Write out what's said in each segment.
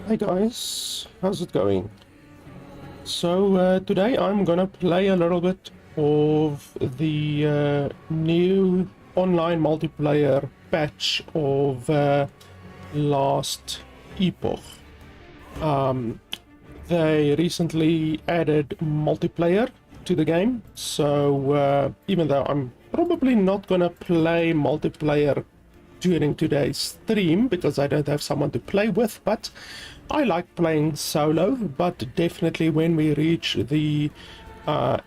Hi guys, how's it going? So today I'm gonna play a little bit of the new online multiplayer patch of Last Epoch. They recently added multiplayer to the game, so even though I'm probably not gonna play multiplayer during today's stream because I don't have someone to play with, but I like playing solo. But definitely when we reach the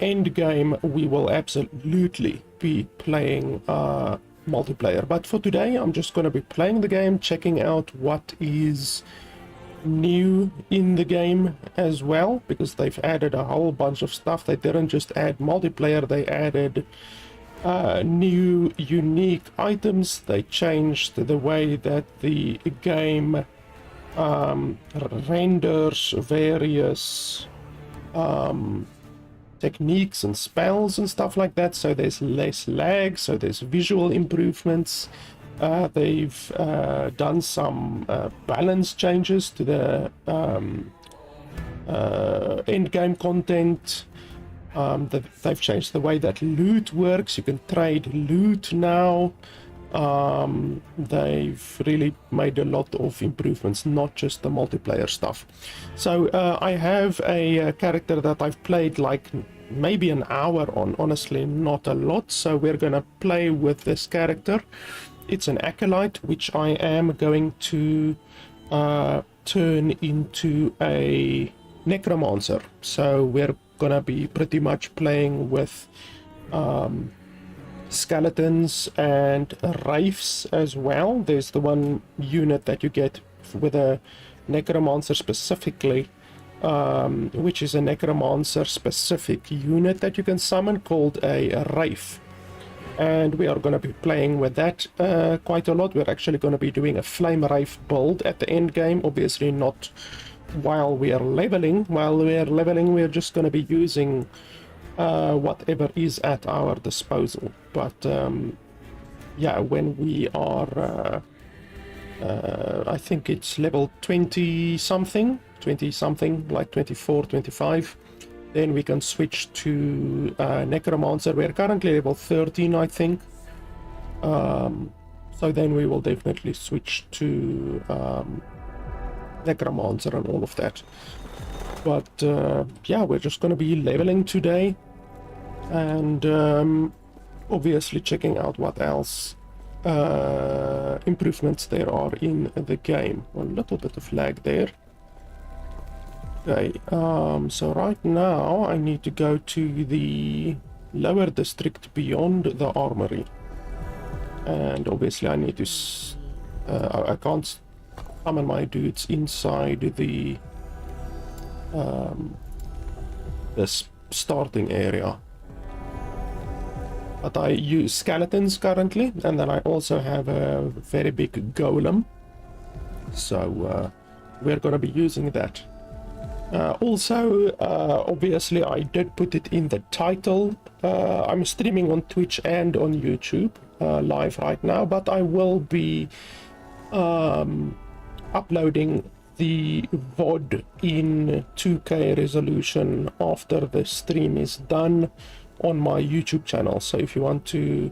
end game we will absolutely be playing multiplayer. But for today I'm just going to be playing the game, checking out what is new in the game as well, because they've added a whole bunch of stuff. They didn't just add multiplayer, they added new unique items. They changed the way that the game renders various techniques and spells and stuff like that, so there's less lag, so there's visual improvements. They've done some balance changes to the end game content. They've changed the way that loot works. You can trade loot now. They've really made a lot of improvements, not just the multiplayer stuff. So I have a character that I've played like maybe an hour on, honestly not a lot, so we're gonna play with this character. It's an acolyte, which I am going to turn into a necromancer. So we're gonna be pretty much playing with skeletons and wraiths as well. There's the one unit that you get with a necromancer specifically, which is a necromancer specific unit that you can summon called a wraith, and we are going to be playing with that quite a lot. We're actually going to be doing a flame wraith build at the end game, obviously not while we are leveling. While we are leveling we're just going to be using whatever is at our disposal. But yeah, when we are I think it's level 20 something, like 24, 25, then we can switch to Necromancer. We're currently level 13, I think. So then we will definitely switch to Necromancer and all of that. But yeah, we're just going to be leveling today, and obviously checking out what else improvements there are in the game. A little bit of lag there. Okay, so right now I need to go to the lower district beyond the armory, and obviously I need to I can't summon my dudes inside the this starting area, but I use skeletons currently, and then I also have a very big golem, so we're gonna be using that. Also, obviously I did put it in the title. I'm streaming on Twitch and on YouTube live right now, but I will be uploading the VOD in 2K resolution after the stream is done on my YouTube channel. So if you want to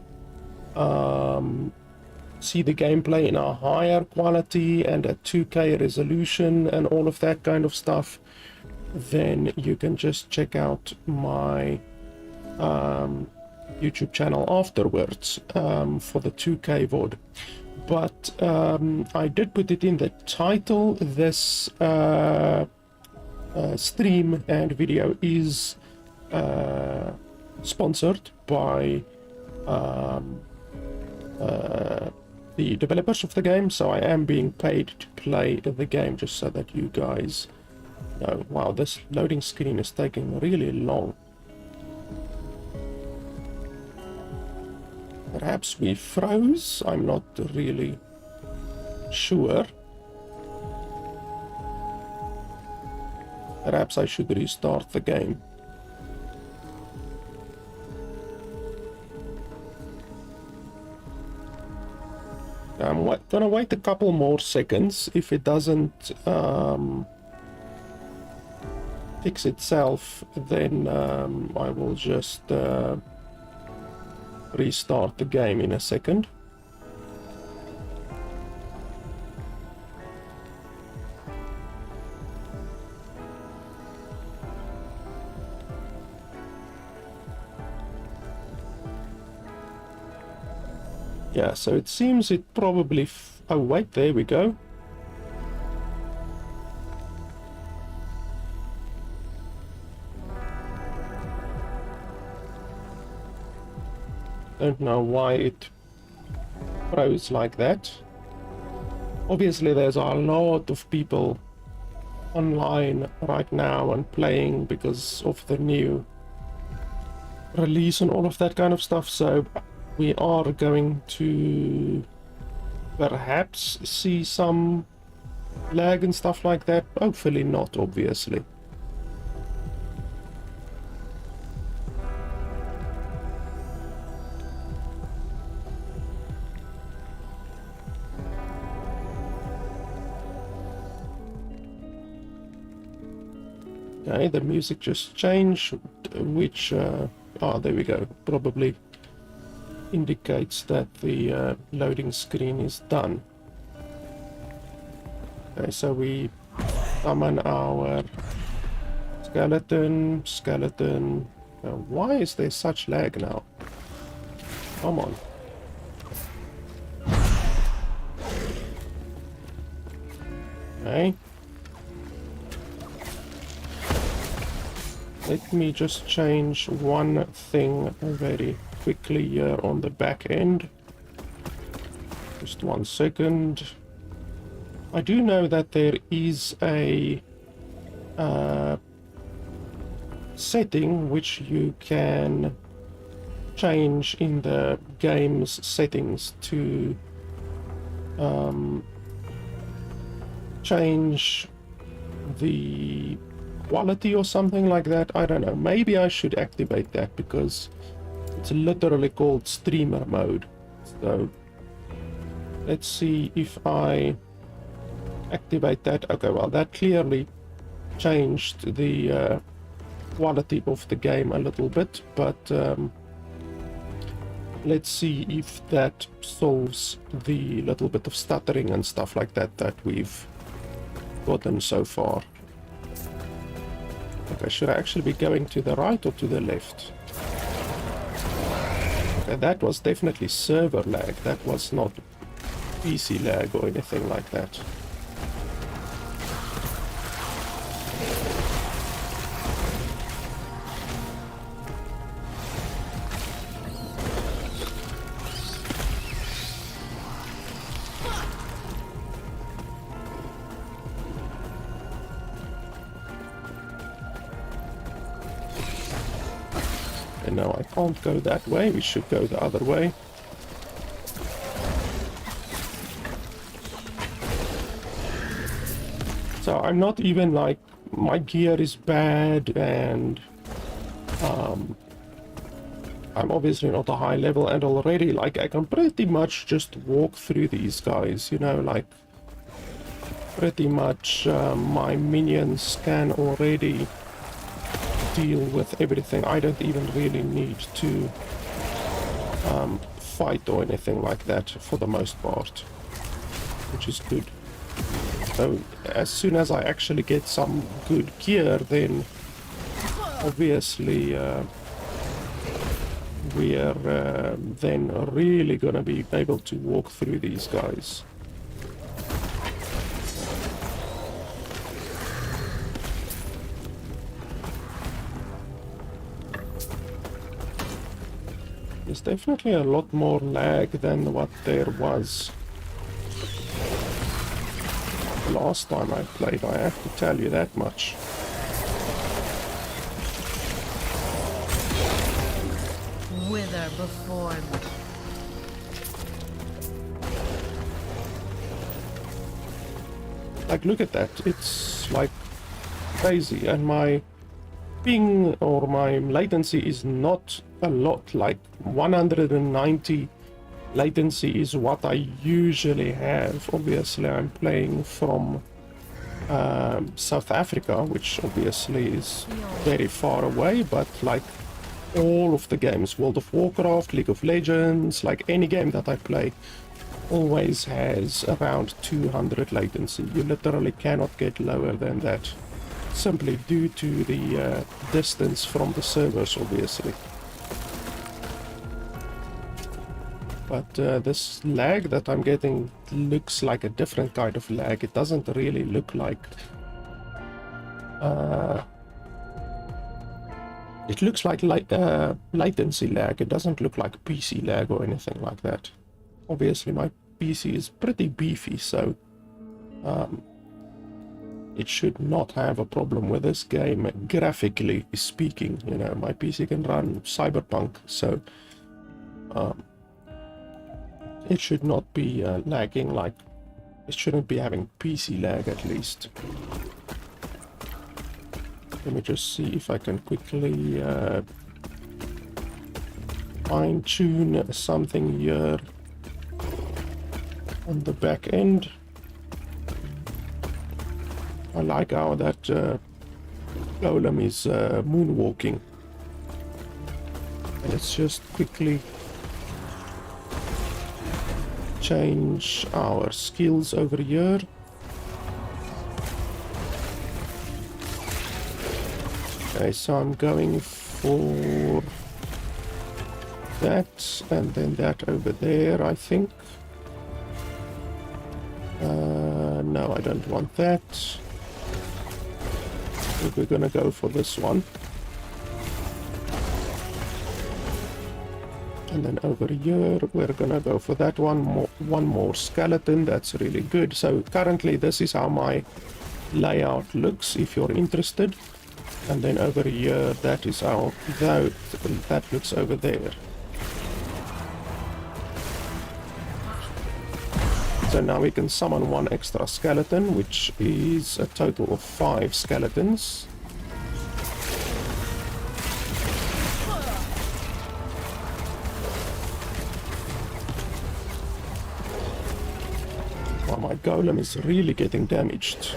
see the gameplay in a higher quality and a 2K resolution and all of that kind of stuff, then you can just check out my YouTube channel afterwards for the 2K VOD. But I did put it in the title. This stream and video is sponsored by the developers of the game, so I am being paid to play the game, just so that you guys know. Wow, this loading screen is taking really long. Perhaps we froze, I'm not really sure. Perhaps I should restart the game. I'm gonna wait a couple more seconds. If it doesn't fix itself, then I will just restart the game in a second. Yeah, so it seems it probably... oh wait, there we go. Don't know why it froze like that. Obviously there's a lot of people online right now and playing because of the new release and all of that kind of stuff, so we are going to perhaps see some lag and stuff like that. Hopefully not, obviously. Okay, the music just changed, which, there we go, probably indicates that the loading screen is done. Okay, so we summon our skeleton. Why is there such lag now? Come on. Okay. Let me just change one thing very quickly here on the back end. Just 1 second. I do know that there is a setting which you can change in the game's settings to change the quality or something like that. I don't know. Maybe I should activate that because it's literally called streamer mode. So let's see if I activate that. Okay, well, that clearly changed the quality of the game a little bit, but let's see if that solves the little bit of stuttering and stuff like that that we've gotten so far. Okay, should I actually be going to the right or to the left? Okay, that was definitely server lag. That was not PC lag or anything like that. And now I can't go that way. We should go the other way. So I'm not even like, my gear is bad, and I'm obviously not a high level, and already like I can pretty much just walk through these guys, you know, like pretty much my minions can already deal with everything. I don't even really need to fight or anything like that for the most part, which is good. So as soon as I actually get some good gear, then obviously we are then really gonna be able to walk through these guys. There's definitely a lot more lag than what there was last time I played, I have to tell you that much. Wither before me. Like, look at that, it's like crazy, and my ping or my latency is not a lot, like 190 latency is what I usually have. Obviously, I'm playing from South Africa, which obviously is very far away, but like all of the games, World of Warcraft, League of Legends, like any game that I play, always has around 200 latency. You literally cannot get lower than that, simply due to the distance from the servers, obviously. But this lag that I'm getting looks like a different kind of lag. It doesn't really look like... it looks like latency lag. It doesn't look like PC lag or anything like that. Obviously, my PC is pretty beefy, so it should not have a problem with this game, graphically speaking. You know, my PC can run Cyberpunk, so... it should not be lagging like... it shouldn't be having PC lag, at least. Let me just see if I can quickly fine-tune something here on the back end. I like how that golem is moonwalking. And let's just quickly change our skills over here. Okay, so I'm going for that and then that over there, I think. No, I don't want that. I think we're gonna go for this one. And then over here, we're gonna go for that one more skeleton. That's really good. So currently, this is how my layout looks, if you're interested. And then over here, that is how that looks over there. So now we can summon one extra skeleton, which is a total of 5 skeletons. Wow, my golem is really getting damaged.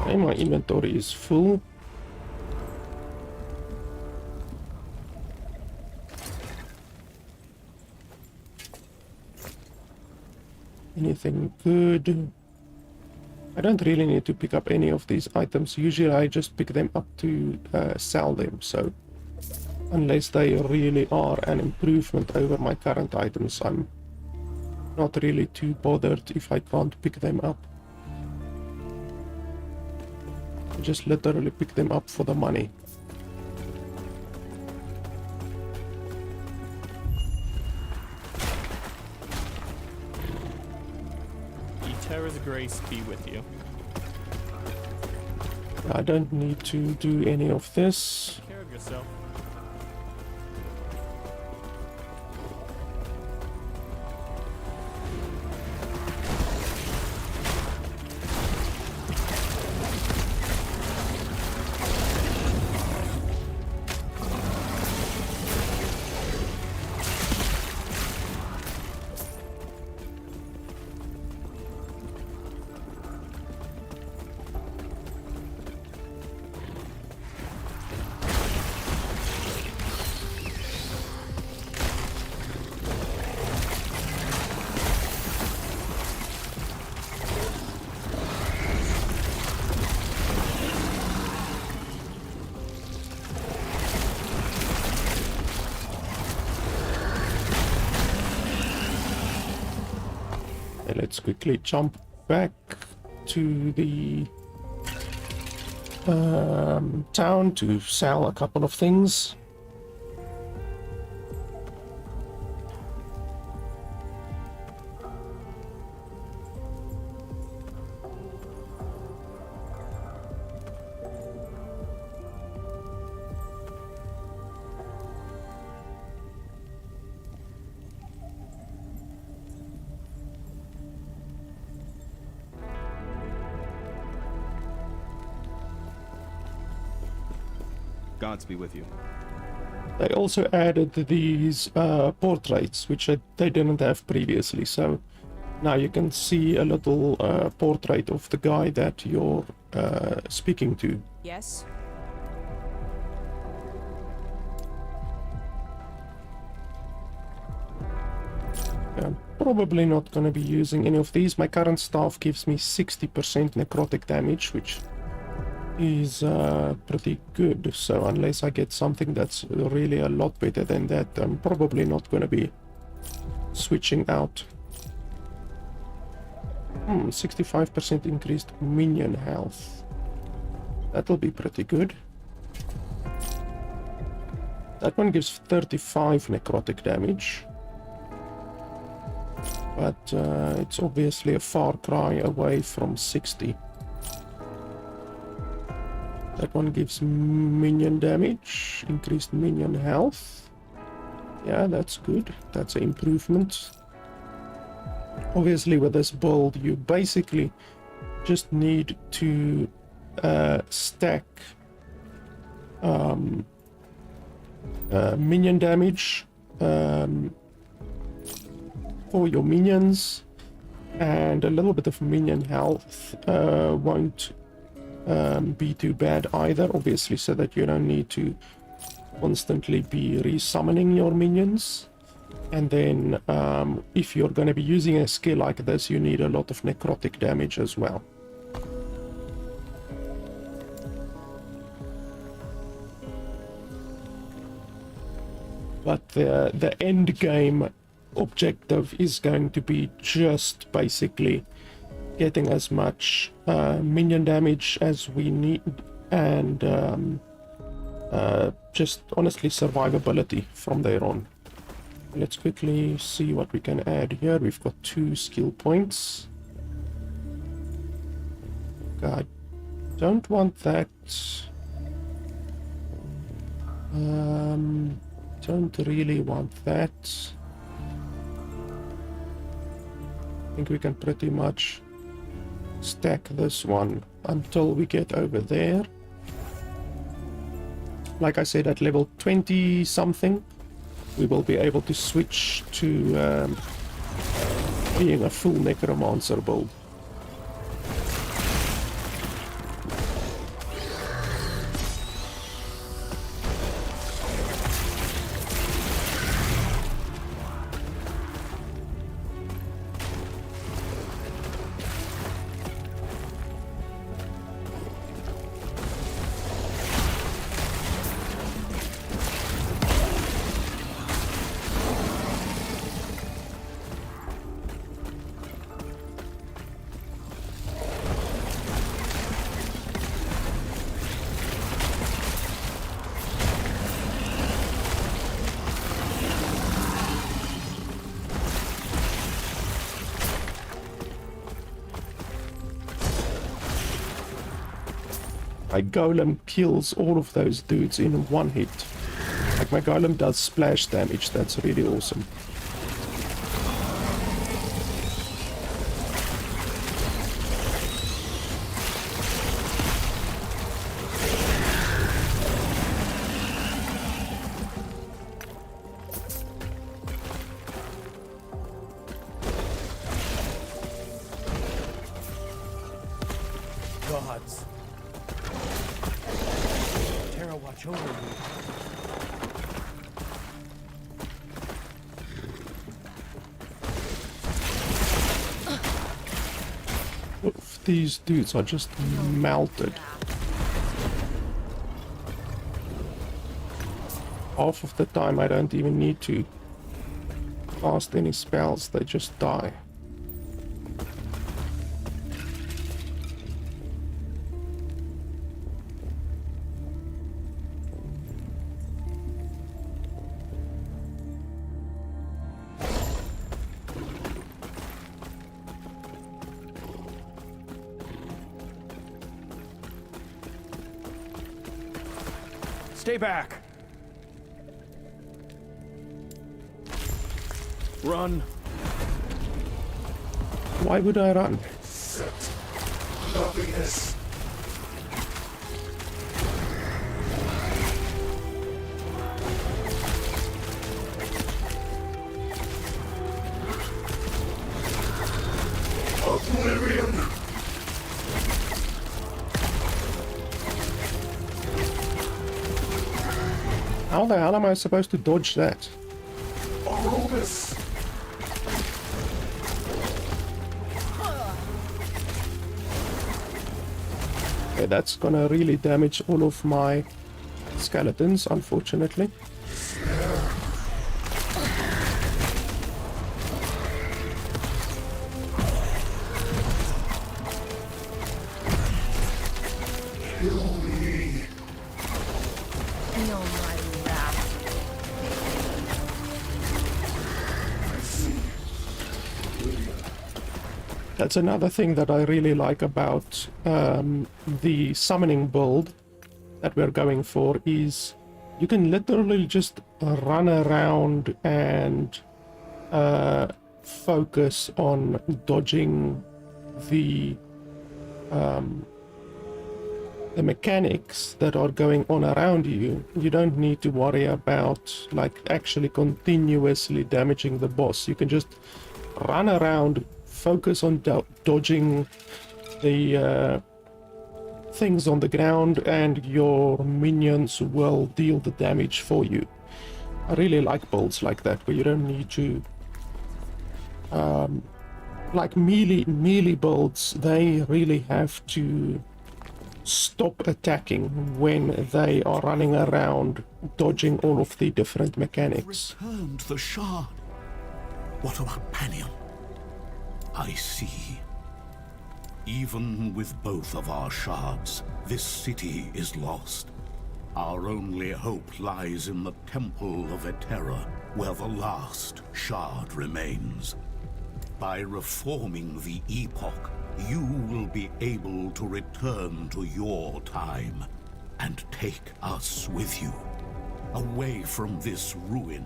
Okay, my inventory is full. Anything good? I don't really need to pick up any of these items. Usually I just pick them up to sell them, so unless they really are an improvement over my current items, I'm not really too bothered if I can't pick them up. I just literally pick them up for the money. Terra's grace be with you. I don't need to do any of this. Take care of yourself. Let's quickly jump back to the town to sell a couple of things. Gods be with you. They also added these portraits, which they didn't have previously. So now you can see a little portrait of the guy that you're speaking to. Yes? I'm probably not going to be using any of these. My current staff gives me 60% necrotic damage, which is pretty good. So unless I get something that's really a lot better than that, I'm probably not going to be switching out. 65% increased minion health. That'll be pretty good. That one gives 35 necrotic damage. But it's obviously a far cry away from 60. That one gives minion damage, increased minion health. Yeah, that's good. That's an improvement. Obviously, with this build, you basically just need to stack minion damage for your minions, and a little bit of minion health won't be too bad either, obviously, so that you don't need to constantly be resummoning your minions. And then if you're going to be using a skill like this, you need a lot of necrotic damage as well. But the end game objective is going to be just basically getting as much minion damage as we need, and just honestly survivability from there on. Let's quickly see what we can add here. We've got 2 skill points. I don't want that. Don't really want that. I think we can pretty much stack this one until we get over there. Like I said, at level 20 something, we will be able to switch to being a full Necromancer build. My golem kills all of those dudes in one hit. Like, my golem does splash damage. That's really awesome. Gods. Terra, watch over you. Oof, these dudes are just melted. Half of the time I don't even need to cast any spells, they just die. Stay back. Run. Why would I run? Nothingness. How the hell am I supposed to dodge that? Okay, that's gonna really damage all of my skeletons, unfortunately. Feel my wrath. That's another thing that I really like about the summoning build that we're going for is you can literally just run around and focus on dodging the mechanics that are going on around you. You don't need to worry about like actually continuously damaging the boss. You can just run around, focus on dodging the things on the ground, and your minions will deal the damage for you. I really like builds like that where you don't need to like melee builds. They really have to stop attacking when they are running around dodging all of the different mechanics. Returned the shard. What about Panion? I see. Even with both of our shards, this city is lost. Our only hope lies in the Temple of Eterra, where the last shard remains. By reforming the Epoch, you will be able to return to your time and take us with you, away from this ruin.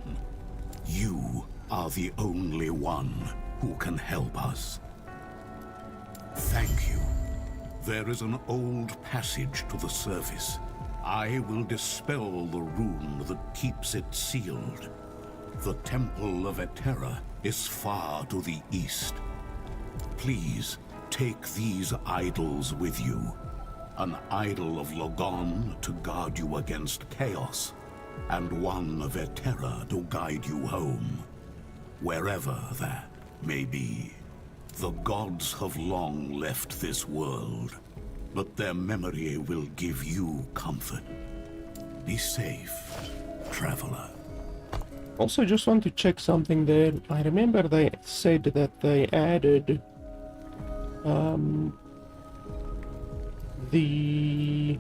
You are the only one who can help us. Thank you. There is an old passage to the surface. I will dispel the rune that keeps it sealed. The Temple of Eterra is far to the east. Please, take these idols with you. An idol of Logon to guard you against chaos, and one of Eterra to guide you home, wherever that may be. The gods have long left this world, but their memory will give you comfort. Be safe, traveler. Also, just want to check something there. I remember they said that they added the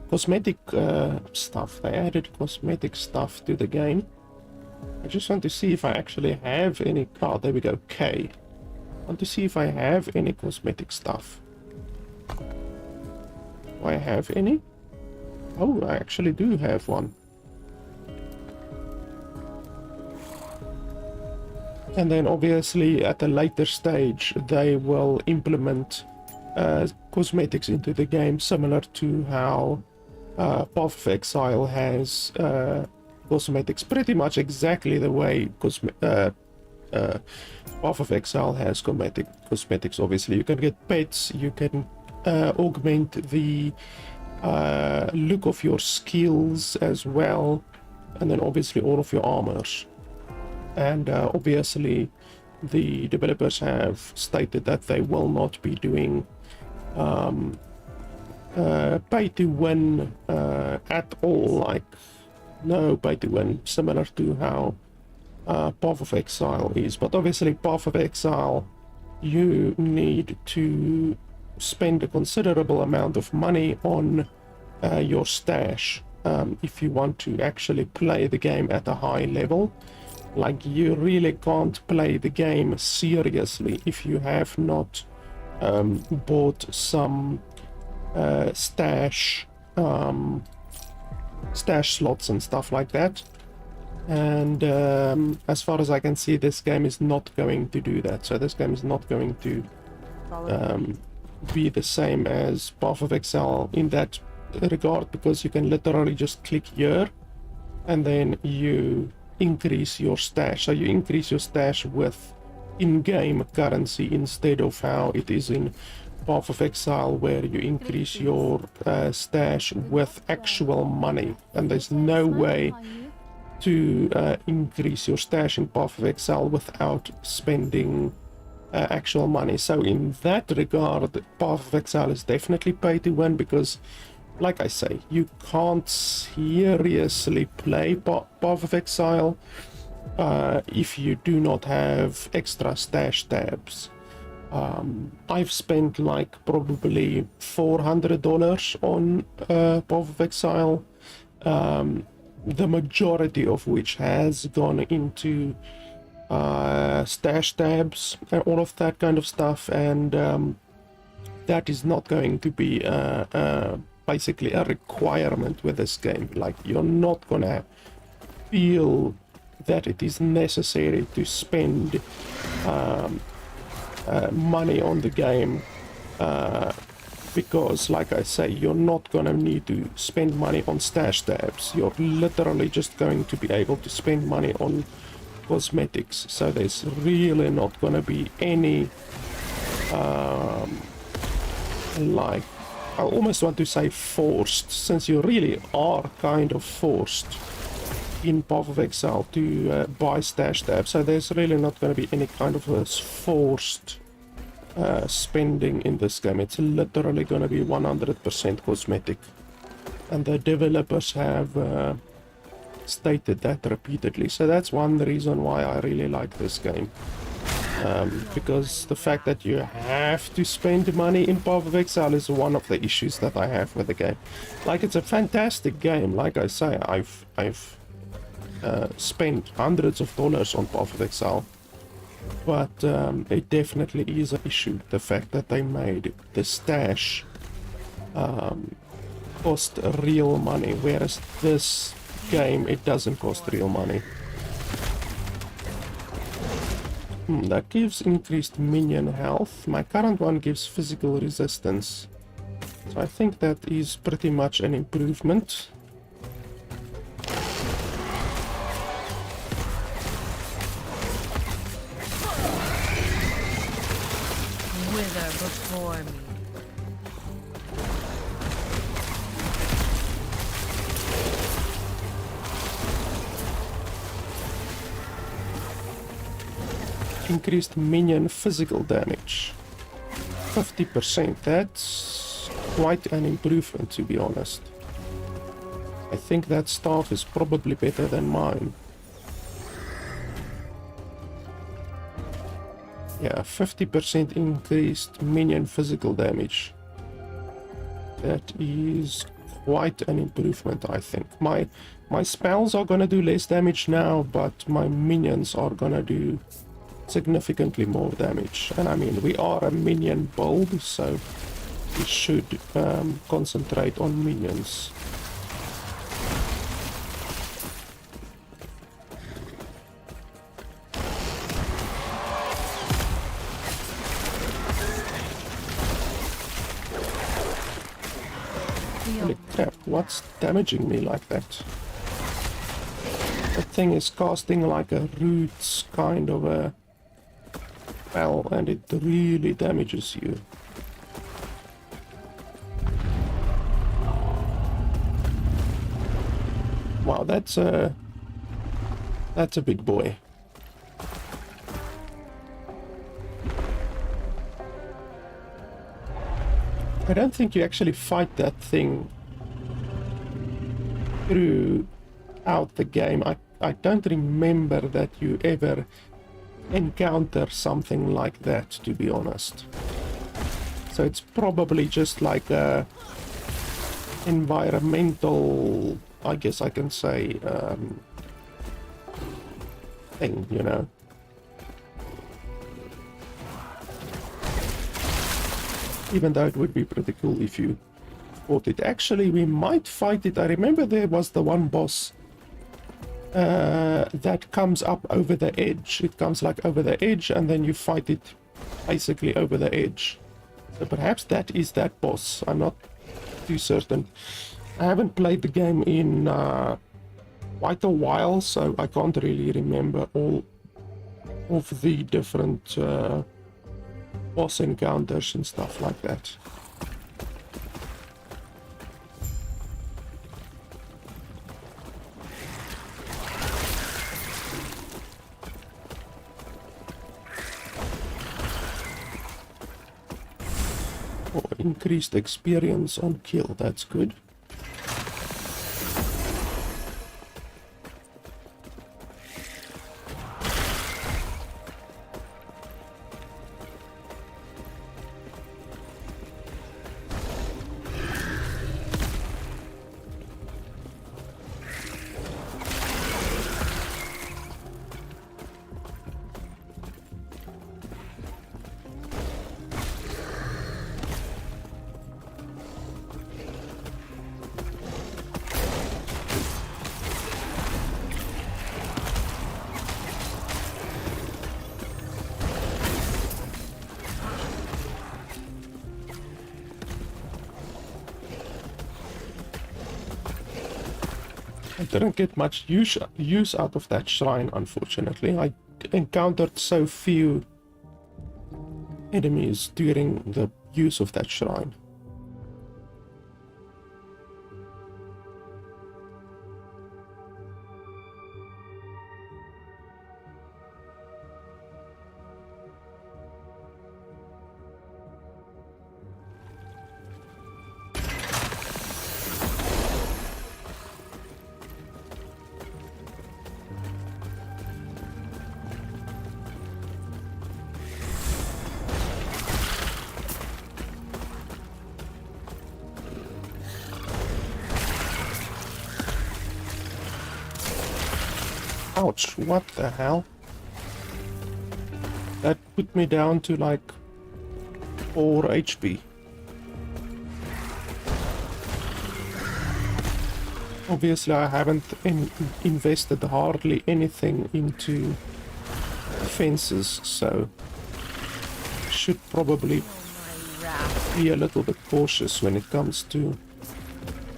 cosmetic stuff. They added cosmetic stuff to the game. I just want to see if I actually have any. Oh, there we go. K. I want to see if I have any cosmetic stuff. Do I have any? Oh, I actually do have one. And then obviously at a later stage they will implement cosmetics into the game, similar to how Path of Exile has cosmetics, pretty much exactly the way Path of Exile has cosmetics. Obviously you can get pets, you can augment the look of your skills as well, and then obviously all of your armors. And obviously the developers have stated that they will not be doing pay to win at all, like no pay to win, similar to how Path of Exile is. But obviously Path of Exile, you need to spend a considerable amount of money on your stash if you want to actually play the game at a high level. Like, you really can't play the game seriously if you have not bought some stash slots and stuff like that. And as far as I can see, this game is not going to do that. So this game is not going to be the same as Path of Exile in that regard, because you can literally just click here and then you increase your stash. So you increase your stash with in-game currency instead of how it is in Path of Exile, where you increase your stash with actual money, and there's no way to increase your stash in Path of Exile without spending actual money. So in that regard, Path of Exile is definitely pay to win, because like I say, you can't seriously play Path of Exile if you do not have extra stash tabs. I've spent like probably $400 on Path of Exile, the majority of which has gone into stash tabs and all of that kind of stuff, and that is not going to be basically a requirement with this game. Like, you're not gonna feel that it is necessary to spend money on the game, because like I say, you're not gonna need to spend money on stash tabs. You're literally just going to be able to spend money on cosmetics, so there's really not gonna be any like, I almost want to say forced, since you really are kind of forced in Path of Exile to buy stash tabs, so there's really not going to be any kind of a forced spending in this game. It's literally going to be 100% cosmetic, and the developers have stated that repeatedly, so that's one reason why I really like this game. Because the fact that you have to spend money in Path of Exile is one of the issues that I have with the game. Like, it's a fantastic game, like I say, I've spent hundreds of dollars on Path of Exile, but it definitely is an issue, the fact that they made the stash cost real money, whereas this game, it doesn't cost real money. That gives increased minion health. My current one gives physical resistance, so I think that is pretty much an improvement. Wither before me. Increased minion physical damage 50%. That's quite an improvement, to be honest. I think that staff is probably better than mine. Yeah, 50% increased minion physical damage. That is quite an improvement, I think. My spells are gonna do less damage now, but my minions are gonna do significantly more damage. And I mean, we are a minion build, so we should concentrate on minions. Holy crap, what's damaging me like that? That thing is casting like a roots kind of a spell, and it really damages you. Wow, that's a big boy. I don't think you actually fight that thing throughout the game. I don't remember that you ever encounter something like that, to be honest. So it's probably just like a environmental, I guess I can say, thing, you know. Even though it would be pretty cool if you fought it. Actually, we might fight it. I remember there was the one boss that comes up over the edge. It comes like over the edge, and then you fight it basically over the edge. So perhaps that is that boss. I'm not too certain. I haven't played the game in quite a while, so I can't really remember all of the different boss encounters and stuff like that. Or increased experience on kill, that's good. I didn't get much use out of that shrine, unfortunately. I encountered so few enemies during the use of that shrine. Ouch, what the hell? That put me down to like 4 HP. Obviously I haven't invested hardly anything into fences, so should probably be a little bit cautious when it comes to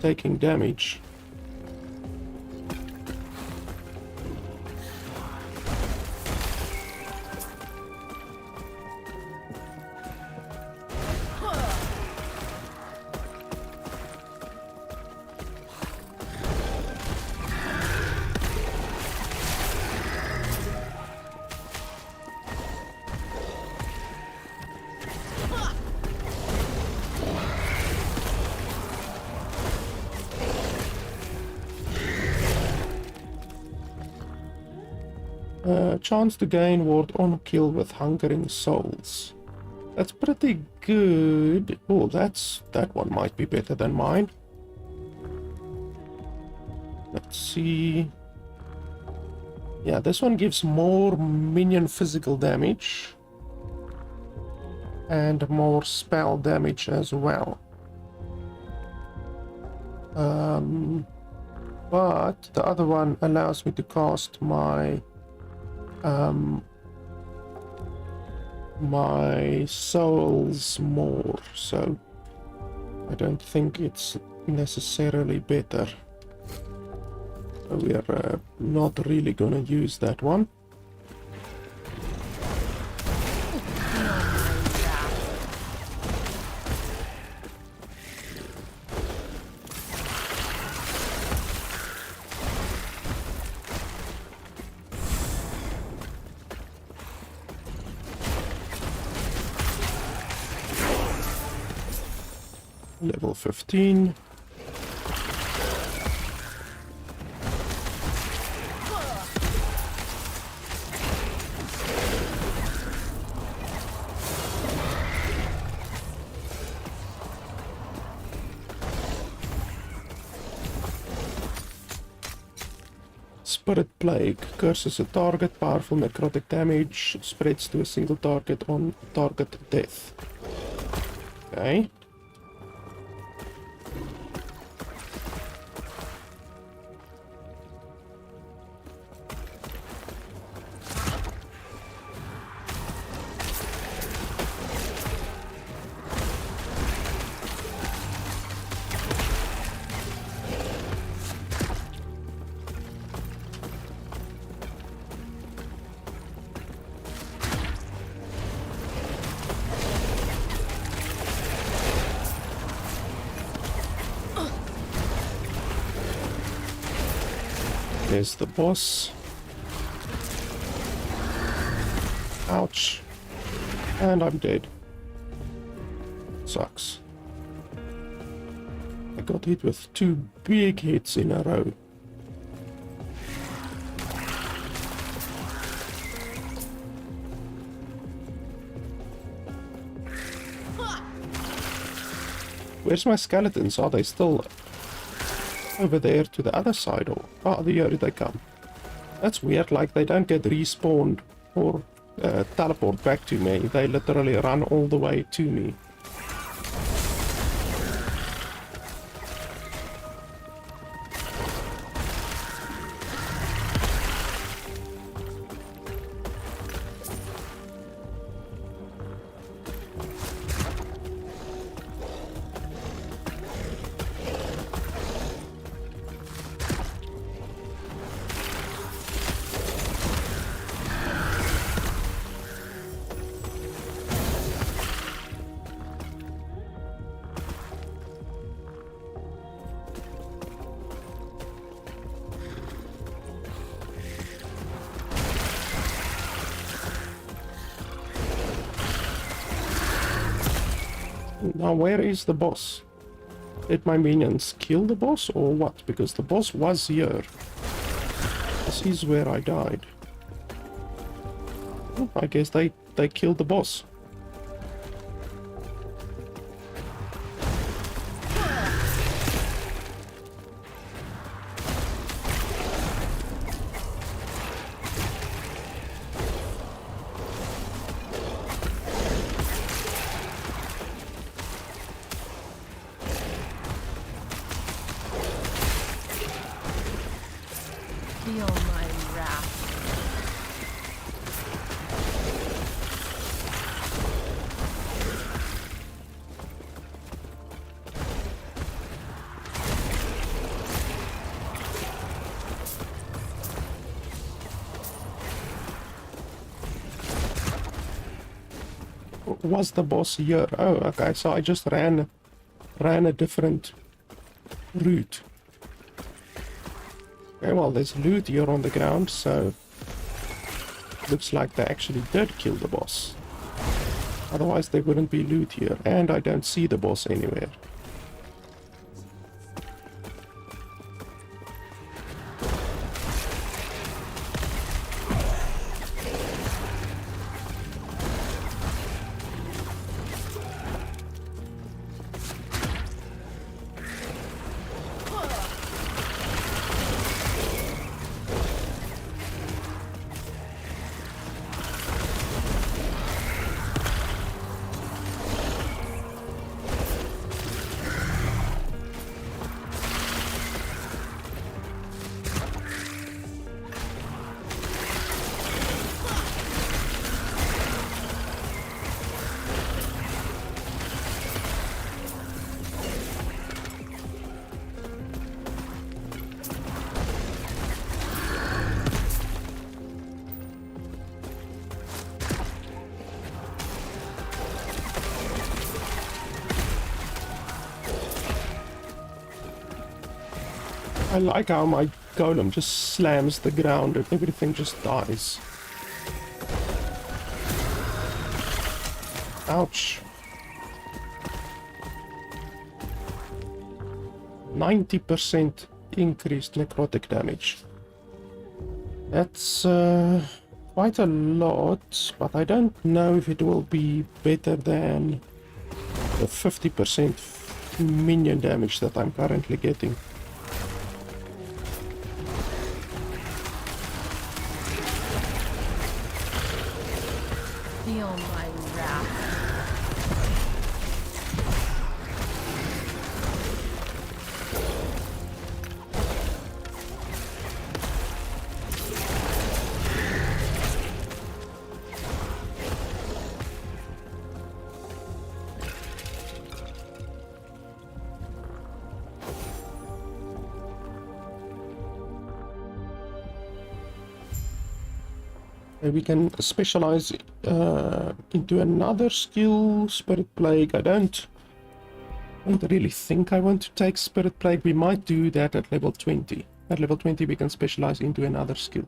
taking damage. Chance to gain ward on kill with hungering souls. That's pretty good. Oh, that one might be better than mine. Let's see. Yeah, this one gives more minion physical damage and more spell damage as well. But the other one allows me to cast my my souls more, so I don't think it's necessarily better. So we are not really gonna use that one. Level 15. Spirit Plague curses a target, powerful necrotic damage, spreads to a single target on target death. Okay. There's the boss. Ouch. And I'm dead. Sucks. I got hit with 2 big hits in a row. Where's my skeletons? Are they still over there to the other side? Or oh, here they come. That's weird, like they don't get respawned or teleport back to me. They literally run all the way to me. Now where is the boss? Did my minions kill the boss or what? Because the boss was here. This is where I died. Oh, I guess they killed the boss. Feel my wrath. Was the boss here? Oh, okay, so I just ran a different route. Okay, well, there's loot here on the ground, so looks like they actually did kill the boss. Otherwise there wouldn't be loot here, and I don't see the boss anywhere. I like how my golem just slams the ground and everything just dies. Ouch. 90% increased necrotic damage. That's quite a lot, but I don't know if it will be better than the 50% minion damage that I'm currently getting. Feel my wrath. We can specialize into another skill, Spirit Plague. I don't really think I want to take Spirit Plague. We might do that at level 20. At level 20 we can specialize into another skill.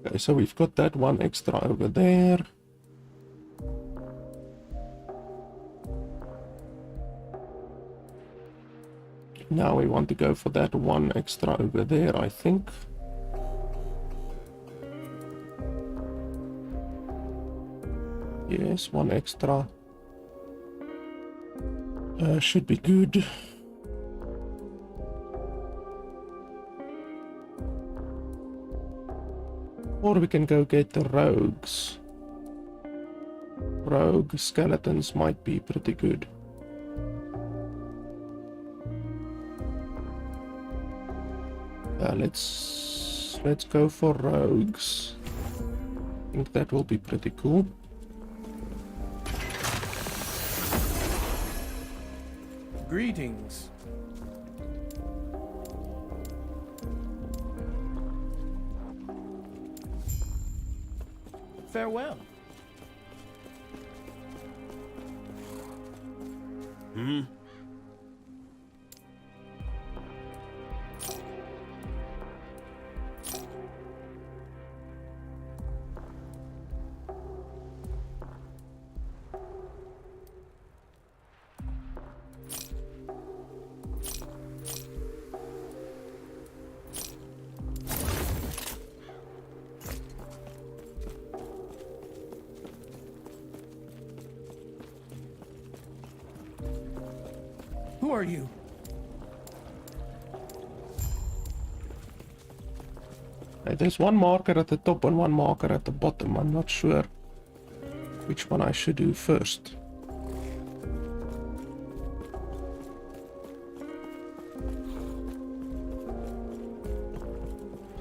Okay, so we've got that one extra over there. Now we want to go for that one extra over there, I think. Yes, one extra. Should be good. Or we can go get the rogues. Rogue skeletons might be pretty good. Let's go for rogues. I think that will be pretty cool. Greetings. Farewell. Who are you? There's one marker at the top and one marker at the bottom. I'm not sure which one I should do first.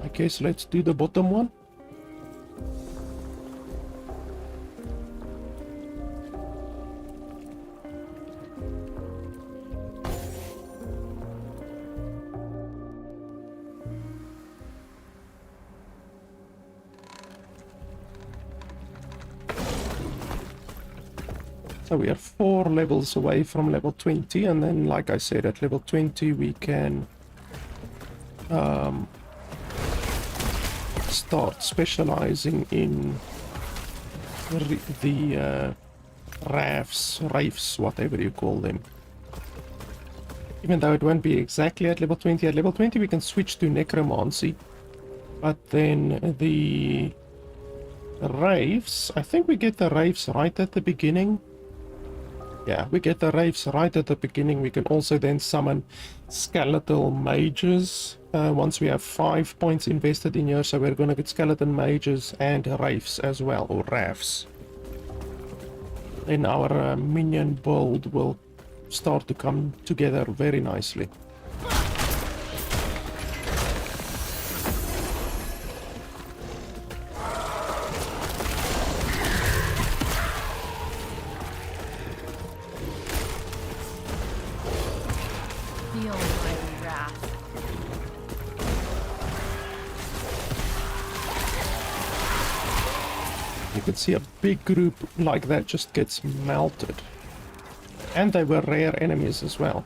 I guess let's do the bottom one. So we are 4 levels away from level 20, and then like I said, at level 20 we can start specializing in the Wraiths, whatever you call them. Even though it won't be exactly at level 20. At level 20 we can switch to Necromancy, but then the Wraiths, I think we get the Wraiths right at the beginning. Yeah, we get the Wraiths right at the beginning. We can also then summon skeletal mages once we have 5 points invested in here. So we're going to get skeleton mages and Wraiths as well, or Wraiths. Then our minion build will start to come together very nicely. Feel my wrath. You can see a big group like that just gets melted. And they were rare enemies as well.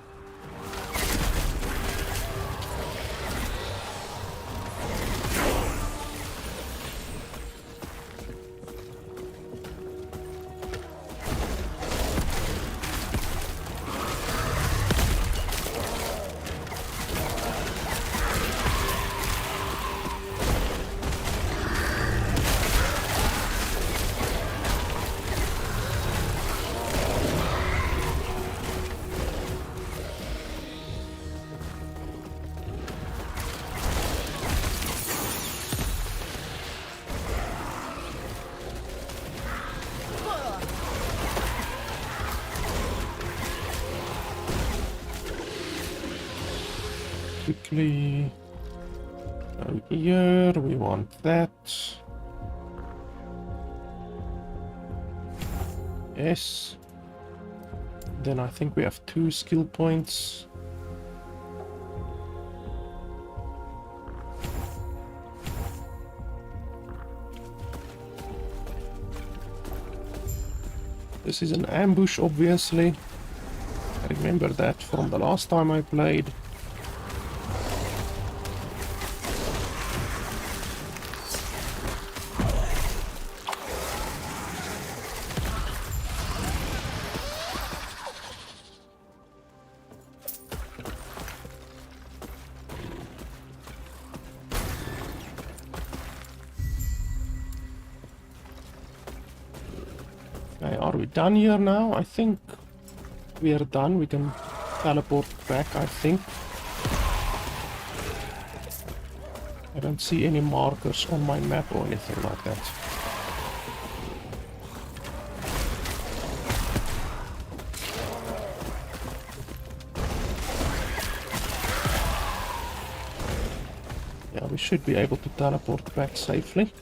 Quickly go here, we want that. Yes. Then I think we have 2 skill points. This is an ambush, obviously. I remember that from the last time I played. Okay, are we done here now? I think we are done. We can teleport back, I think. I don't see any markers on my map or anything like that. Yeah, we should be able to teleport back safely.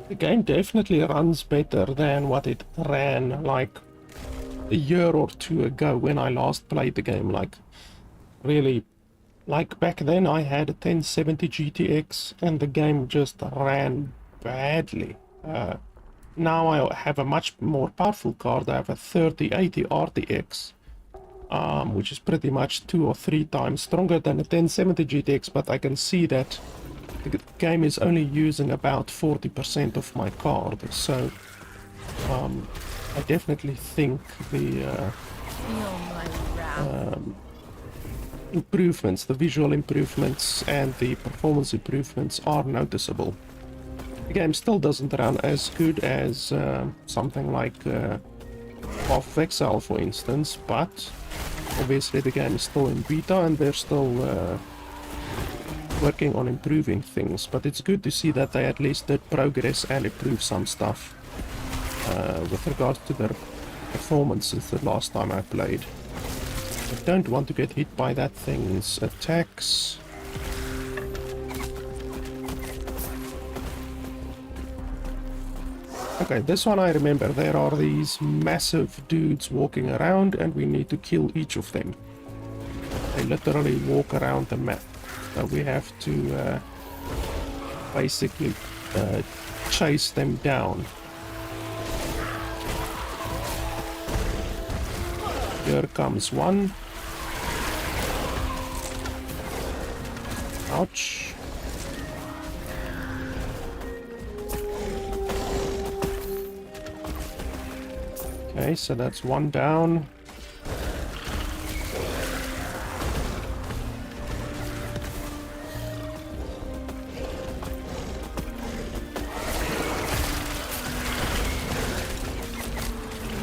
The game definitely runs better than what it ran like a year or two ago when I last played the game. Like, really, like back then I had a 1070 GTX and the game just ran badly. Now I have a much more powerful card. I have a 3080 RTX, which is pretty much 2 or 3 times stronger than a 1070 GTX, but I can see that the game is only using about 40% of my card, so I definitely think the Feel my wrath. improvements, the visual improvements and the performance improvements are noticeable. The game still doesn't run as good as something like Path of Exile, for instance, but obviously the game is still in beta and they're still working on improving things, but it's good to see that they at least did progress and improve some stuff with regards to their performance since the last time I played. I don't want to get hit by that thing's attacks. Okay, this one I remember. There are these massive dudes walking around and we need to kill each of them. They literally walk around the map. So we have to basically chase them down. Here comes one. Ouch. Okay, so that's one down.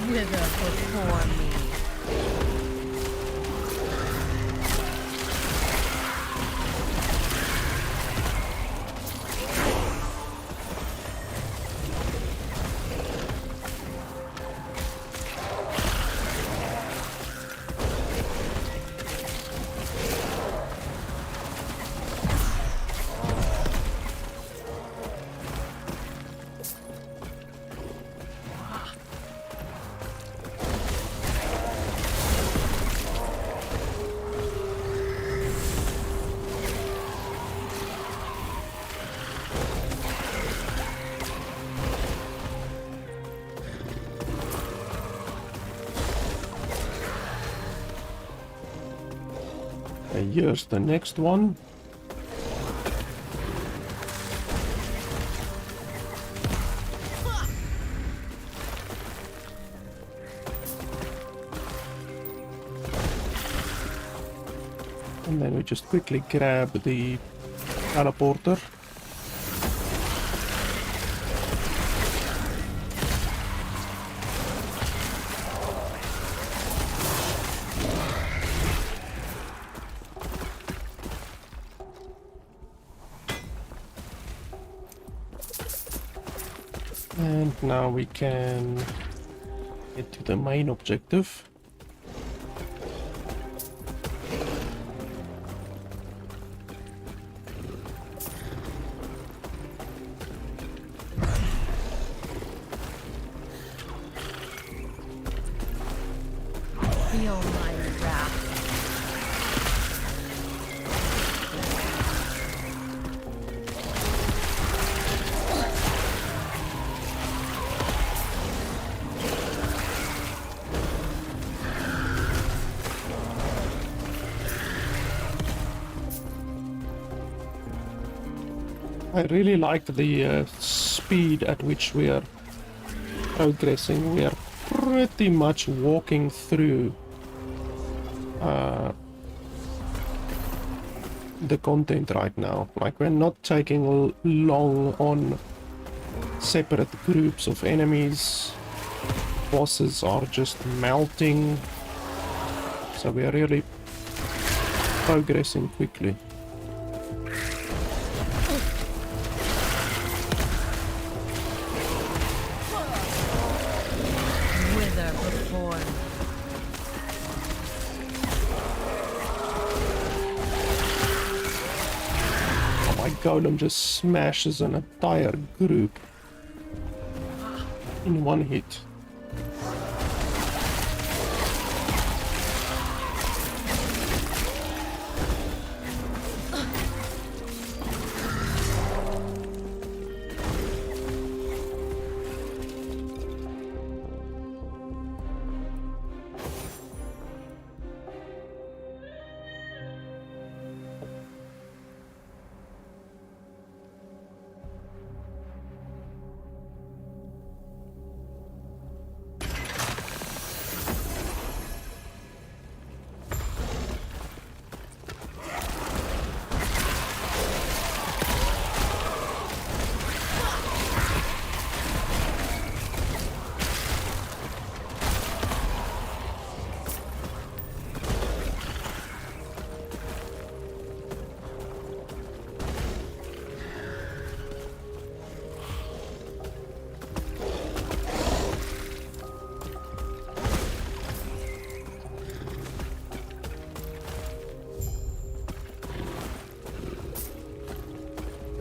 Wither before me. Here's the next one. And then we just quickly grab the teleporter. And now we can get to the main objective. Feel my wrath. I really like the speed at which we are progressing. We are pretty much walking through the content right now. Like, we're not taking long on separate groups of enemies. Bosses are just melting. So we are really progressing quickly. Wither before. Oh, my golem just smashes an entire group in one hit.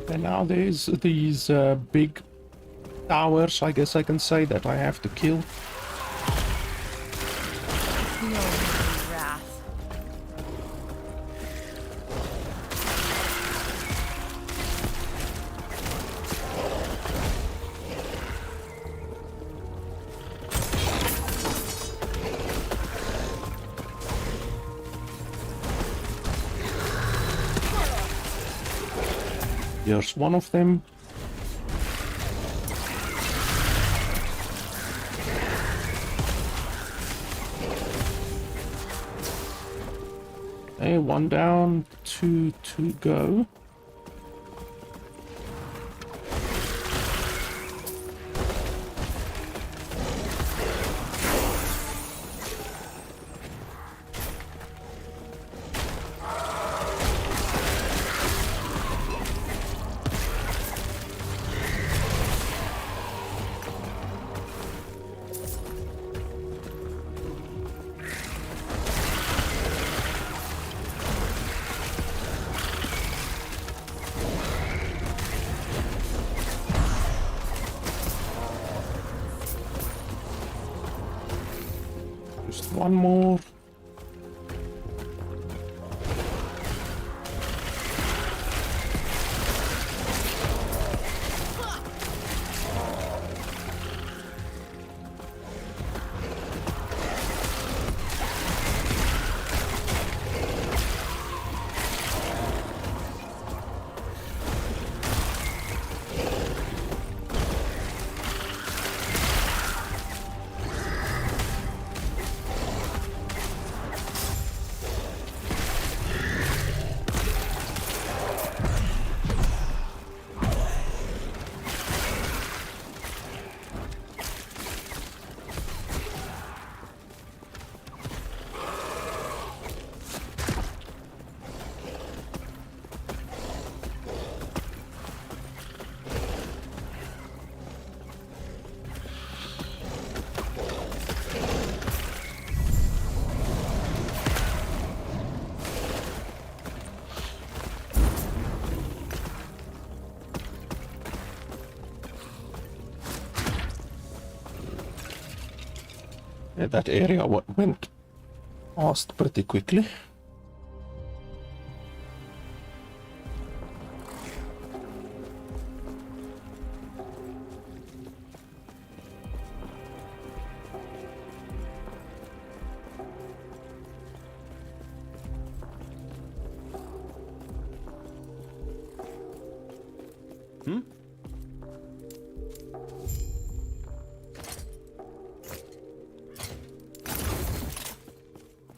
And now there's these big towers, I guess I can say, that I have to kill. Feel my wrath. Here's one of them. Okay, one down, two to go. Just one more. That area went past pretty quickly.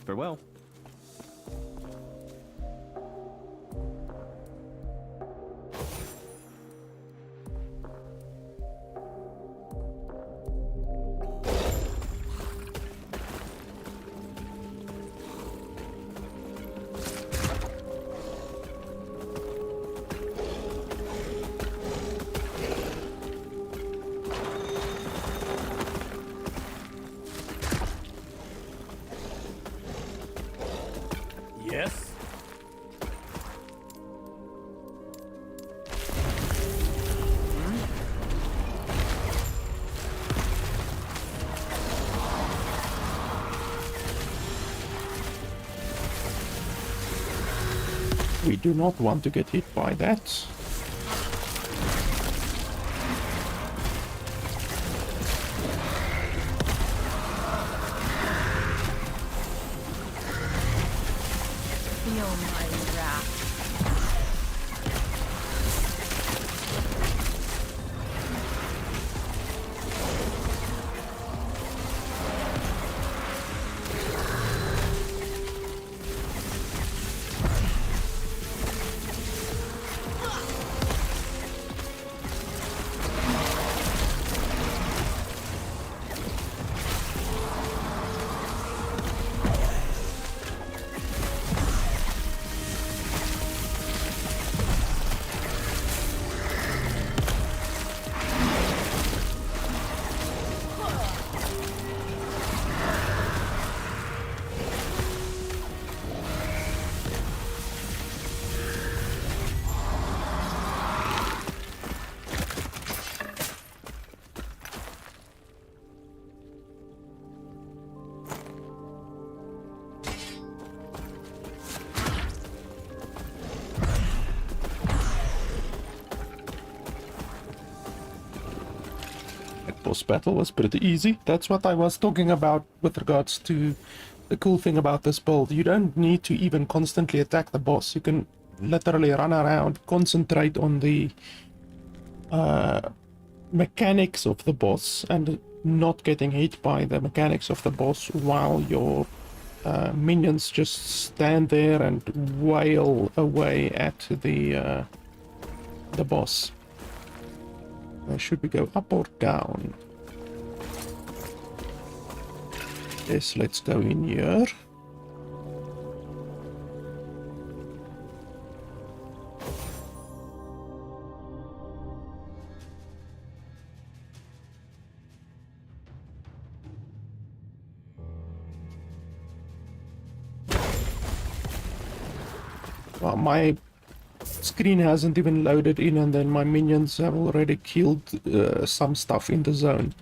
Farewell. Yes? We do not want to get hit by that. Feel my wrath. Boss battle was pretty easy. That's what I was talking about with regards to the cool thing about this build. You don't need to even constantly attack the boss. You can literally run around, concentrate on the mechanics of the boss and not getting hit by the mechanics of the boss while your minions just stand there and wail away at the boss. Should we go up or down? Yes, let's go in here. Well, my screen hasn't even loaded in, and then my minions have already killed some stuff in the zone.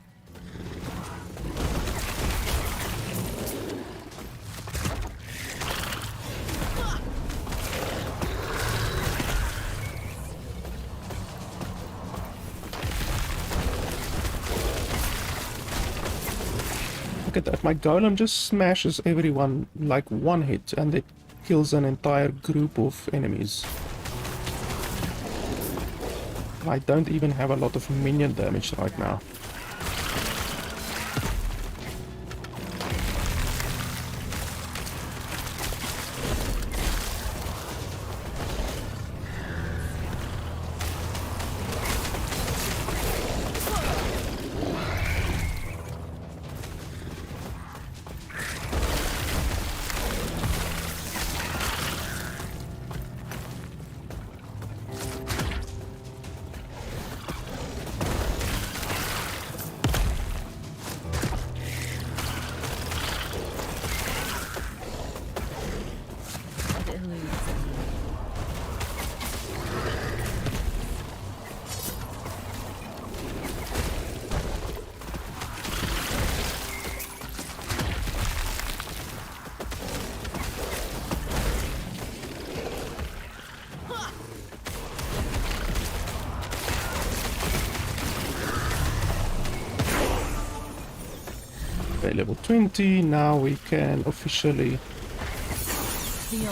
Look at that, my golem just smashes everyone like one hit, and it kills an entire group of enemies. I don't even have a lot of minion damage right now. Okay, level 20. Now we can officially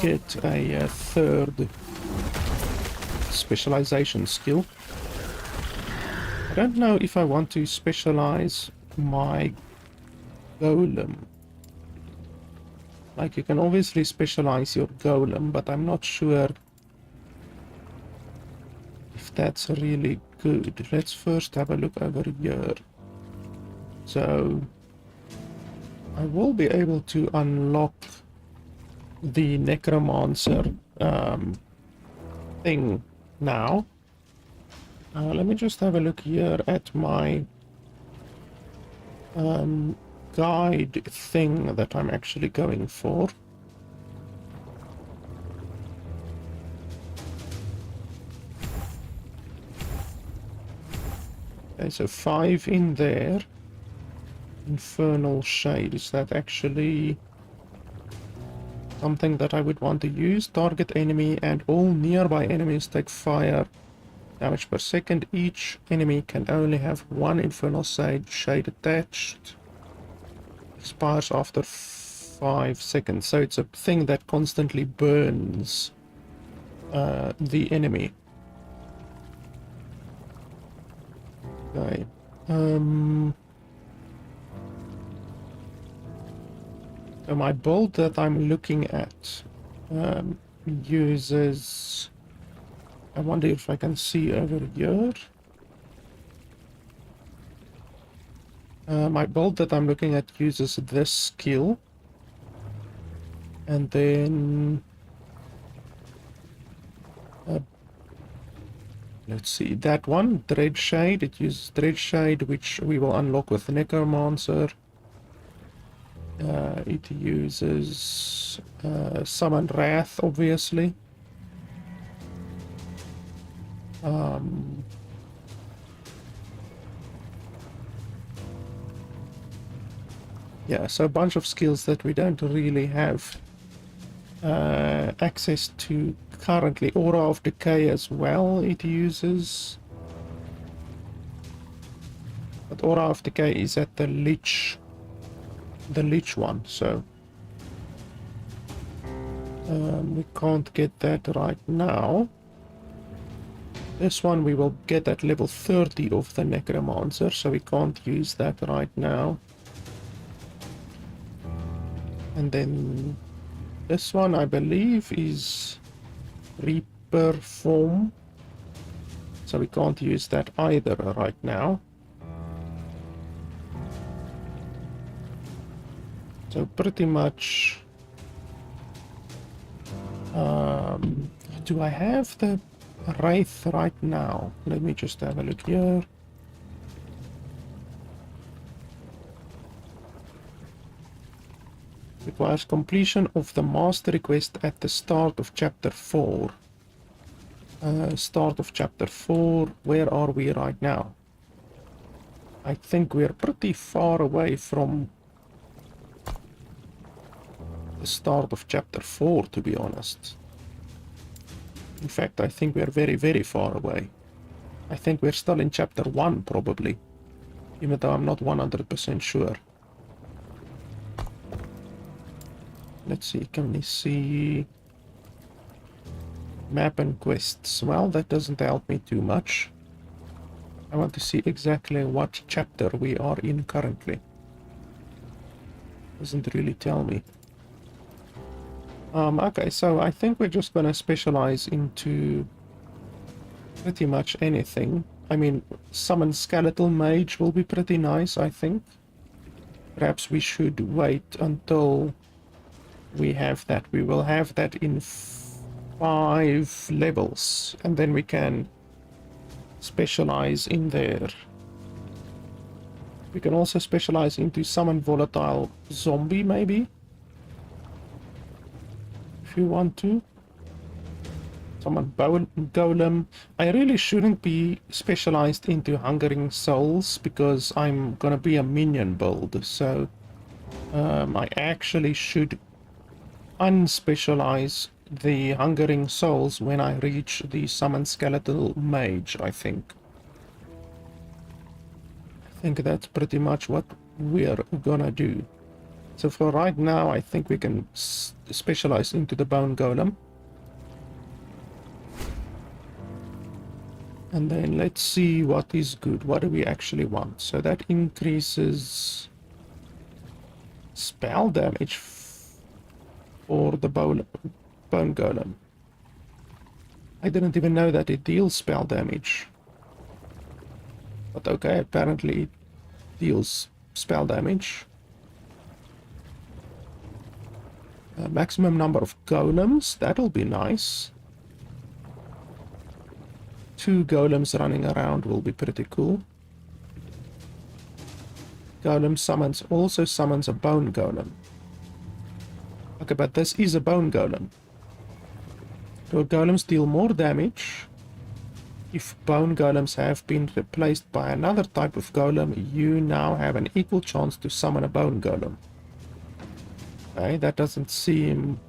get a third specialization skill. I don't know if I want to specialize my golem. Like, you can obviously specialize your golem, but I'm not sure if that's really good. Let's first have a look over here. So I will be able to unlock the Necromancer thing now. Let me just have a look here at my guide thing that I'm actually going for. Okay, so 5 in there. Infernal Shade, is that actually something that I would want to use? Target enemy and all nearby enemies take fire damage per second. Each enemy can only have one Infernal Shade attached. Expires after 5 seconds. So it's a thing that constantly burns the enemy. Okay. So my build that I'm looking at uses... I wonder if I can see over here. My build that I'm looking at uses this skill. And then... let's see, that one, Dread Shade. It uses Dread Shade, which we will unlock with Necromancer. It uses Summon Wrath, obviously. Yeah, so a bunch of skills that we don't really have access to currently. Aura of Decay as well it uses. But Aura of Decay is at the Lich one, so we can't get that right now. This one we will get at level 30 of the Necromancer, so we can't use that right now. And then this one I believe is Reaper form, so we can't use that either right now. So pretty much, do I have the Wraith right now? Let me just have a look here. Requires completion of the master request at the start of chapter 4. Start of chapter 4, where are we right now? I think we're pretty far away from the start of chapter 4, to be honest. In fact, I think we're very, very far away. I think we're still in chapter 1, probably. Even though I'm not 100% sure. Let's see, can we see... map and quests? Well, that doesn't help me too much. I want to see exactly what chapter we are in currently. Doesn't really tell me. Okay, so I think we're just gonna specialize into pretty much anything. I mean, summon Skeletal Mage will be pretty nice, I think. Perhaps we should wait until we have that. We will have that in 5 levels, and then we can specialize in there. We can also specialize into Summon Volatile Zombie, maybe? If you want to. Summon Golem. I really shouldn't be specialized into Hungering Souls, because I'm gonna be a minion build, so I actually should unspecialize the Hungering Souls when I reach the Summon Skeletal Mage, I think. I think that's pretty much what we're gonna do. So for right now, I think we can specialize into the bone golem. And then let's see what is good. What do we actually want? So that increases spell damage for the bone golem. I didn't even know that it deals spell damage. But okay, apparently it deals spell damage. Maximum number of golems, that'll be nice. 2 golems running around will be pretty cool. Golem summons also summons a bone golem. Okay, but this is a bone golem. Your golems deal more damage. If bone golems have been replaced by another type of golem, you now have an equal chance to summon a bone golem. Okay, that doesn't seem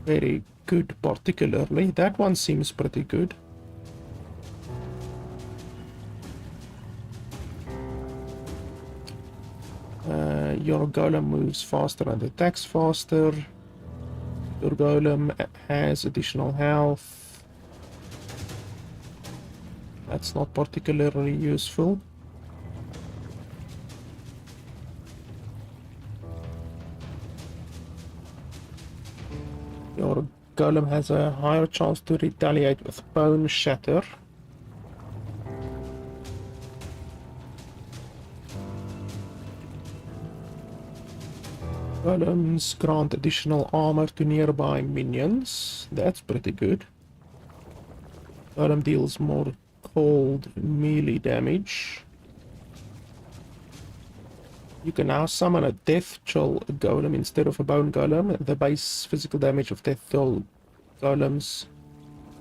very good particularly. That one seems pretty good. Your golem moves faster and attacks faster. Your golem has additional health. That's not particularly useful. Your golem has a higher chance to retaliate with bone shatter. Golems grant additional armor to nearby minions. That's pretty good. Golem deals more cold melee damage. You can now summon a Death Chill golem instead of a bone golem. The base physical damage of Death Chill golems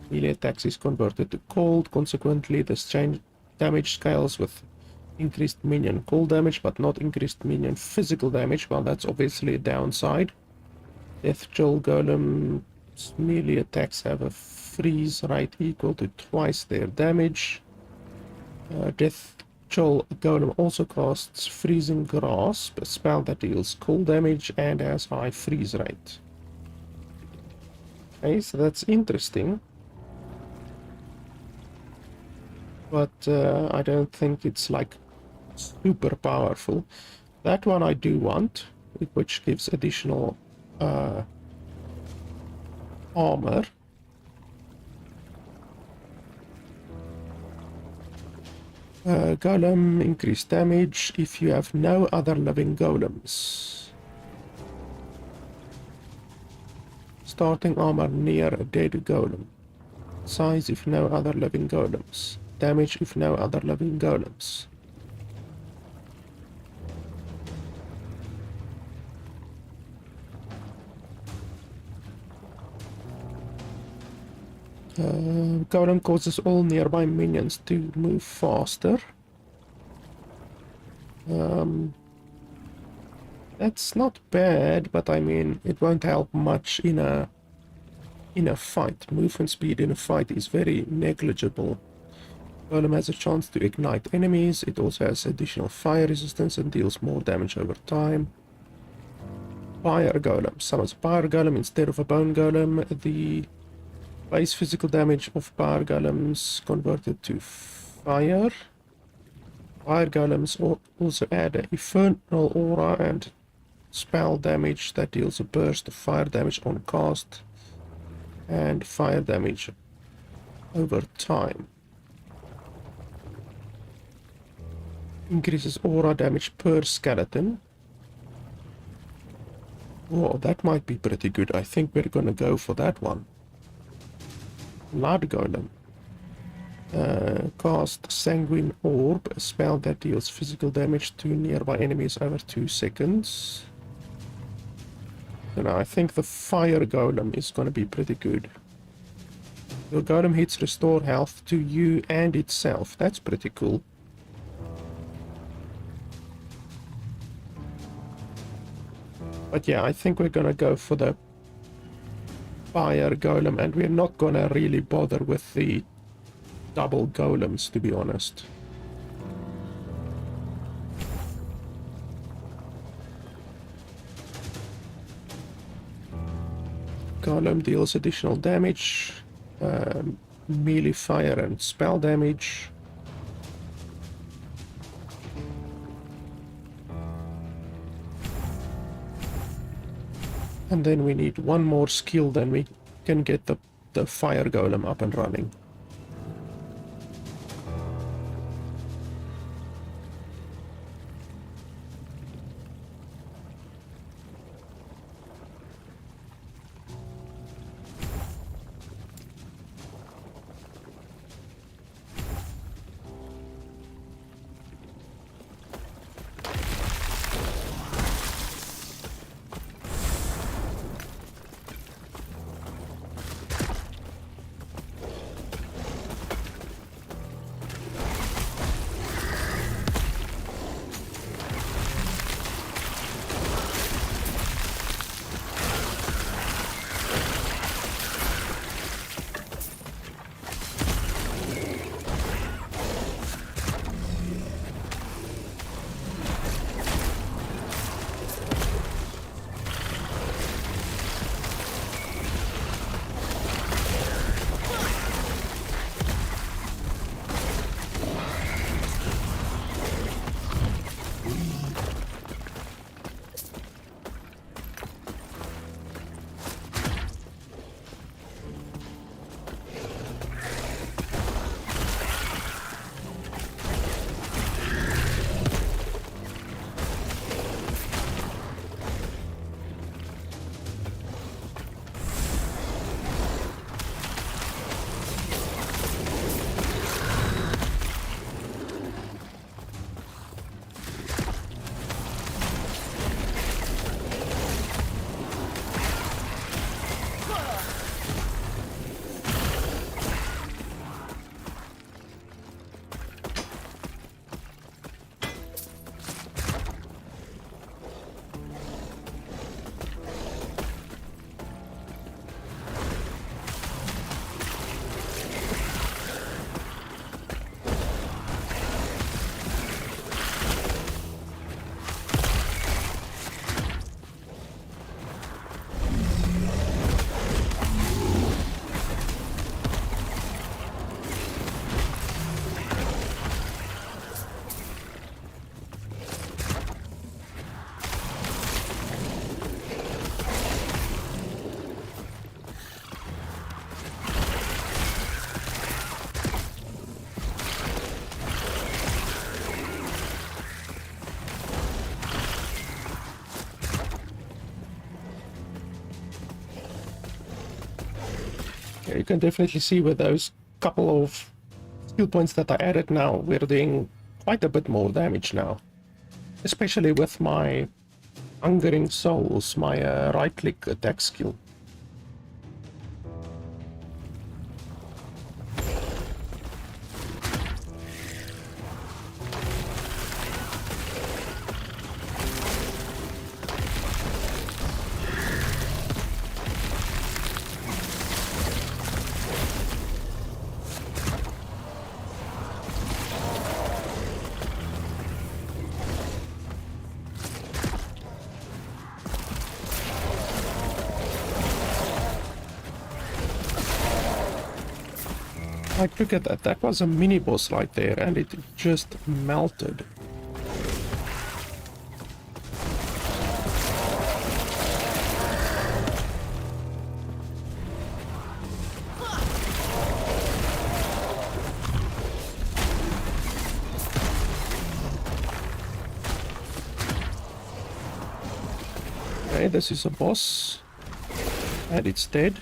melee attacks is converted to cold. Consequently, this change damage scales with increased minion cold damage, but not increased minion physical damage. Well, that's obviously a downside. Death Chill golem's melee attacks have a freeze rate equal to twice their damage. Death Chill golem also casts Freezing Grasp, a spell that deals cold damage and has high freeze rate. Okay, so that's interesting. But I don't think it's like super powerful. That one I do want, which gives additional armor. Golem, increased damage if you have no other living golems. Starting armor near a dead golem. Size if no other living golems. Damage if no other living golems. Golem causes all nearby minions to move faster. That's not bad, but I mean, it won't help much in a fight. Movement speed in a fight is very negligible. Golem has a chance to ignite enemies. It also has additional fire resistance and deals more damage over time. Fire Golem summons a Fire Golem instead of a Bone Golem. The base physical damage of Fire Golems converted to fire. Fire Golems also add an Infernal Aura and spell damage that deals a burst of fire damage on cast and fire damage over time. Increases aura damage per skeleton. Whoa, that might be pretty good. I think we're gonna go for that one. Blood Golem. Cast Sanguine Orb, a spell that deals physical damage to nearby enemies over 2 seconds. And I think the Fire Golem is gonna be pretty good. Your golem hits restore health to you and itself. That's pretty cool. But yeah, I think we're gonna go for the Fire Golem, and we're not gonna really bother with the double golems, to be honest. Golem deals additional damage, melee fire and spell damage. And then we need one more skill, then we can get the fire golem up and running. Yeah, you can definitely see with those couple of skill points that I added now, we're doing quite a bit more damage now. Especially with my Hungering Souls, my right-click attack skill. Like, look at that, that was a mini boss right there, and it just melted. Okay, this is a boss, and it's dead.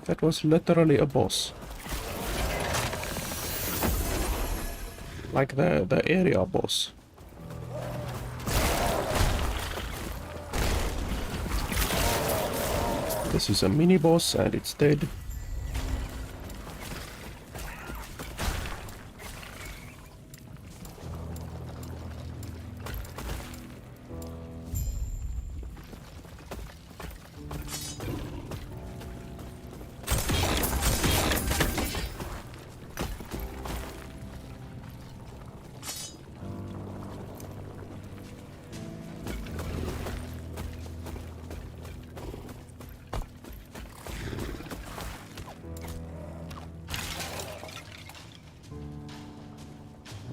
That was literally a boss. Like the area boss. This is a mini boss and it's dead.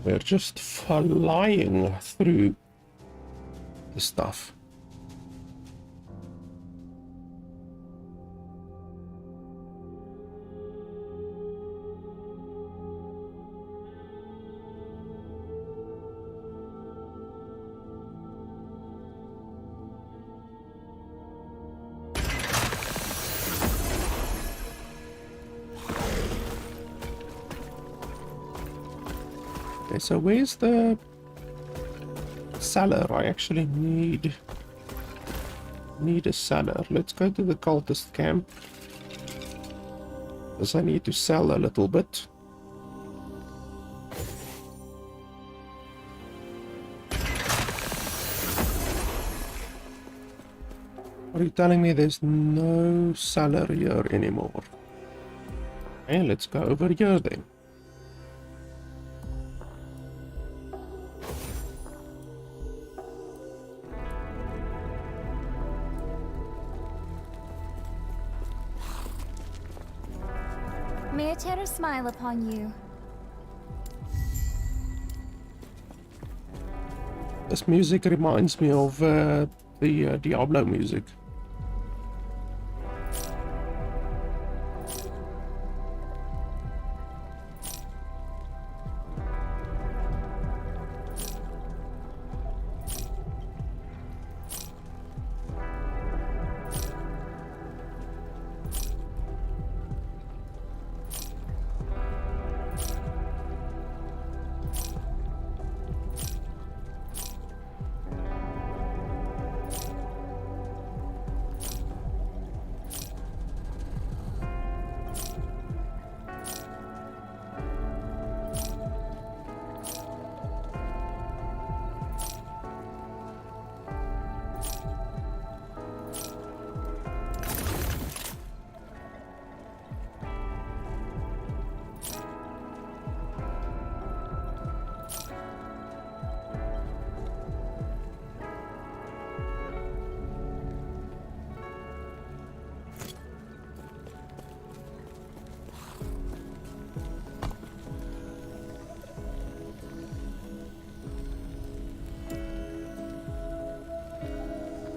We're just flying through the stuff. Okay, so where's the cellar? I actually need a cellar. Let's go to the cultist camp, because I need to sell a little bit. Are you telling me there's no cellar here anymore? Okay, let's go over here then. May a terror smile upon you. This music reminds me of the Diablo music.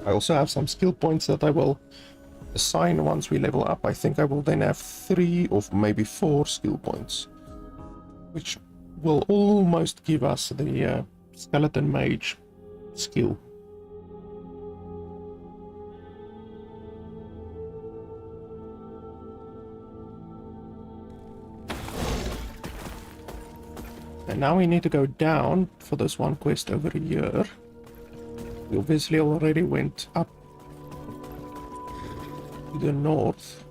I also have some skill points that I will assign once we level up. I think I will then have 3 or maybe 4 skill points, which will almost give us the skeleton mage skill. And now we need to go down for this one quest over here. We obviously already went up to the north.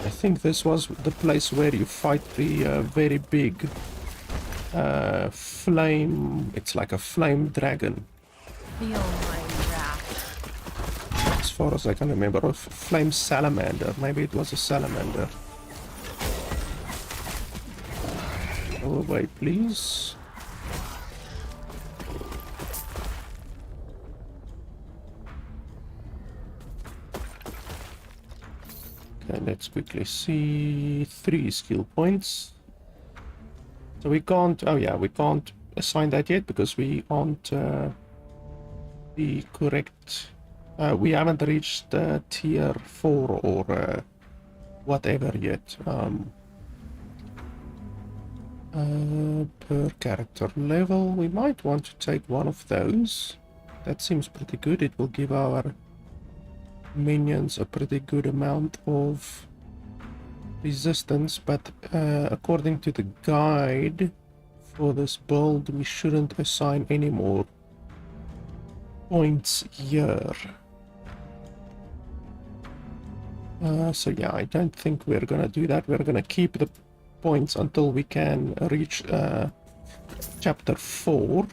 I think this was the place where you fight the very big flame. It's like a flame dragon, Feel my wrath. as far as I can remember. Or flame salamander. Maybe it was a salamander. Go away, please. Okay, let's quickly see 3 skill points. So we can't, oh yeah, we can't assign that yet because we aren't the correct, we haven't reached tier 4 or whatever yet. Per character level, we might want to take one of those. That seems pretty good. It will give our minions a pretty good amount of resistance, but according to the guide for this build, we shouldn't assign any more points here. So yeah, I don't think we're gonna do that. We're gonna keep the points until we can reach chapter 4,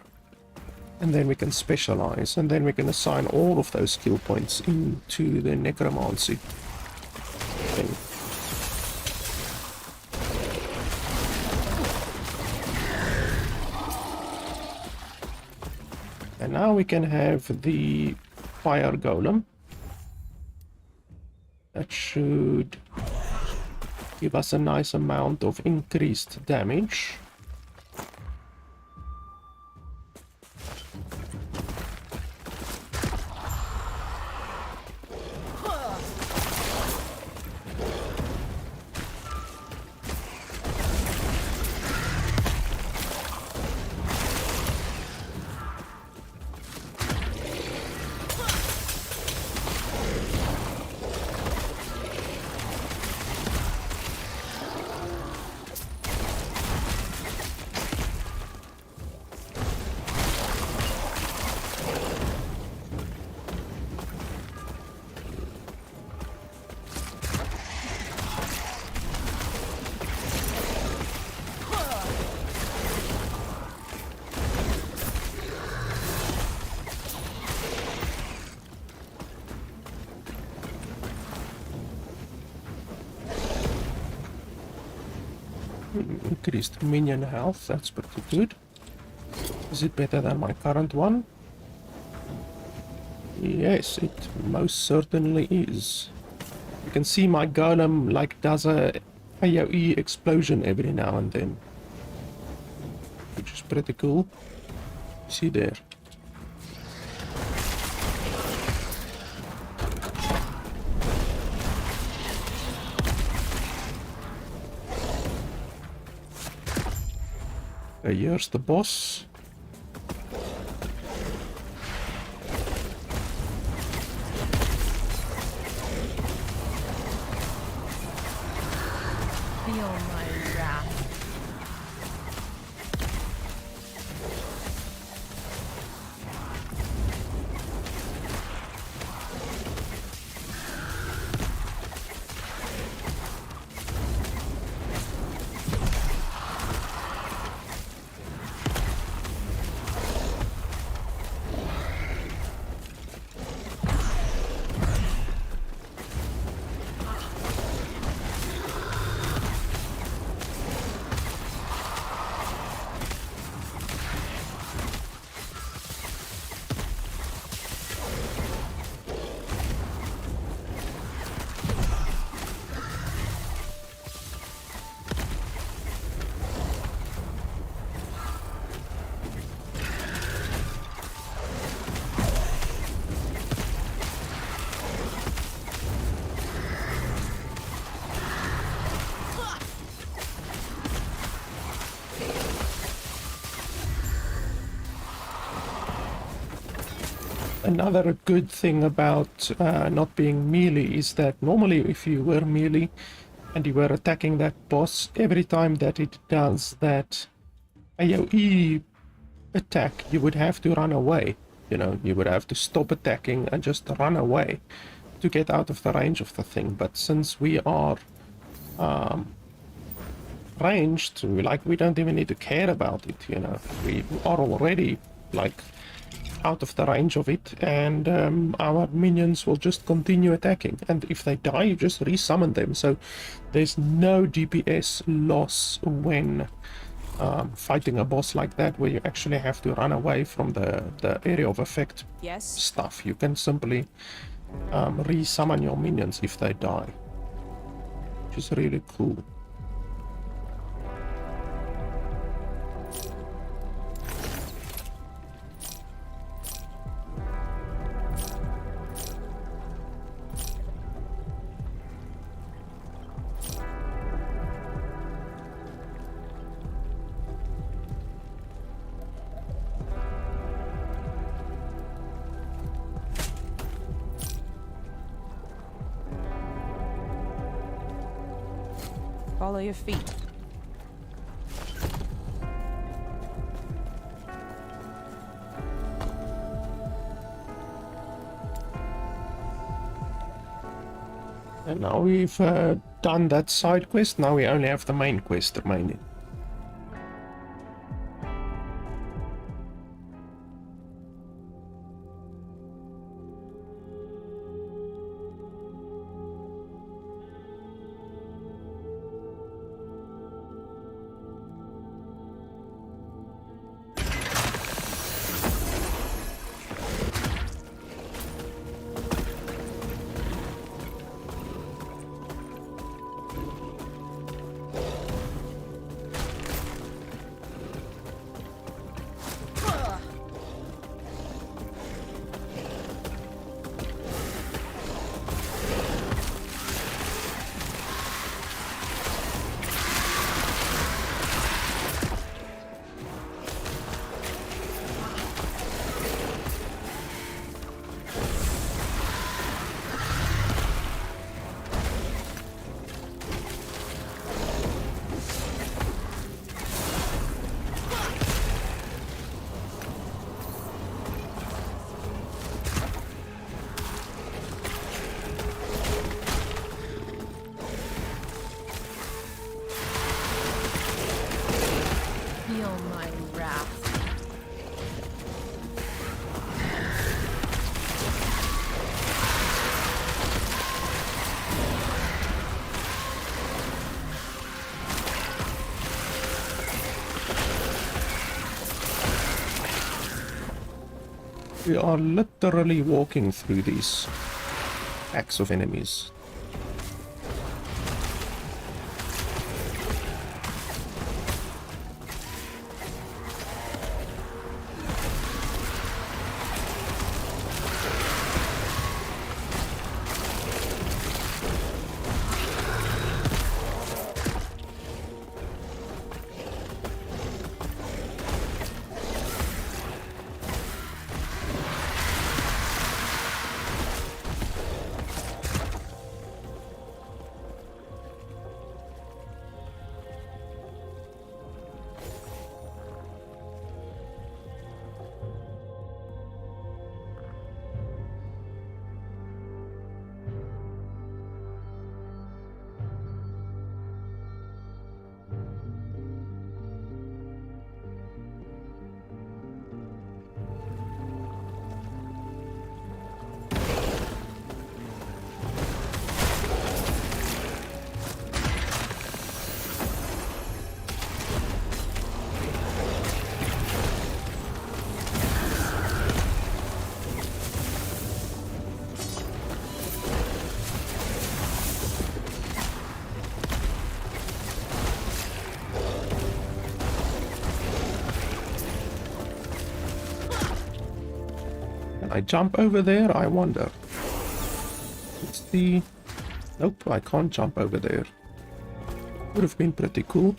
and then we can specialize, and then we can assign all of those skill points into the necromancy thing. And now we can have the fire golem. That should give us a nice amount of increased damage. Increased minion health, that's pretty good. Is it better than my current one? Yes, it most certainly is. You can see my golem like does a AoE explosion every now and then, which is pretty cool. See there. Okay, here's the boss. Feel my wrath. Another good thing about not being melee is that normally if you were melee and you were attacking that boss, every time that it does that AoE attack, you would have to run away. You know, you would have to stop attacking and just run away to get out of the range of the thing. But since we are ranged, we don't even need to care about it, you know. We are already, like, out of the range of it, and our minions will just continue attacking, and if they die you just resummon them, so there's no DPS loss when fighting a boss like that where you actually have to run away from the area of effect stuff. You can simply resummon your minions if they die, which is really cool. Follow your feet. And now we've done that side quest, now we only have the main quest remaining. Feel my wrath. We are literally walking through these packs of enemies. Can I jump over there? I wonder. Let's see. Nope, I can't jump over there. Would have been pretty cool.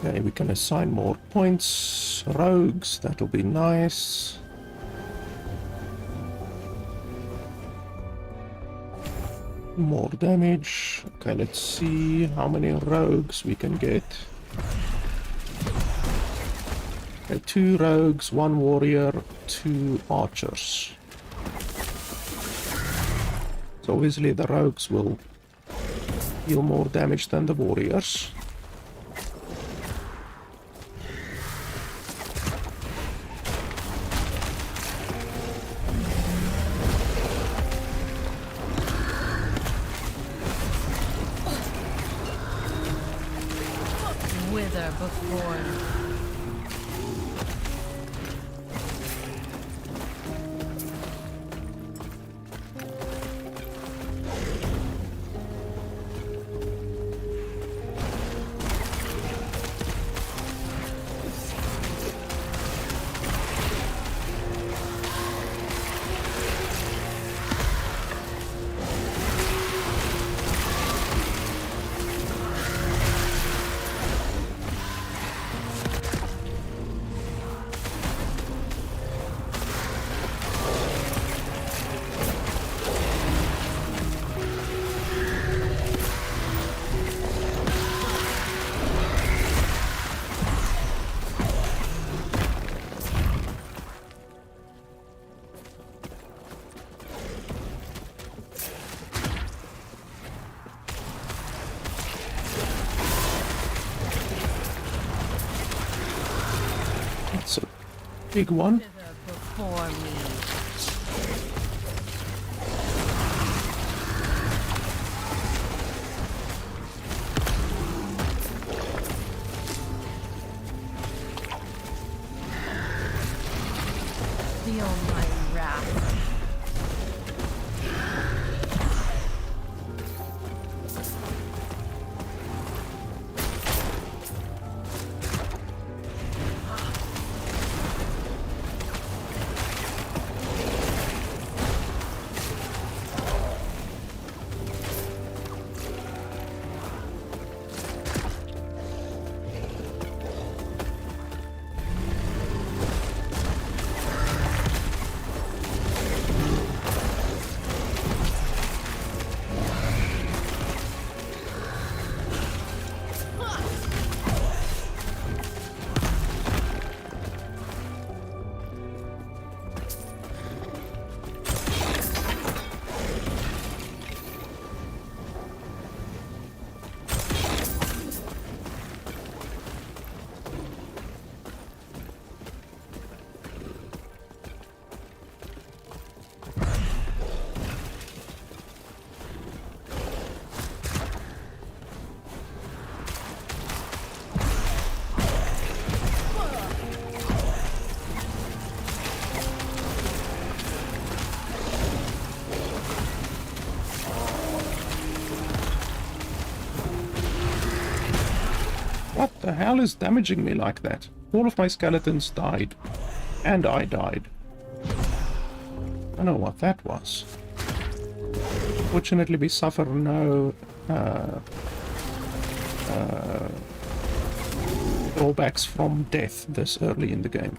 Okay, we can assign more points. Rogues, that'll be nice. More damage. Okay, let's see how many rogues we can get. Okay, 2 rogues, 1 warrior, 2 archers. So obviously the rogues will deal more damage than the warriors. Wither before. big one. Thither before me. Feel my wrath. What the hell is damaging me like that? All of my skeletons died. And I died. I don't know what that was. Fortunately, we suffer no drawbacks from death this early in the game.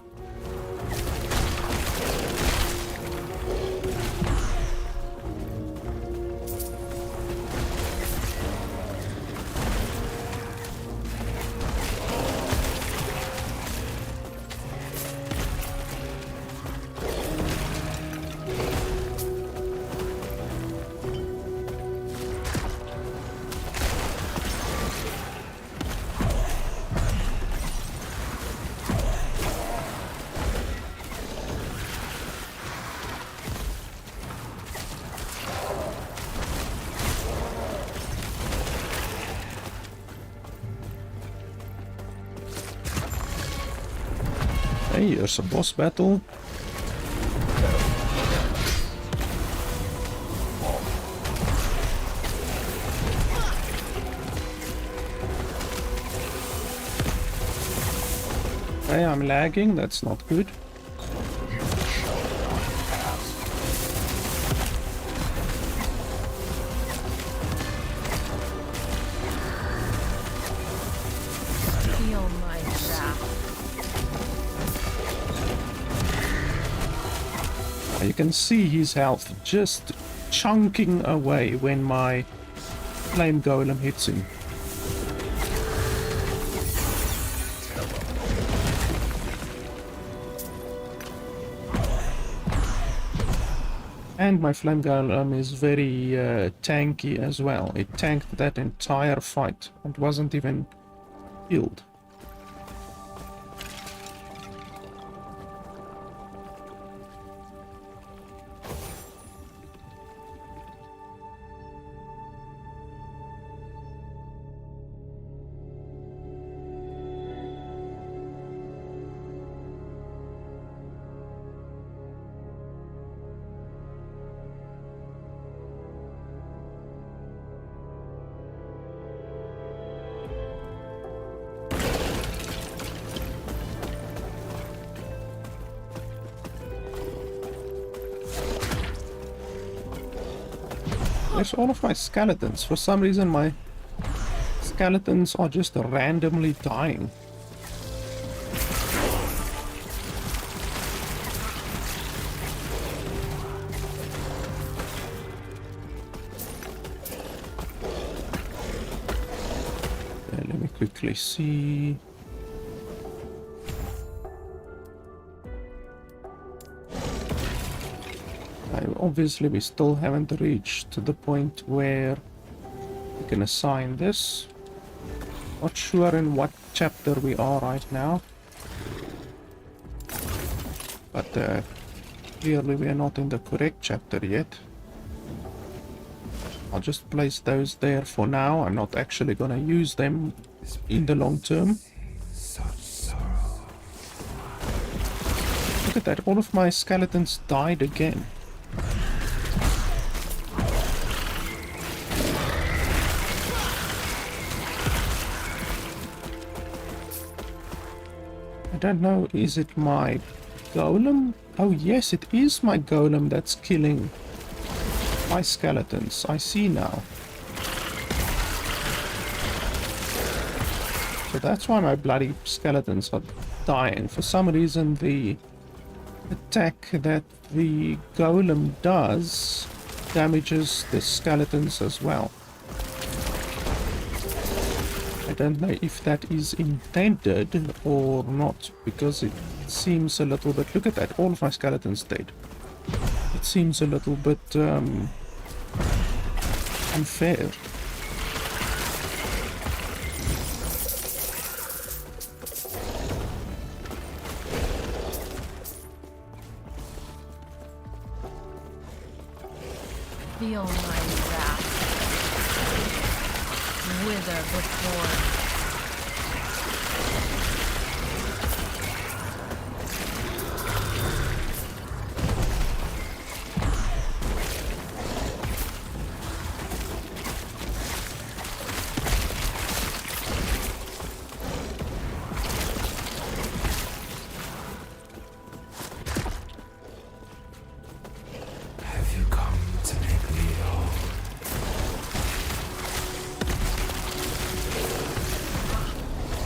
Hey, here's a boss battle. Hey, I'm lagging, that's not good. Feel my wrath. You can see his health just chunking away when my flame golem hits him. And my flame golem is very tanky as well. It tanked that entire fight and wasn't even killed. There's all of my skeletons. For some reason my skeletons are just randomly dying. Let me quickly see. Obviously we still haven't reached to the point where we can assign this. Not sure in what chapter we are right now. But clearly we are not in the correct chapter yet. I'll just place those there for now. I'm not actually gonna use them in the long term. Look at that, all of my skeletons died again. I don't know, is it my golem? Oh yes, it is my golem that's killing my skeletons. I see now. So that's why my bloody skeletons are dying. For some reason the attack that the golem does damages the skeletons as well. I don't know if that is intended or not, because it seems a little bit... Look at that, all of my skeletons dead. It seems a little bit unfair. Feel my wrath. Wither before me.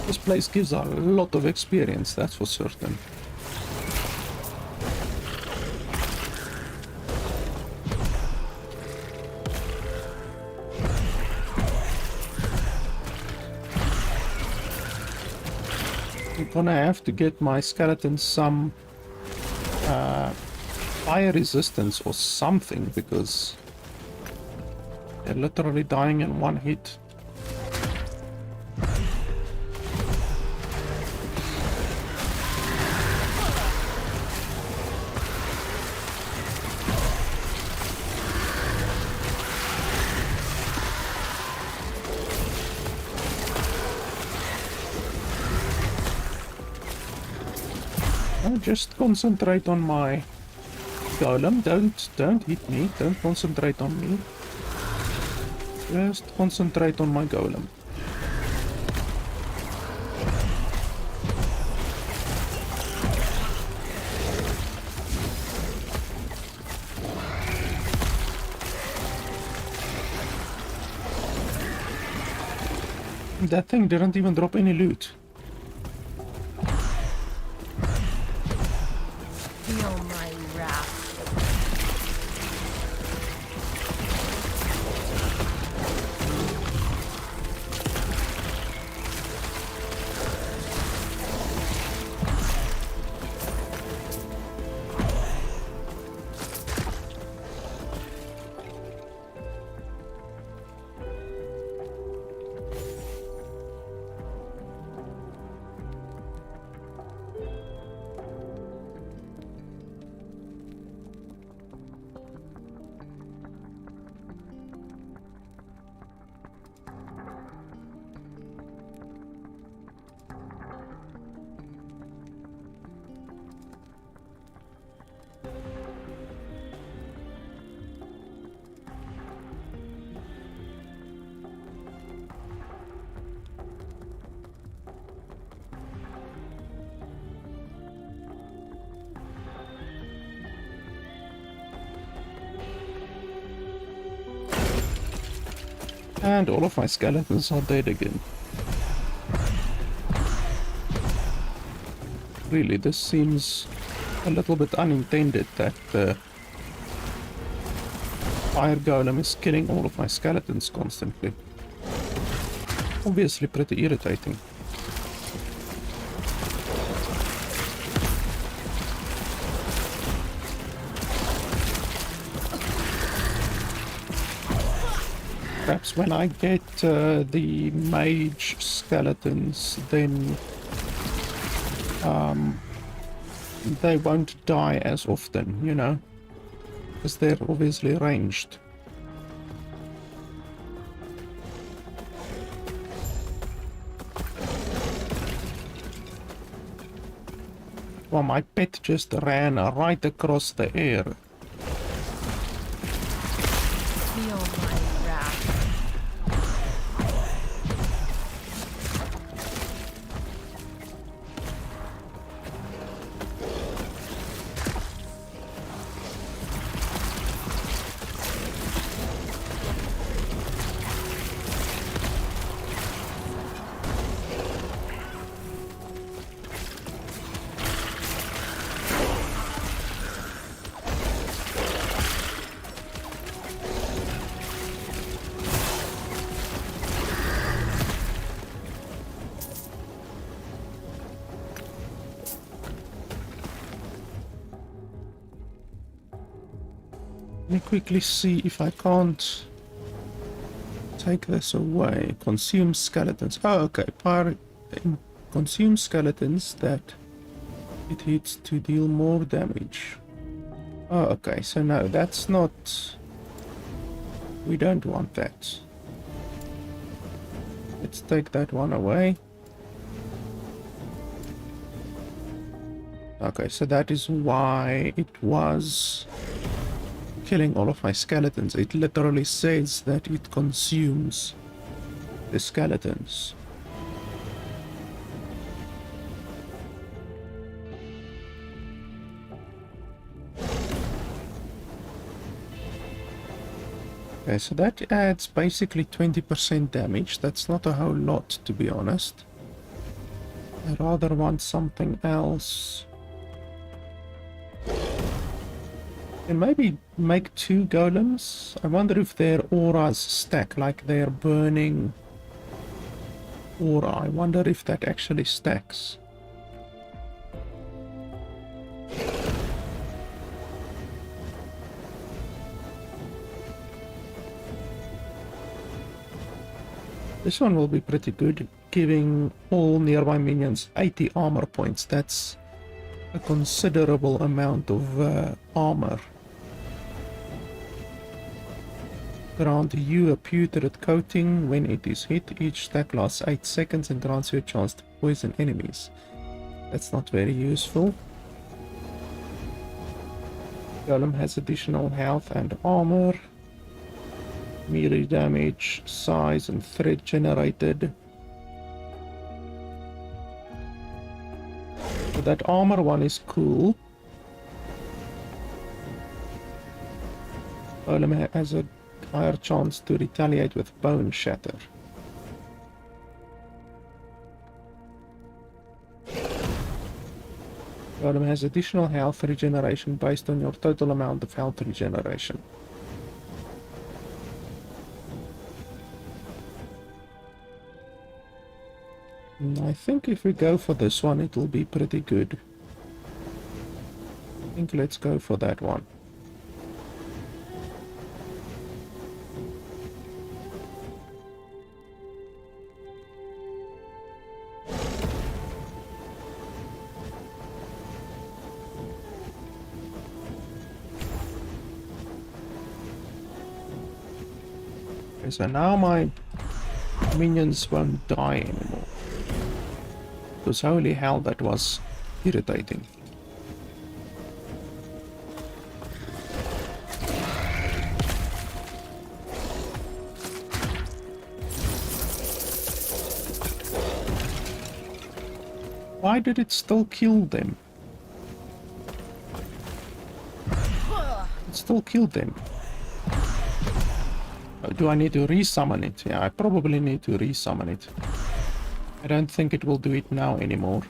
This place gives a lot of experience, that's for certain. I'm gonna have to get my skeletons some fire resistance or something, because they're literally dying in one hit. Just concentrate on my golem. Don't hit me. Don't concentrate on me. Just concentrate on my golem. That thing didn't even drop any loot. Feel my wrath. And all of my skeletons are dead again. Really, this seems a little bit unintended that the fire golem is killing all of my skeletons constantly. Obviously pretty irritating. Perhaps when I get the mage skeletons, then they won't die as often, you know, because they're obviously ranged. Well, my pet just ran right across the air. Feel my wrath. Let me quickly see if I can't take this away. Consume skeletons. Oh, okay. Consume skeletons that it hits to deal more damage. Oh, okay. So no, that's not... We don't want that. Let's take that one away. Okay, so that is why it was killing all of my skeletons. It literally says that it consumes the skeletons. Okay, so that adds basically 20% damage. That's not a whole lot, to be honest. I rather want something else. And maybe make 2 golems. I wonder if their auras stack, like their burning aura. I wonder if that actually stacks. This one will be pretty good, giving all nearby minions 80 armor points. That's a considerable amount of armor. Grant you a putrid coating when it is hit. Each stack lasts 8 seconds and grants you a chance to poison enemies. That's not very useful. Golem has additional health and armor. Melee damage, size and threat generated. So that armor one is cool. Golem has a higher chance to retaliate with bone shatter. Golem has additional health regeneration based on your total amount of health regeneration. I think if we go for this one, it will be pretty good. I think let's go for that one. Okay, so now my minions won't die anymore. Because holy hell, that was irritating. Why did it still kill them? It still killed them. Oh, do I need to resummon it? Yeah, I probably need to resummon it. I don't think it will do it now anymore.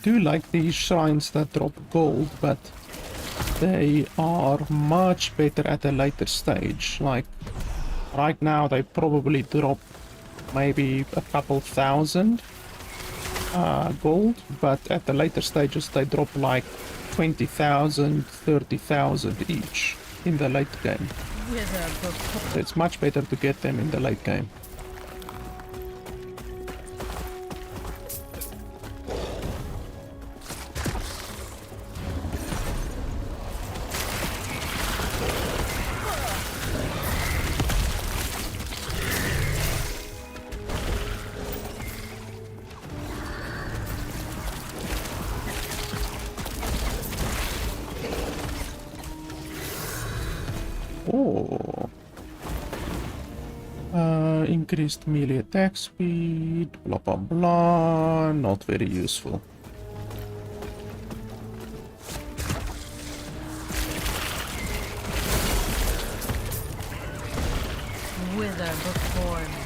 do like these shrines that drop gold, but they are much better at a later stage. Like, right now they probably drop maybe a couple thousand gold, but at the later stages they drop like 20,000, 30,000 each in the late game. So it's much better to get them in the late game. Oh. Increased melee attack speed, blah blah blah, not very useful. Wither before me.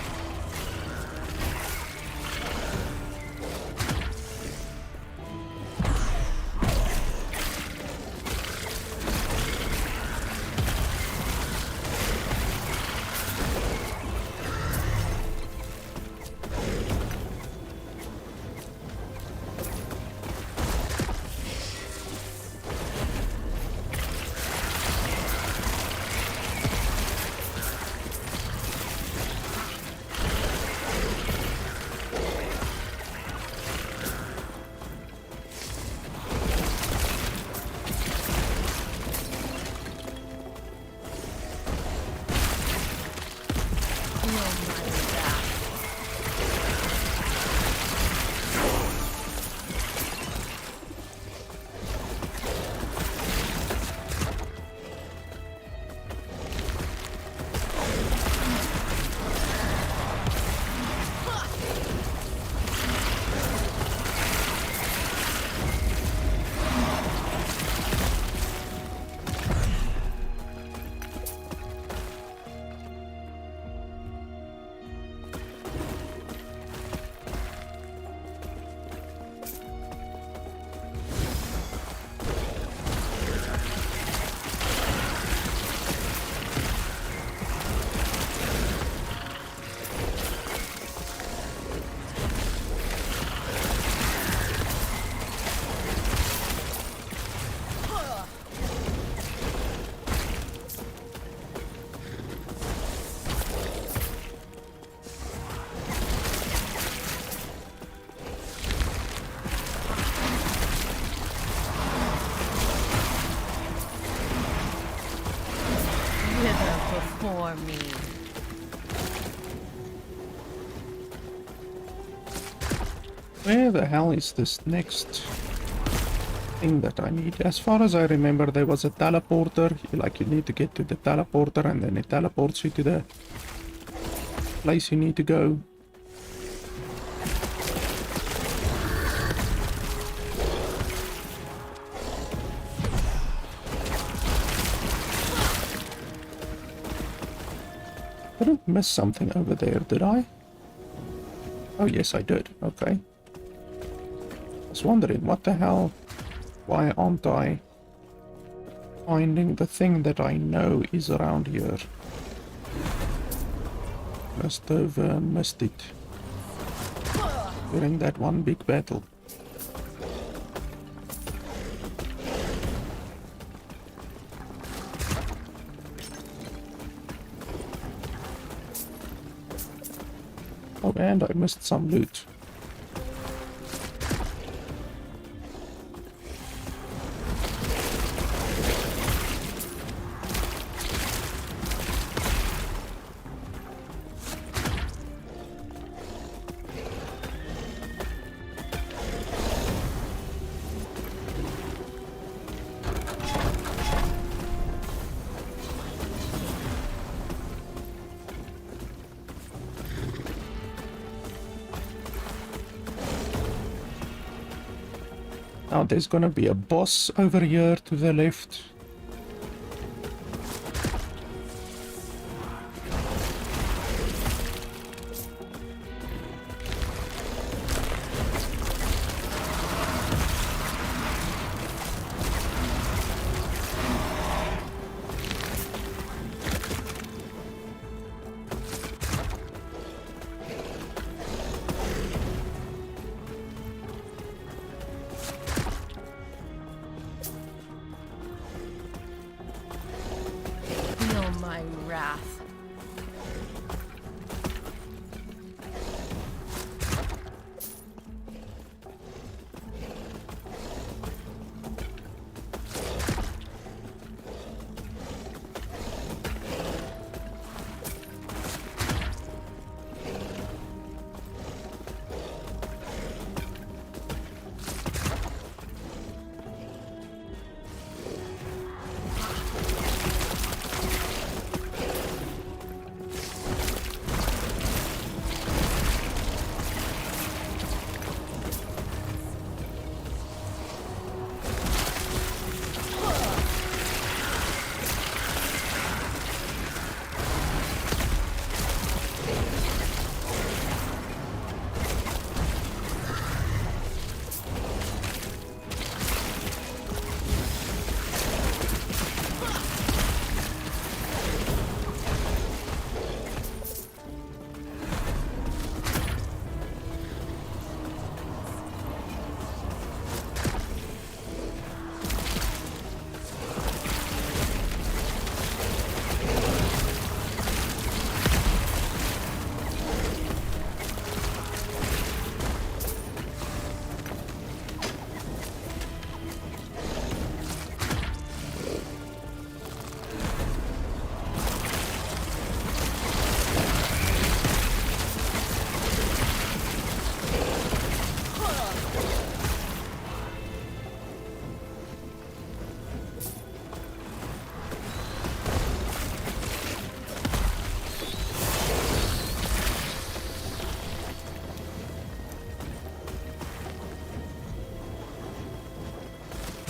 Before me. Where the hell is this next thing that I need? As far as I remember, there was a teleporter. You need to get to the teleporter and then it teleports you to the place you need to go. I didn't miss something over there, did I? Oh yes, I did. Okay. I was wondering, what the hell? Why aren't I finding the thing that I know is around here? Must have missed it during that one big battle. Oh, and I missed some loot. Now there's gonna be a boss over here to the left.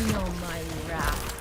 Feel my wrath.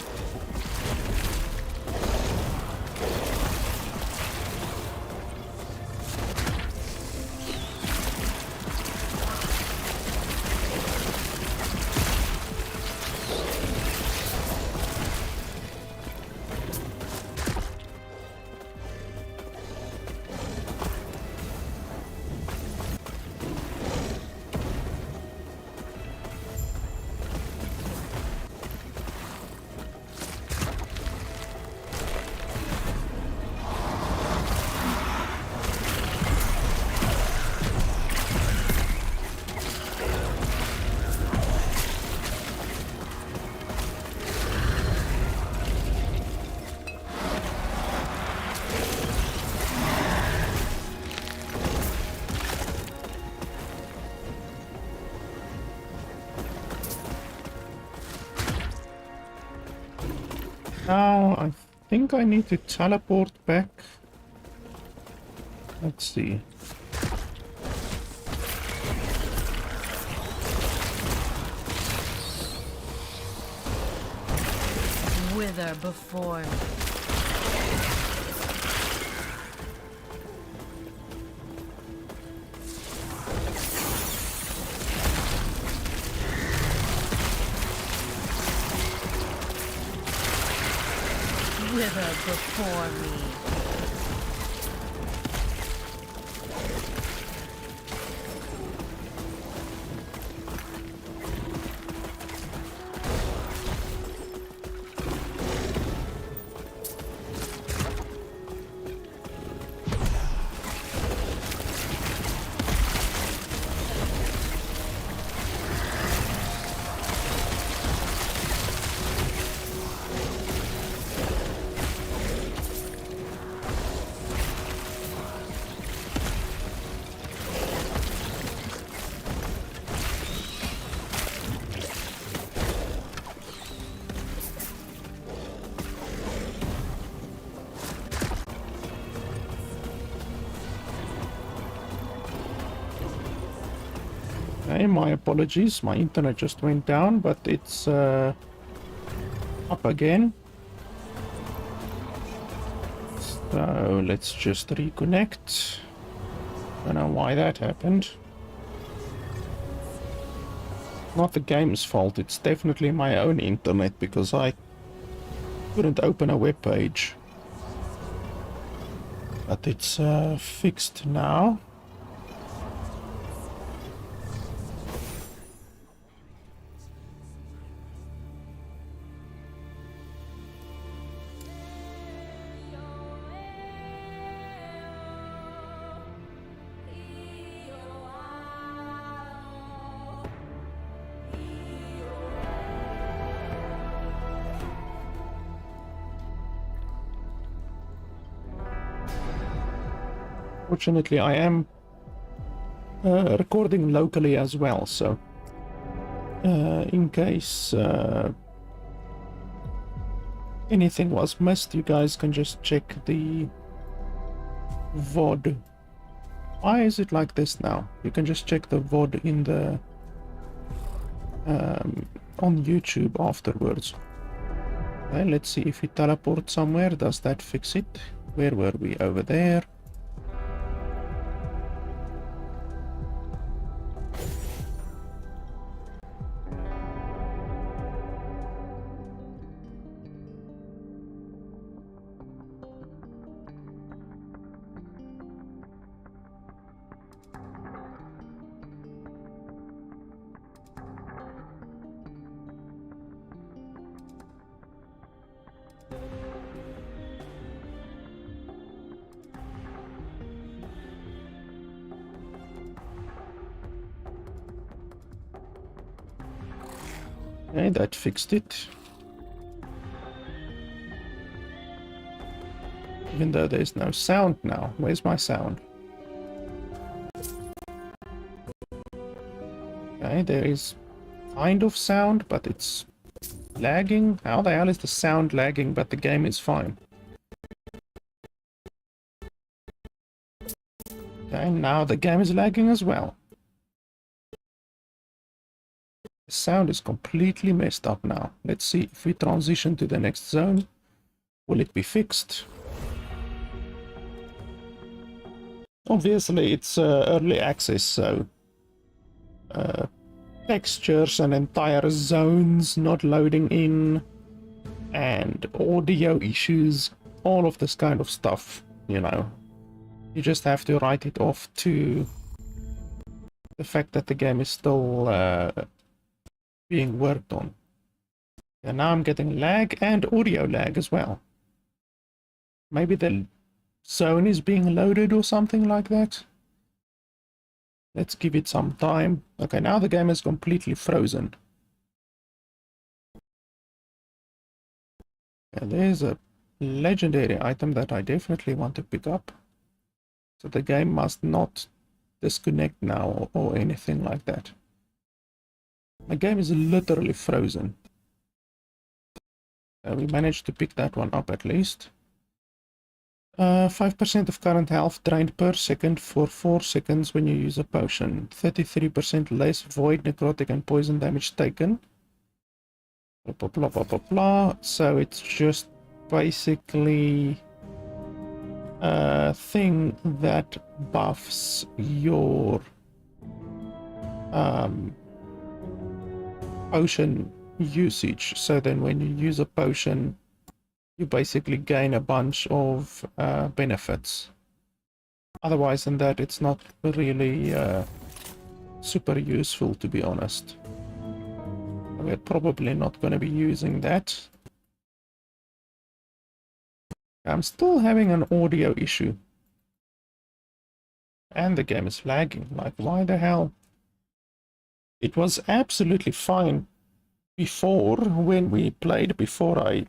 Now, I think I need to teleport back. Let's see. Wither before me. Wither before me. Okay, my apologies. My internet just went down, but it's up again. So let's just reconnect. Don't know why that happened. Not the game's fault, it's definitely my own internet because I couldn't open a web page. But it's fixed now. Fortunately, I am recording locally as well, so in case anything was missed, you guys can just check the VOD. Why is it like this now? You can just check the VOD in the on YouTube afterwards. Okay, let's see if we teleport somewhere. Does that fix it? Where were we? Over there. Okay, that fixed it. Even though there's no sound now. Where's my sound? Okay, there is kind of sound, but it's lagging. How the hell is the sound lagging, but the game is fine? Okay, now the game is lagging as well. The sound is completely messed up now. Let's see if we transition to the next zone. Will it be fixed? Obviously, it's early access, so textures and entire zones not loading in, and audio issues, all of this kind of stuff, you know. You just have to write it off to the fact that the game is still being worked on. And now I'm getting lag and audio lag as well. Maybe the zone is being loaded or something like that. Let's give it some time. Okay, now the game is completely frozen. And there's a legendary item that I definitely want to pick up. So the game must not disconnect now or anything like that. My game is literally frozen. We managed to pick that one up at least. 5% of current health drained per second for 4 seconds when you use a potion. 33% less void, necrotic, and poison damage taken. Blah, blah, blah, blah, blah, blah. So it's just basically a thing that buffs your potion usage. So then when you use a potion, you basically gain a bunch of benefits. Otherwise than that, it's not really super useful, to be honest. We're probably not going to be using that. I'm still having an audio issue. And the game is lagging. Like, why the hell? It was absolutely fine before, when we played, before I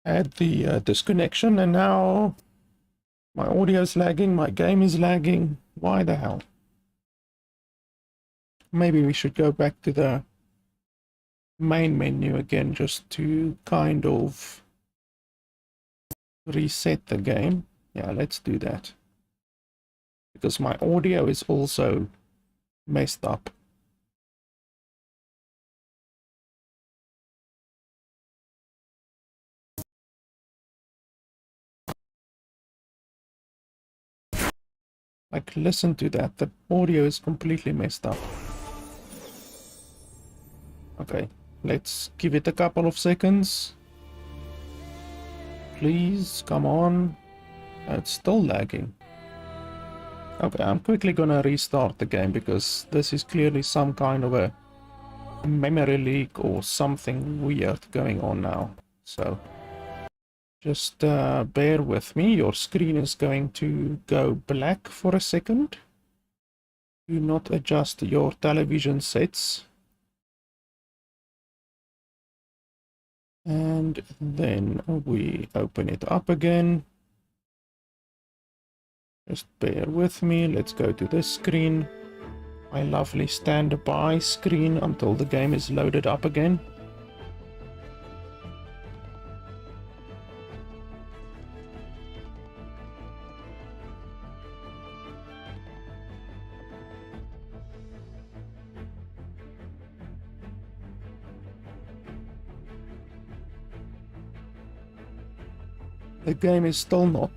had the disconnection, and now my audio is lagging, my game is lagging. Why the hell? Maybe we should go back to the main menu again, just to kind of reset the game. Yeah, let's do that. Because my audio is also messed up. Like, listen to that. The audio is completely messed up. Okay, let's give it a couple of seconds. Please, come on. It's still lagging. Okay, I'm quickly gonna restart the game because this is clearly some kind of a memory leak or something weird going on now. So just bear with me. Your screen is going to go black for a second. Do not adjust your television sets. And then we open it up again. Just bear with me. Let's go to this screen. My lovely standby screen until the game is loaded up again. The game is still not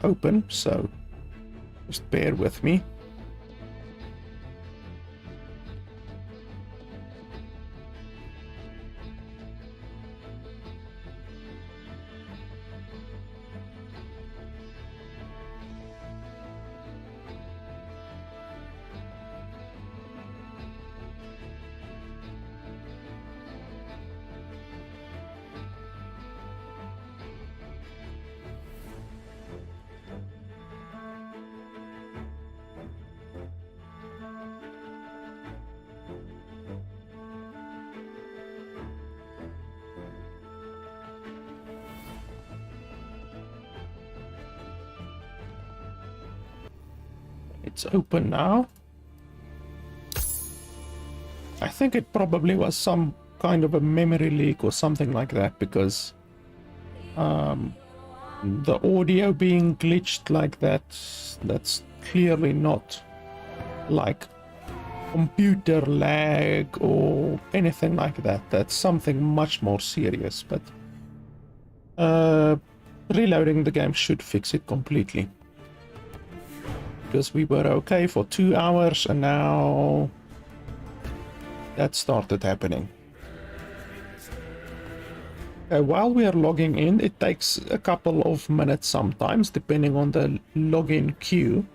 open, so just bear with me. It's open now. I think it probably was some kind of a memory leak or something like that, because the audio being glitched like that, that's clearly not like computer lag or anything like that. That's something much more serious, but reloading the game should fix it completely. Because we were okay for 2 hours and now that started happening. While we are logging in, it takes a couple of minutes sometimes, depending on the login queue.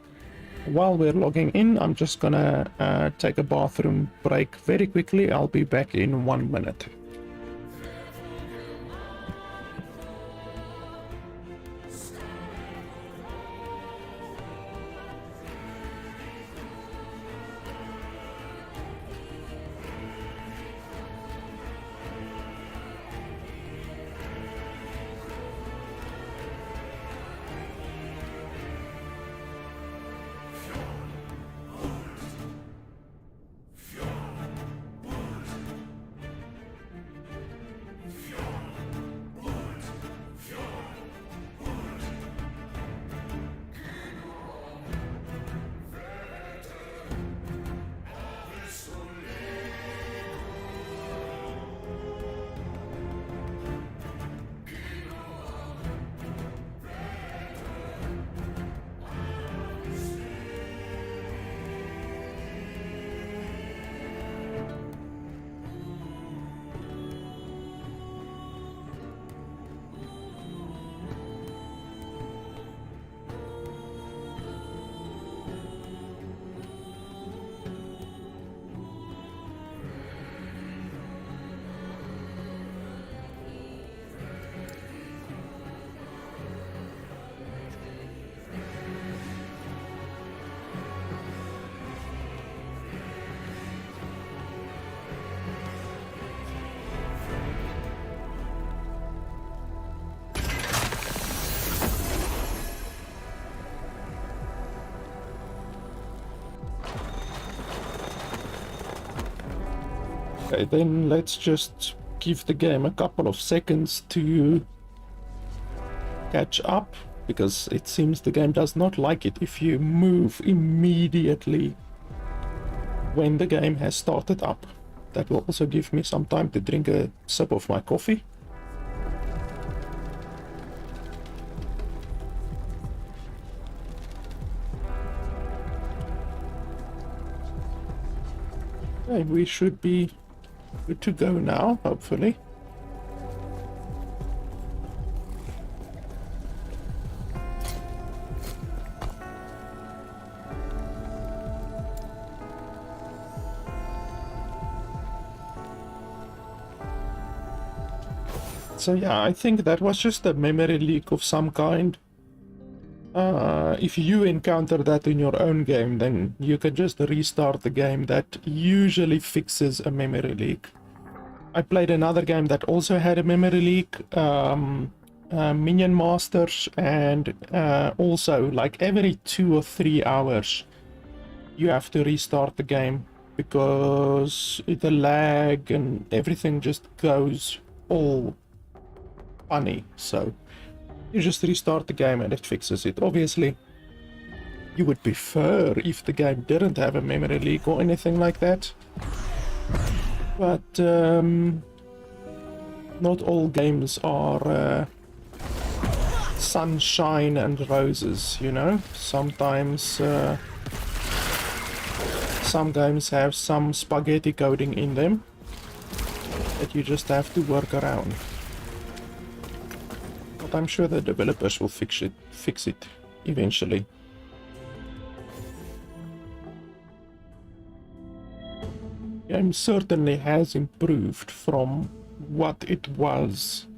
While we're logging in, I'm just gonna take a bathroom break very quickly. I'll be back in 1 minute. Okay, then let's just give the game a couple of seconds to catch up, because it seems the game does not like it if you move immediately when the game has started up. That will also give me some time to drink a sip of my coffee. Okay, we should be good to go now, hopefully. So yeah, I think that was just a memory leak of some kind. If you encounter that in your own game, then you can just restart the game. That usually fixes a memory leak. I played another game that also had a memory leak, Minion Masters, and also like every 2 or 3 hours you have to restart the game because the lag and everything just goes all funny. So you just restart the game and it fixes it. Obviously, you would prefer if the game didn't have a memory leak or anything like that. But not all games are sunshine and roses, you know? Sometimes some games have some spaghetti coding in them that you just have to work around. But I'm sure the developers will fix it eventually. The game certainly has improved from what it was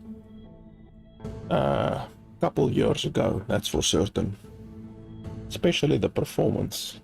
a couple years ago, that's for certain. Especially the performance.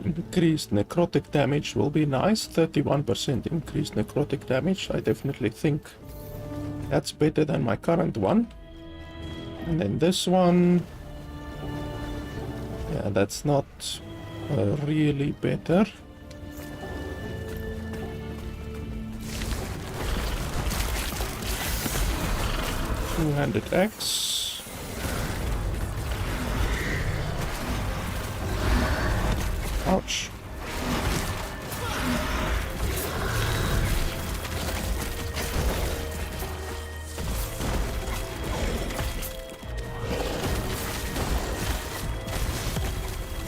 increased necrotic damage will be nice. 31% increased necrotic damage. I definitely think that's better than my current one. And then this one, yeah, that's not really better. Two-handed axe. Ouch.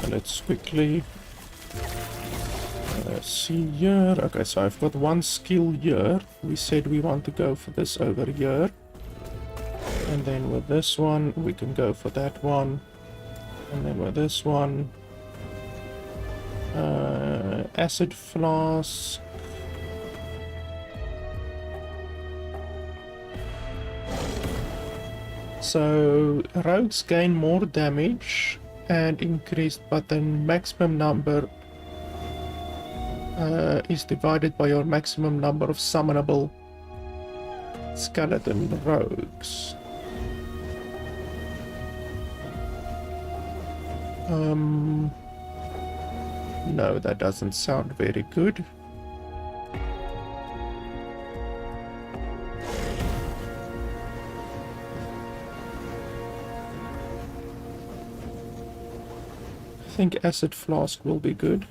Let's quickly see here. Okay, so I've got one skill here. We said we want to go for this over here. And then with this one, we can go for that one. And then with this one, acid flask. So rogues gain more damage and increased, but the maximum number is divided by your maximum number of summonable skeleton rogues. No, that doesn't sound very good. I think acid flask will be good.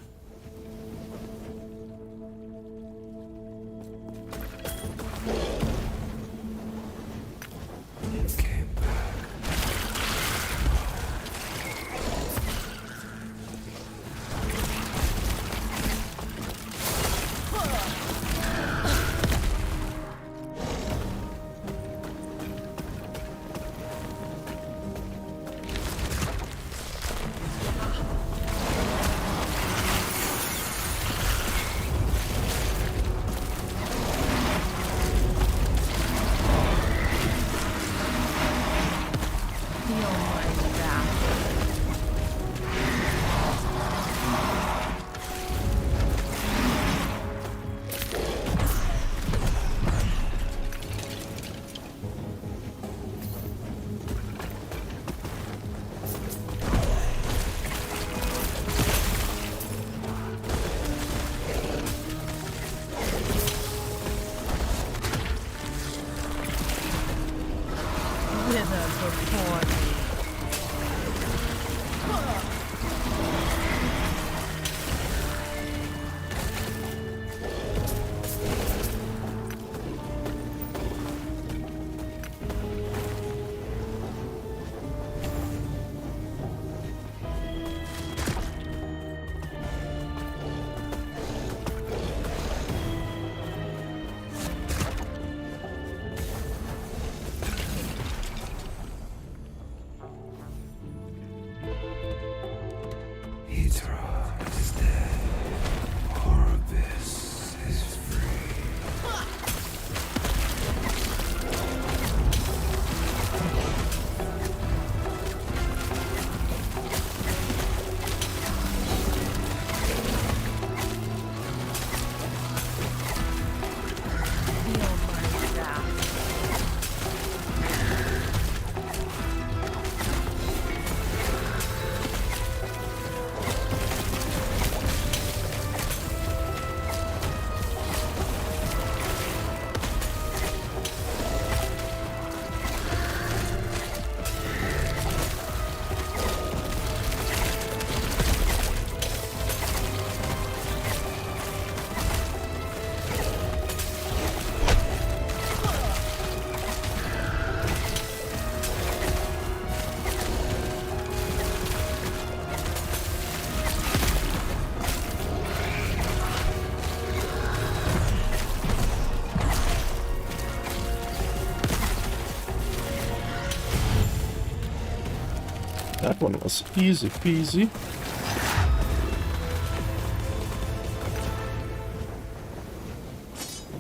That one was easy peasy.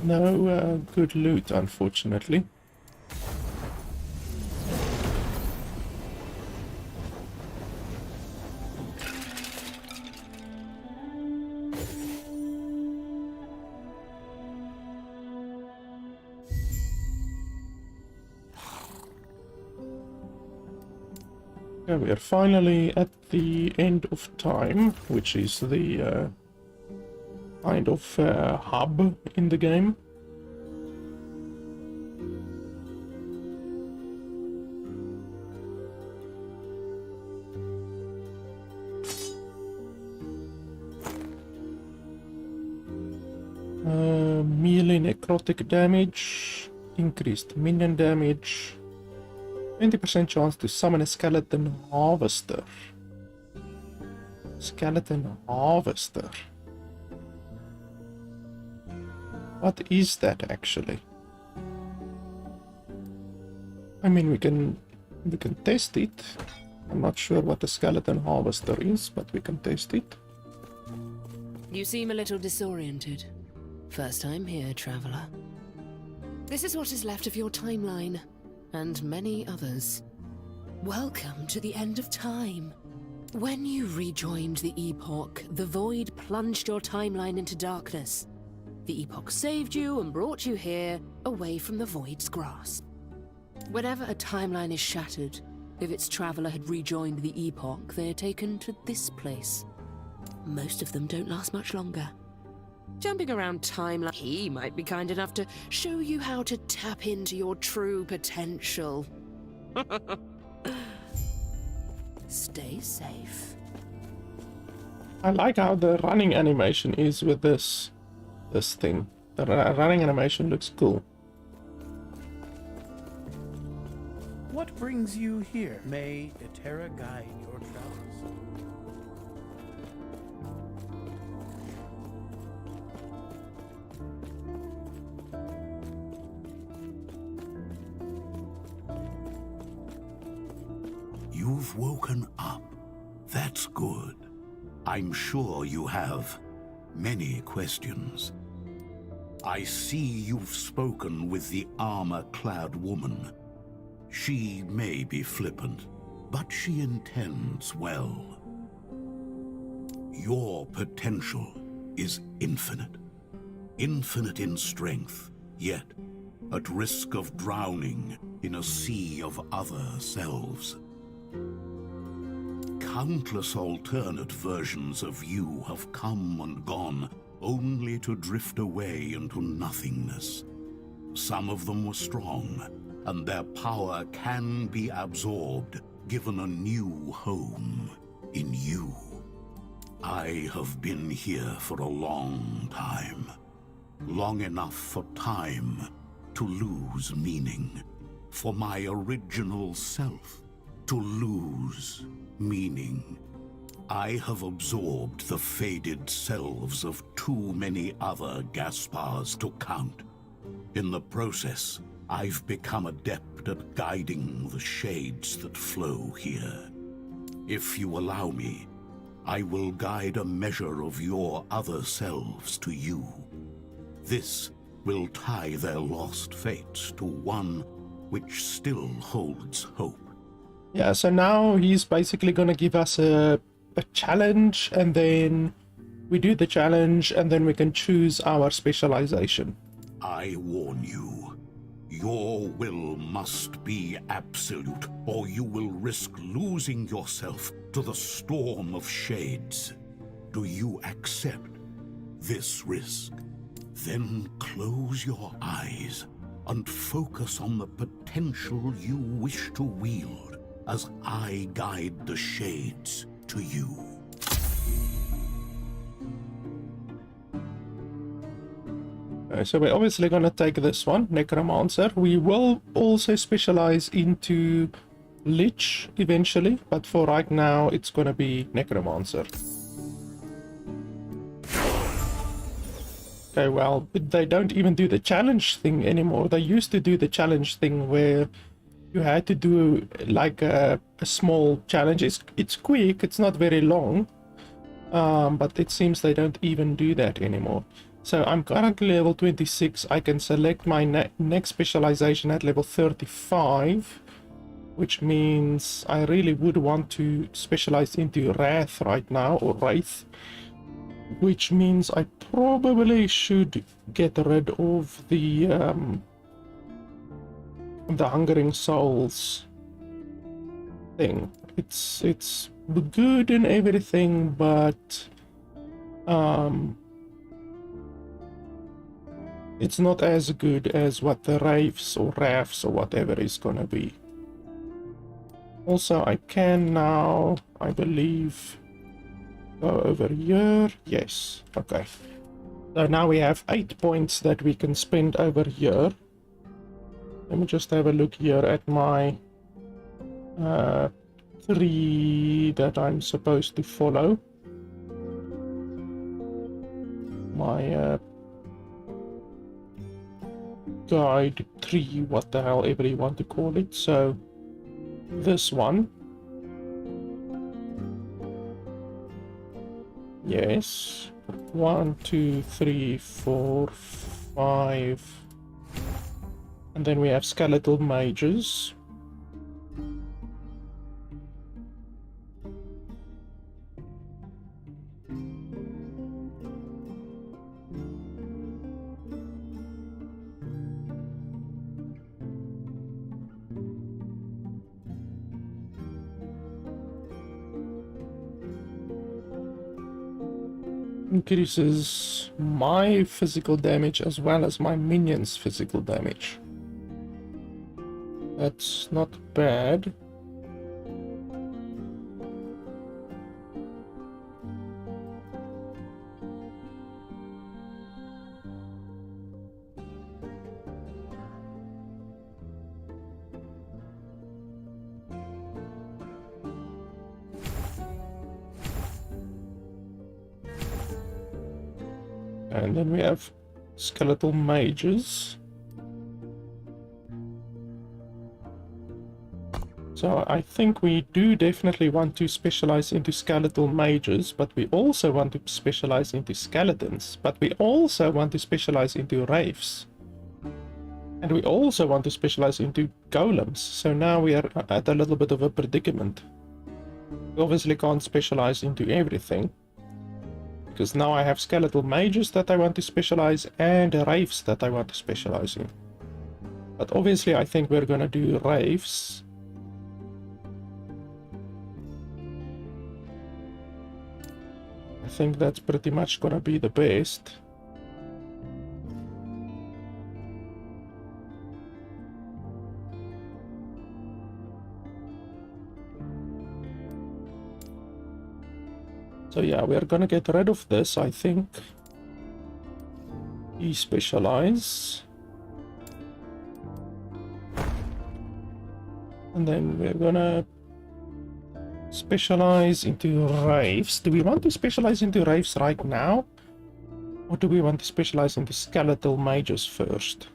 No good loot, unfortunately. Okay, we are finally at the end of time, which is the kind of hub in the game. Melee necrotic damage, increased minion damage, 20% chance to summon a skeleton harvester. Skeleton harvester. What is that actually? I mean, we can test it. I'm not sure what a skeleton harvester is, but we can test it. You seem a little disoriented. First time here, traveler. This is what is left of your timeline, and many others. Welcome to the end of time. When you rejoined the Epoch, the Void plunged your timeline into darkness. The Epoch saved you and brought you here, away from the Void's grasp. Whenever a timeline is shattered, if its traveler had rejoined the Epoch, they are taken to this place. Most of them don't last much longer. Jumping around timeline, he might be kind enough to show you how to tap into your true potential. Stay safe. I like how the running animation is with this thing. The running animation looks cool. What brings you here? May Eterra guide your travels. You've woken up. That's good. I'm sure you have many questions. I see you've spoken with the armor-clad woman. She may be flippant, but she intends well. Your potential is infinite. Infinite in strength, yet at risk of drowning in a sea of other selves. Countless alternate versions of you have come and gone, only to drift away into nothingness. Some of them were strong, and their power can be absorbed, given a new home in you. I have been here for a long time. Long enough for time to lose meaning, for my original self to lose meaning. I have absorbed the faded selves of too many other Gaspars to count. In the process, I've become adept at guiding the shades that flow here. If you allow me, I will guide a measure of your other selves to you. This will tie their lost fates to one which still holds hope. Yeah, so now he's basically gonna give us a challenge, and then we do the challenge, and then we can choose our specialization. I warn you, your will must be absolute, or you will risk losing yourself to the storm of shades. Do you accept this risk? Then close your eyes and focus on the potential you wish to wield as I guide the shades to you. So we're obviously going to take this one, Necromancer. We will also specialize into Lich eventually, but for right now it's going to be Necromancer. Okay, well, they don't even do the challenge thing anymore. They used to do the challenge thing where you had to do like a small challenge. It's quick, it's not very long, but it seems they don't even do that anymore. So I'm currently level 26. I can select my next specialization at level 35, which means I really would want to specialize into Wrath right now, or Wraith, which means I probably should get rid of the Hungering Souls thing. it's good and everything, but it's not as good as what the Wraiths or Rafts or whatever is gonna be. Also, I can now, I believe, go over here. Yes, okay. So now we have 8 points that we can spend over here. Let me just have a look here at my 3 that I'm supposed to follow. My guide 3, what the hell ever you want to call it. So this one. Yes. 1, 2, 3, 4, 5. And then we have skeletal mages. Increases my physical damage as well as my minions' physical damage. That's not bad. And then we have skeletal mages. So I think we do definitely want to specialize into skeletal mages, but we also want to specialize into skeletons, but we also want to specialize into wraiths. And we also want to specialize into golems. So now we are at a little bit of a predicament. We obviously can't specialize into everything, because now I have skeletal mages that I want to specialize and wraiths that I want to specialize in. But obviously I think we're gonna do wraiths. I think that's pretty much gonna be the best. So yeah, we're gonna get rid of this, I think. Specialize. And then we're gonna specialize into wraiths. Do we want to specialize into wraiths right now? Or do we want to specialize into skeletal mages first?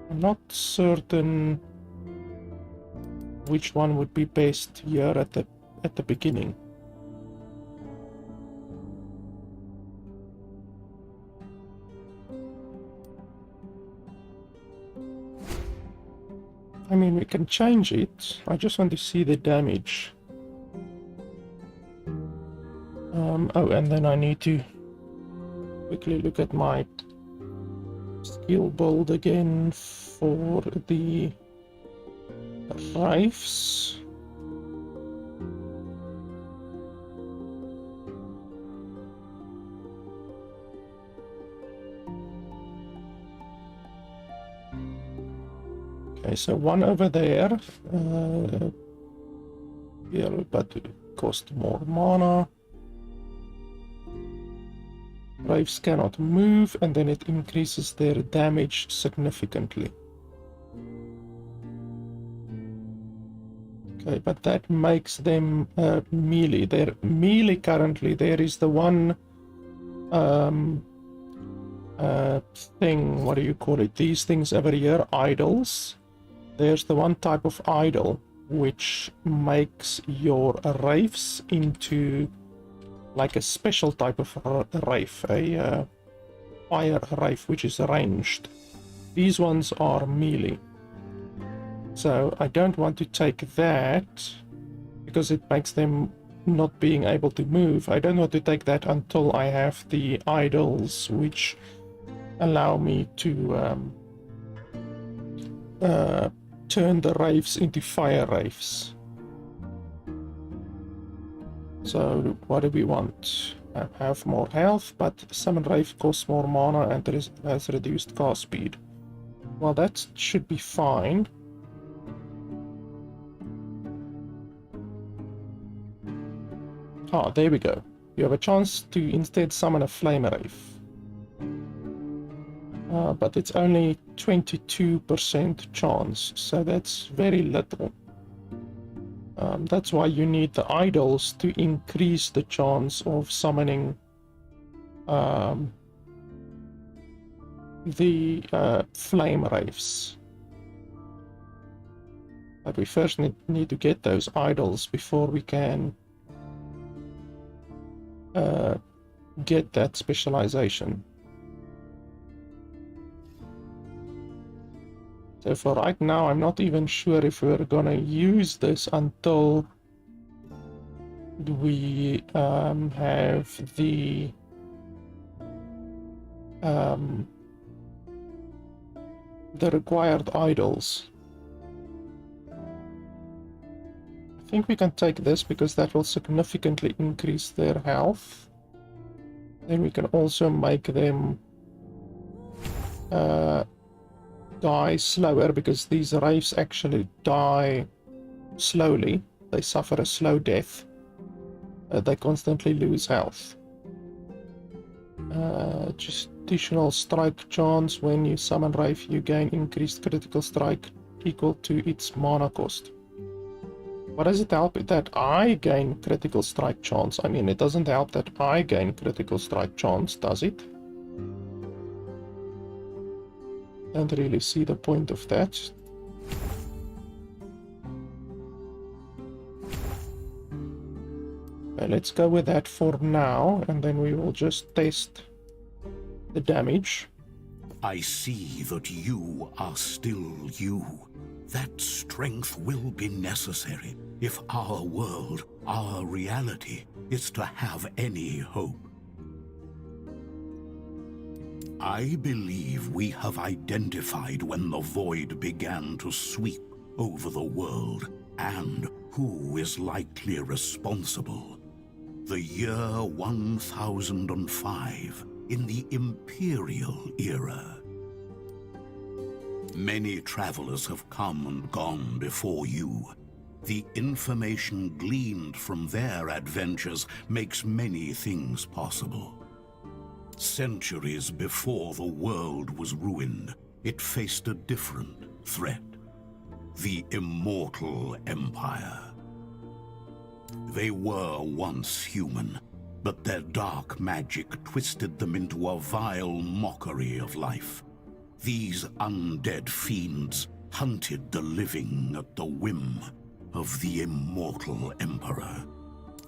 I'm not certain which one would be best here at the beginning. I mean, we can change it. I just want to see the damage. Oh, and then I need to quickly look at my skill build again for the wraiths. Okay, so one over there, yeah, but it costs more mana. Wraiths cannot move, and then it increases their damage significantly. Okay, but that makes them melee. They're melee currently. There is the one thing, what do you call it? These things over here, idols. There's the one type of idol which makes your wraiths into like a special type of wraith, a fire wraith which is ranged. These ones are melee. So I don't want to take that because it makes them not being able to move. I don't want to take that until I have the idols which allow me to turn the wraiths into fire wraiths. So what do we want? Have more health, but summon wraith costs more mana and has reduced cast speed. Well, that should be fine. Ah, there we go. You have a chance to instead summon a flame wraith. But it's only 22% chance, so that's very little. That's why you need the idols to increase the chance of summoning the flame wraiths. But we first need to get those idols before we can get that specialization. So for right now, I'm not even sure if we're gonna use this until we have the required idols. I think we can take this because that will significantly increase their health. Then we can also make them die slower, because these wraiths actually die slowly. They suffer a slow death. They constantly lose health. Just additional strike chance. When you summon wraith, you gain increased critical strike equal to its mana cost. What does it help that I gain critical strike chance? I mean, it doesn't help that I gain critical strike chance, does it? Don't really see the point of that. Let's go with that for now, and then we will just test the damage. I see that you are still you. That strength will be necessary if our world, our reality, is to have any hope. I believe we have identified when the void began to sweep over the world and who is likely responsible. The year 1005 in the Imperial era. Many travelers have come and gone before you. The information gleaned from their adventures makes many things possible. Centuries before the world was ruined, it faced a different threat. The Immortal Empire. They were once human, but their dark magic twisted them into a vile mockery of life. These undead fiends hunted the living at the whim of the Immortal Emperor.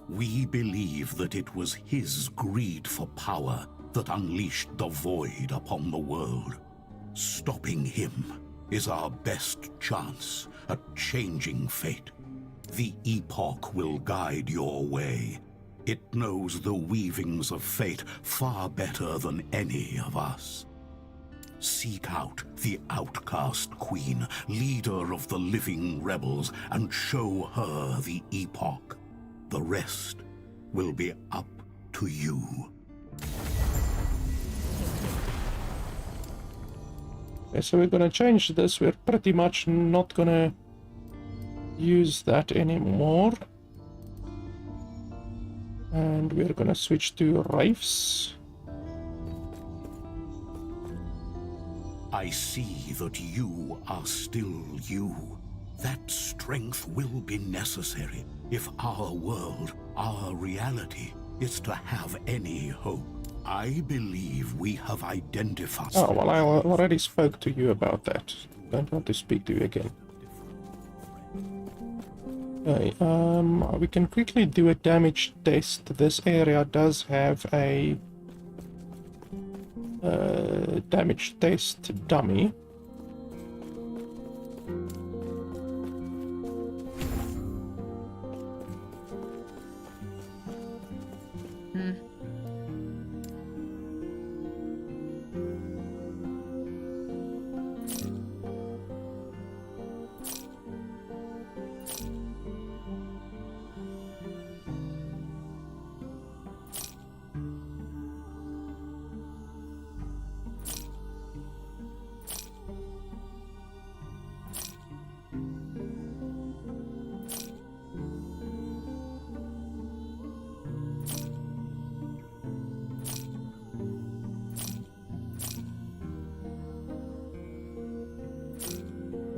We believe that it was his greed for power that unleashed the void upon the world. Stopping him is our best chance at changing fate. The Epoch will guide your way. It knows the weavings of fate far better than any of us. Seek out the outcast queen, leader of the living rebels, and show her the Epoch. The rest will be up to you. Okay, so we're gonna change this. We're pretty much not gonna use that anymore. And we're gonna switch to wraiths. I see that you are still you. That strength will be necessary if our world, our reality, is to have any hope. I believe we have identified... Oh, well, I already spoke to you about that. Don't want to speak to you again. Okay, we can quickly do a damage test. This area does have a damage test dummy.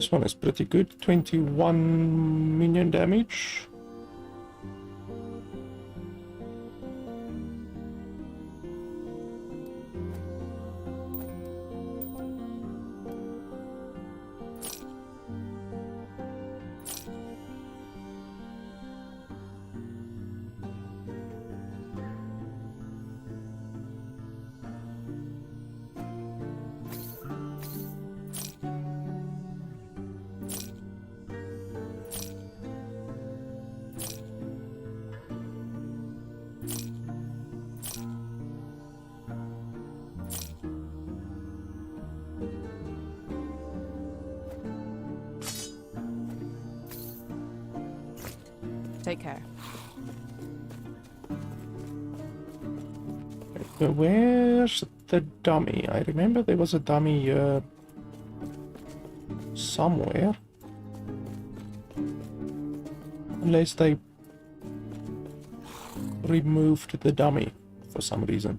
This one is pretty good. 21 minion damage. Take care. Where's the dummy? I remember there was a dummy somewhere. Unless they removed the dummy for some reason.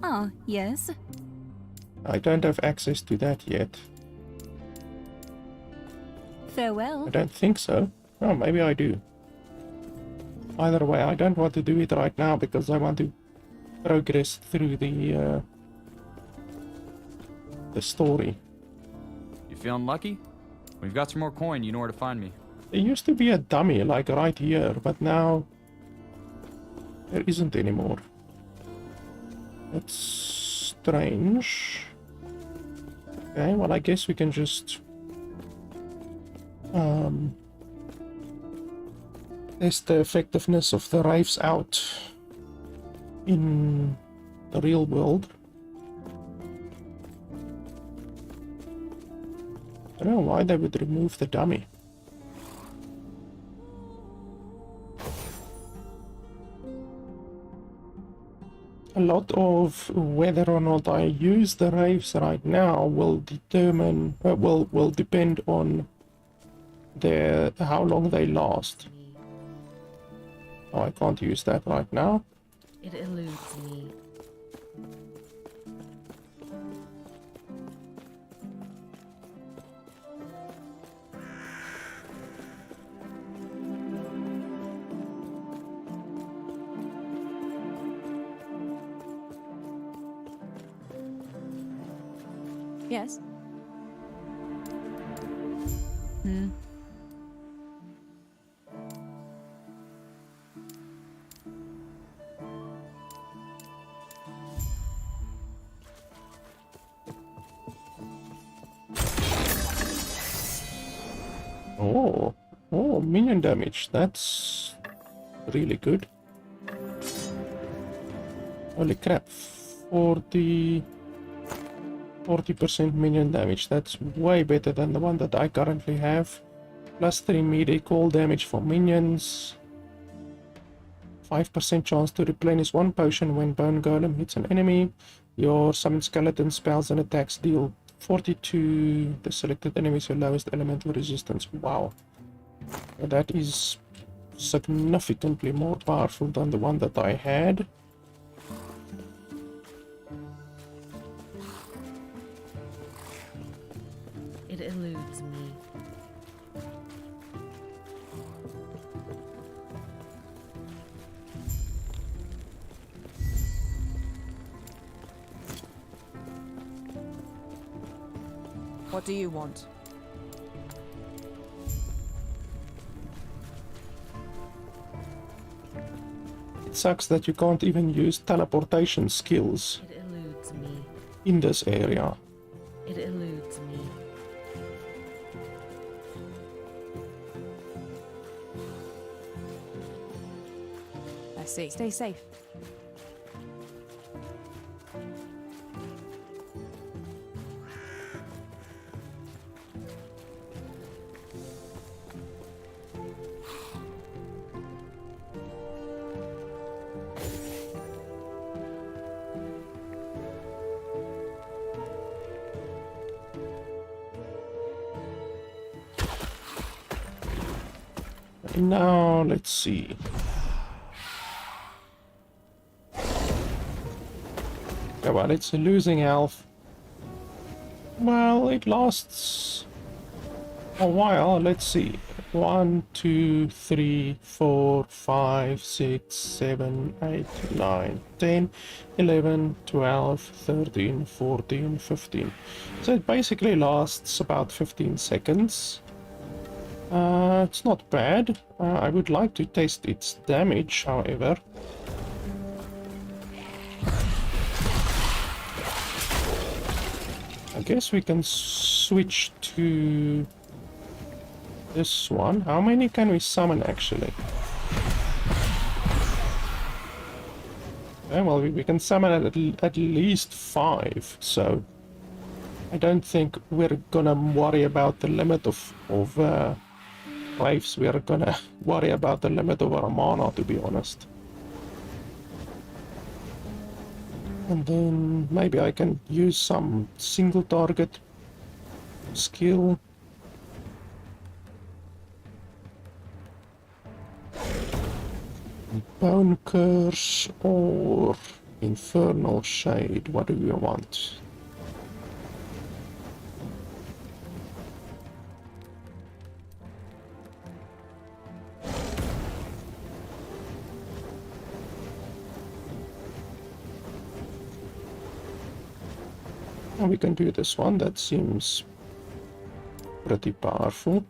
Ah, yes. I don't have access to that yet. Farewell. I don't think so. Oh, maybe I do. Either way, I don't want to do it right now because I want to progress through the story. You feeling lucky? We've got some more coin, you know where to find me. There used to be a dummy like right here, but now there isn't anymore. That's strange. Okay, well I guess we can just test the effectiveness of the rifes out in the real world. I don't know why they would remove the dummy. A lot of whether or not I use the raves right now will determine, will depend on how long they last. Oh, I can't use that right now. It eludes me. Yes. Hmm. Oh, minion damage. That's really good. Holy crap. 40% minion damage. That's way better than the one that I currently have. Plus 3 melee call damage for minions. 5% chance to replenish 1 potion when Bone Golem hits an enemy. Your summon skeleton spells and attacks deal 42 the selected enemy's lowest elemental resistance. Wow. That is significantly more powerful than the one that I had. It eludes me. What do you want? It sucks that you can't even use teleportation skills It eludes me. in this area. It eludes me. I see. Stay safe. Now, let's see. Yeah, well, it's losing health. Well, it lasts a while. Let's see. 1, 2, 3, 4, 5, 6, 7, 8, 9, 10, 11, 12, 13, 14, 15. So it basically lasts about 15 seconds. It's not bad. I would like to test its damage, however. I guess we can switch to this one. How many can we summon actually? Okay, well, we can summon at least 5, so I don't think we're gonna worry about the limit of lives. We are gonna worry about the limit of our mana, to be honest. And then maybe I can use some single target skill. Bone Curse or Infernal Shade. What do you want? And we can do this one. That seems pretty powerful.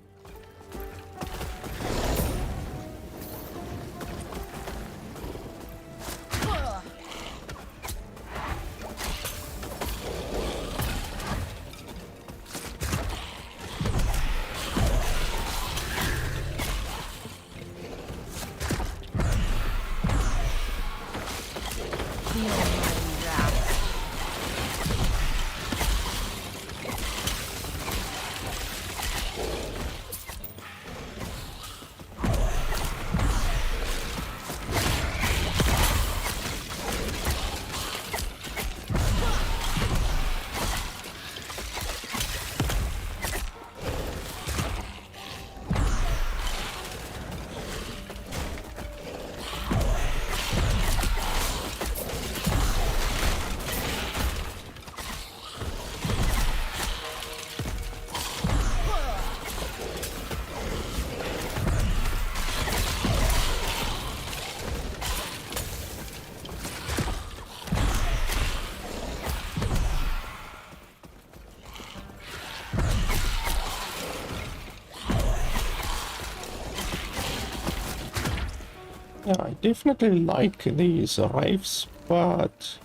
Yeah, I definitely like these Wraiths, but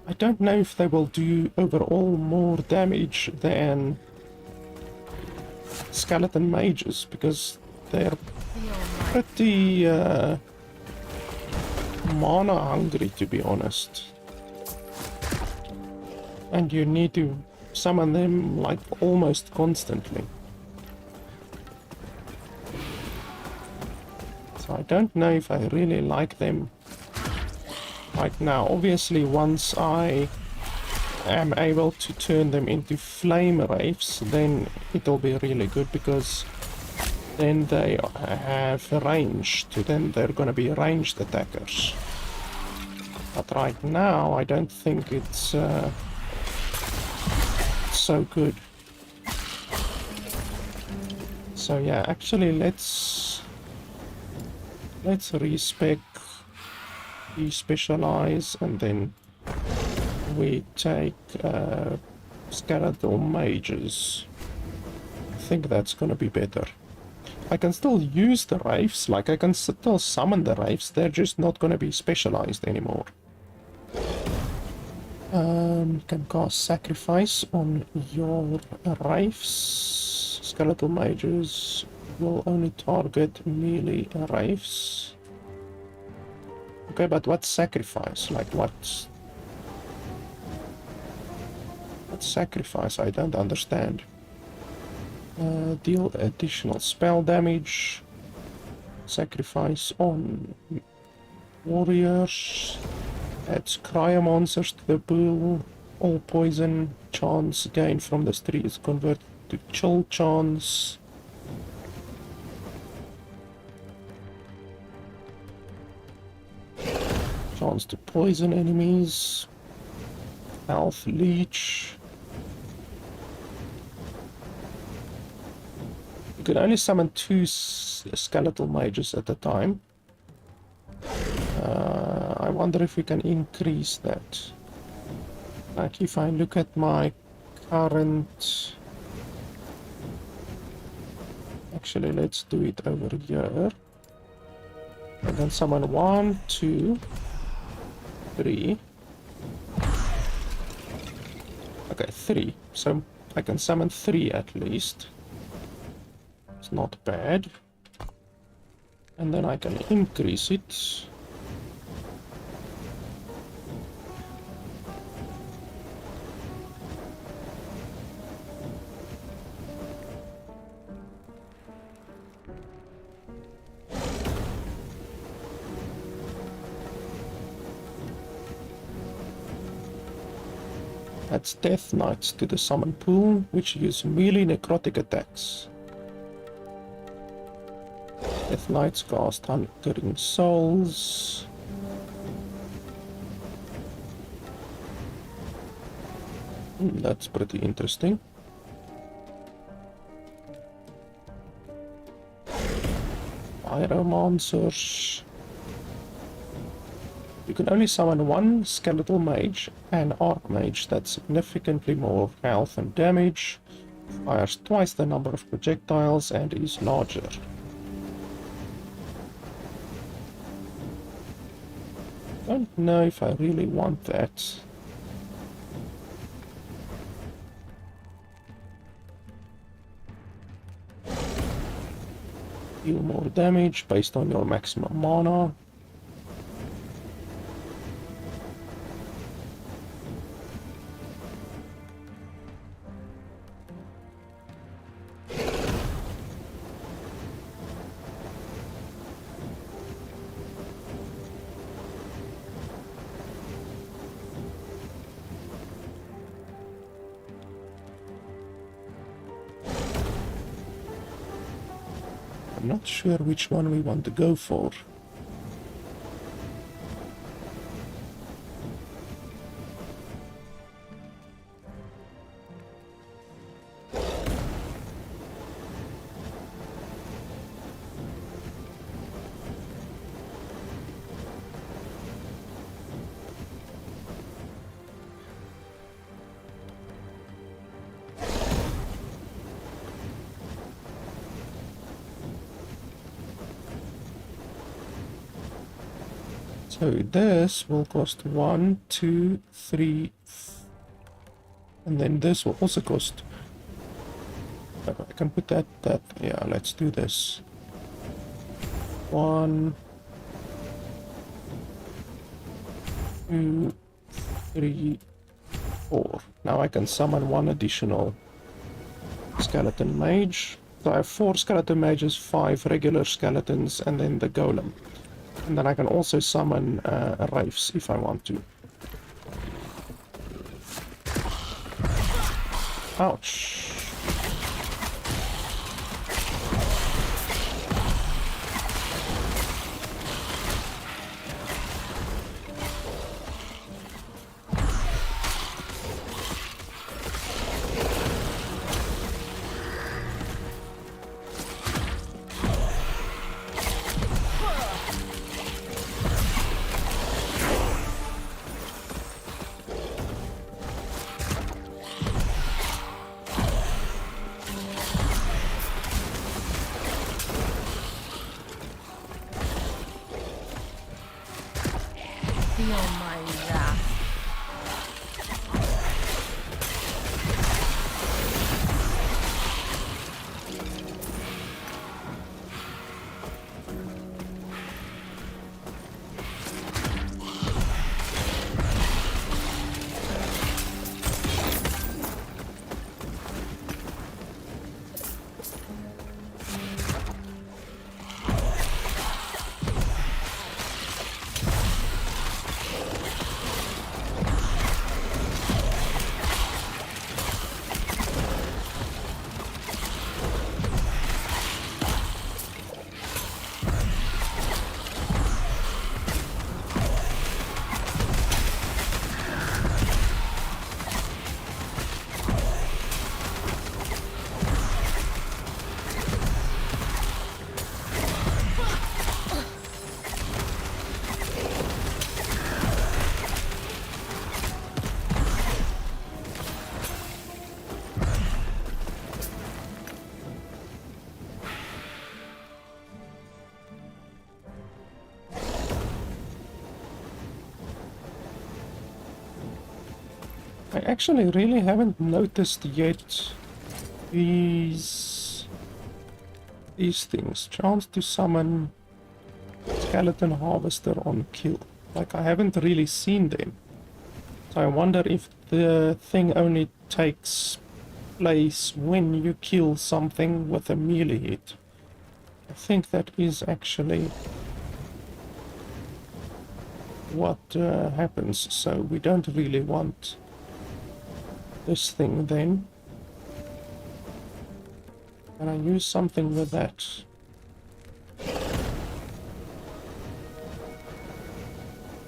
I don't know if they will do overall more damage than skeleton mages, because they're pretty mana hungry, to be honest. And you need to summon them like almost constantly. So I don't know if I really like them right now. Obviously, once I am able to turn them into flame wraiths, then it'll be really good, because then they have range. Then they're gonna be ranged attackers. But right now, I don't think it's so good. So yeah, actually let's respec, despecialize, and then we take skeletal mages. I think that's gonna be better. I can still use the wraiths, like I can still summon the wraiths, they're just not gonna be specialized anymore. Can cast sacrifice on your wraiths. Skeletal mages will only target melee wraiths. Okay, but what's sacrifice? Like what's sacrifice? I don't understand. Deal additional spell damage. Sacrifice on warriors. Adds cryomonsters to the pool. All poison chance gained from this tree is converted to chill chance. Chance to poison enemies. Health leech. You can only summon 2 skeletal mages at a time. I wonder if we can increase that. Like if I look at my current... Actually, let's do it over here. And then summon 1, 2, 3. Okay, 3. So I can summon 3 at least. It's not bad. And then I can increase it. Adds Death Knights to the summon pool, which use melee necrotic attacks. Death Knights cast Hunkering Souls. That's pretty interesting. Pyromancers. You can only summon 1 skeletal mage and archmage that's significantly more health and damage, fires twice the number of projectiles, and is larger. Don't know if I really want that. Deal more damage based on your maximum mana. I'm not sure which one we want to go for. So this will cost 1, 2, 3, and then this will also cost... I can put that, yeah, let's do this. 1, 2, 3, 4. Now I can summon 1 additional skeleton mage. So I have 4 skeleton mages, 5 regular skeletons, and then the golem. And then I can also summon wraiths if I want to. Ouch. I actually really haven't noticed yet these things. Chance to summon skeleton harvester on kill. Like, I haven't really seen them. So I wonder if the thing only takes place when you kill something with a melee hit. I think that is actually what happens, so we don't really want this thing then. Can I use something with that?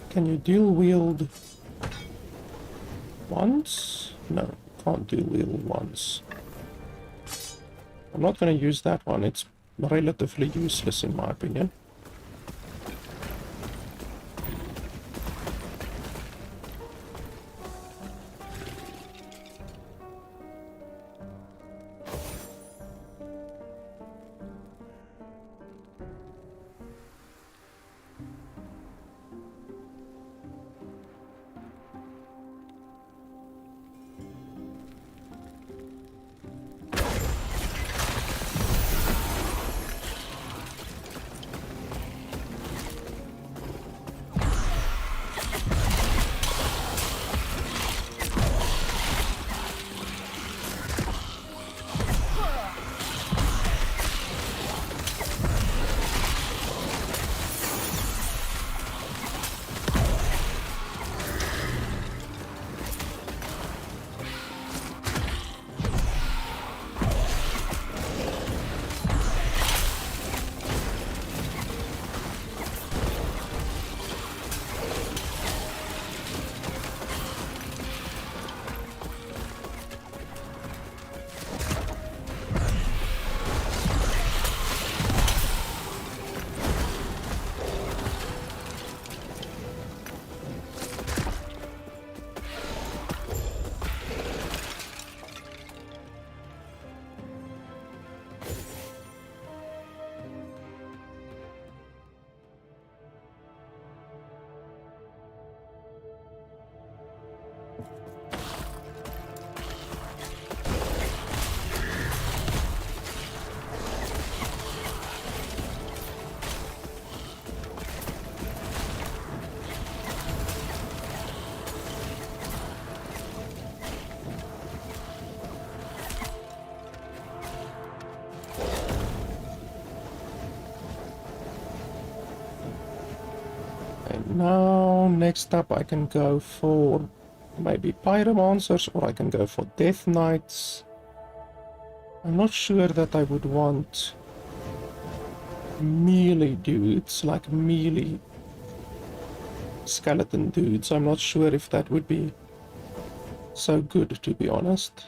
Can you dual wield once? No, can't dual wield once. I'm not going to use that one, it's relatively useless in my opinion. Now, next up I can go for maybe Pyromancers, or I can go for Death Knights. I'm not sure that I would want melee dudes, like melee skeleton dudes. I'm not sure if that would be so good, to be honest.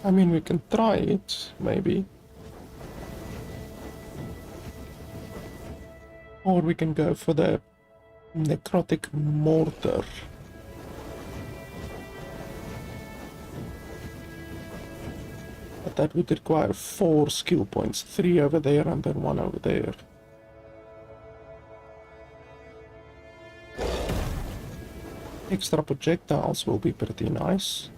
I mean, we can try it, maybe. Or we can go for the necrotic mortar. But that would require 4 skill points, 3 over there and then 1 over there. Extra projectiles will be pretty nice.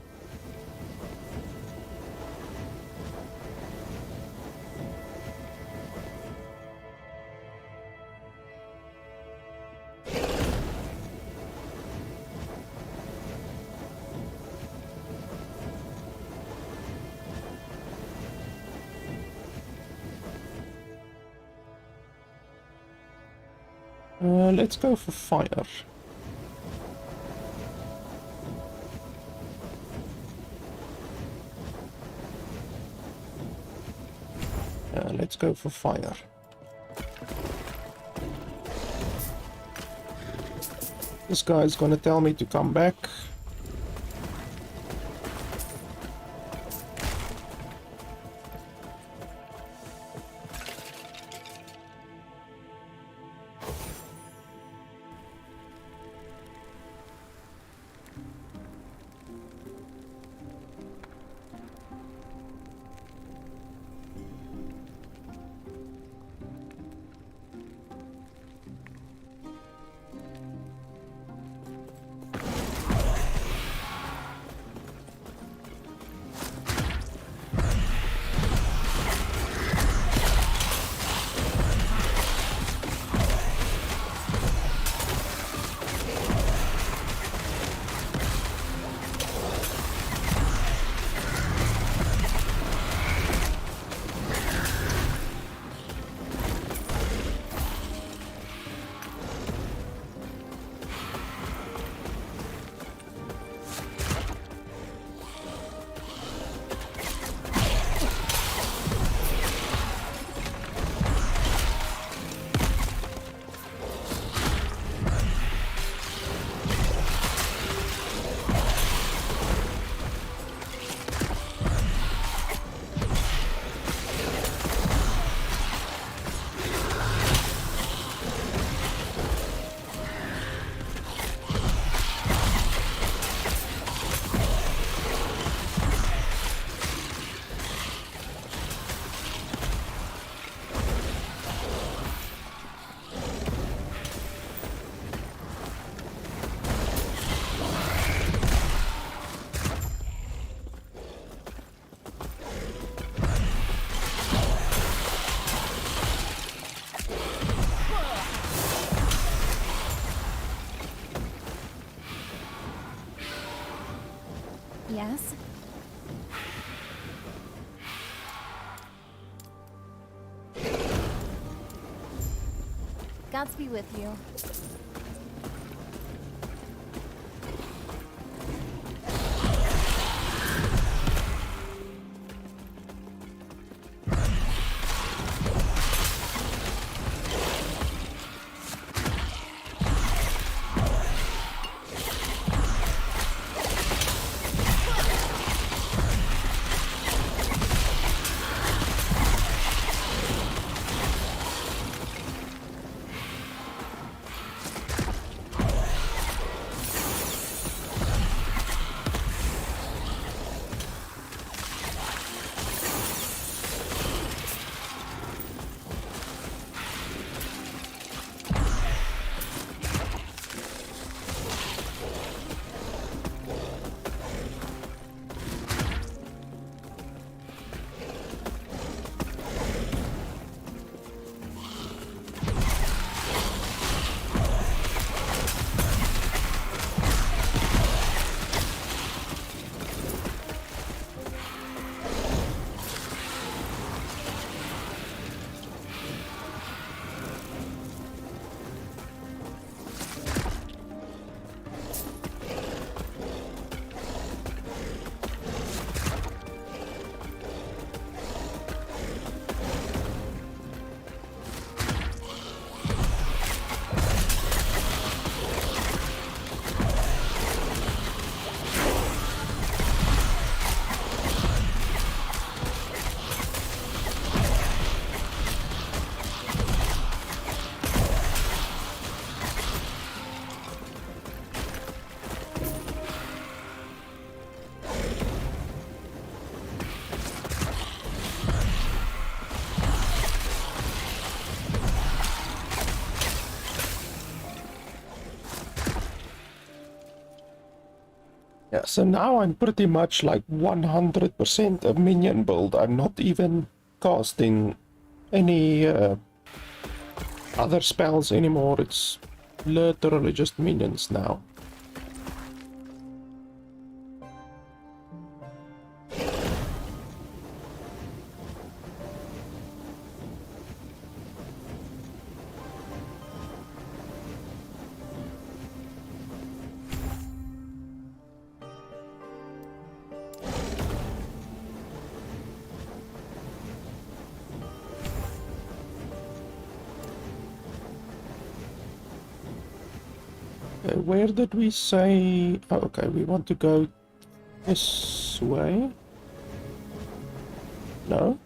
Let's go for fire. Let's go for fire. This guy's gonna tell me to come back. Yes? Gods be with you. Yeah, so now I'm pretty much like 100% a minion build. I'm not even casting any other spells anymore. It's literally just minions now. Where did we say... Oh, okay, we want to go this way. No?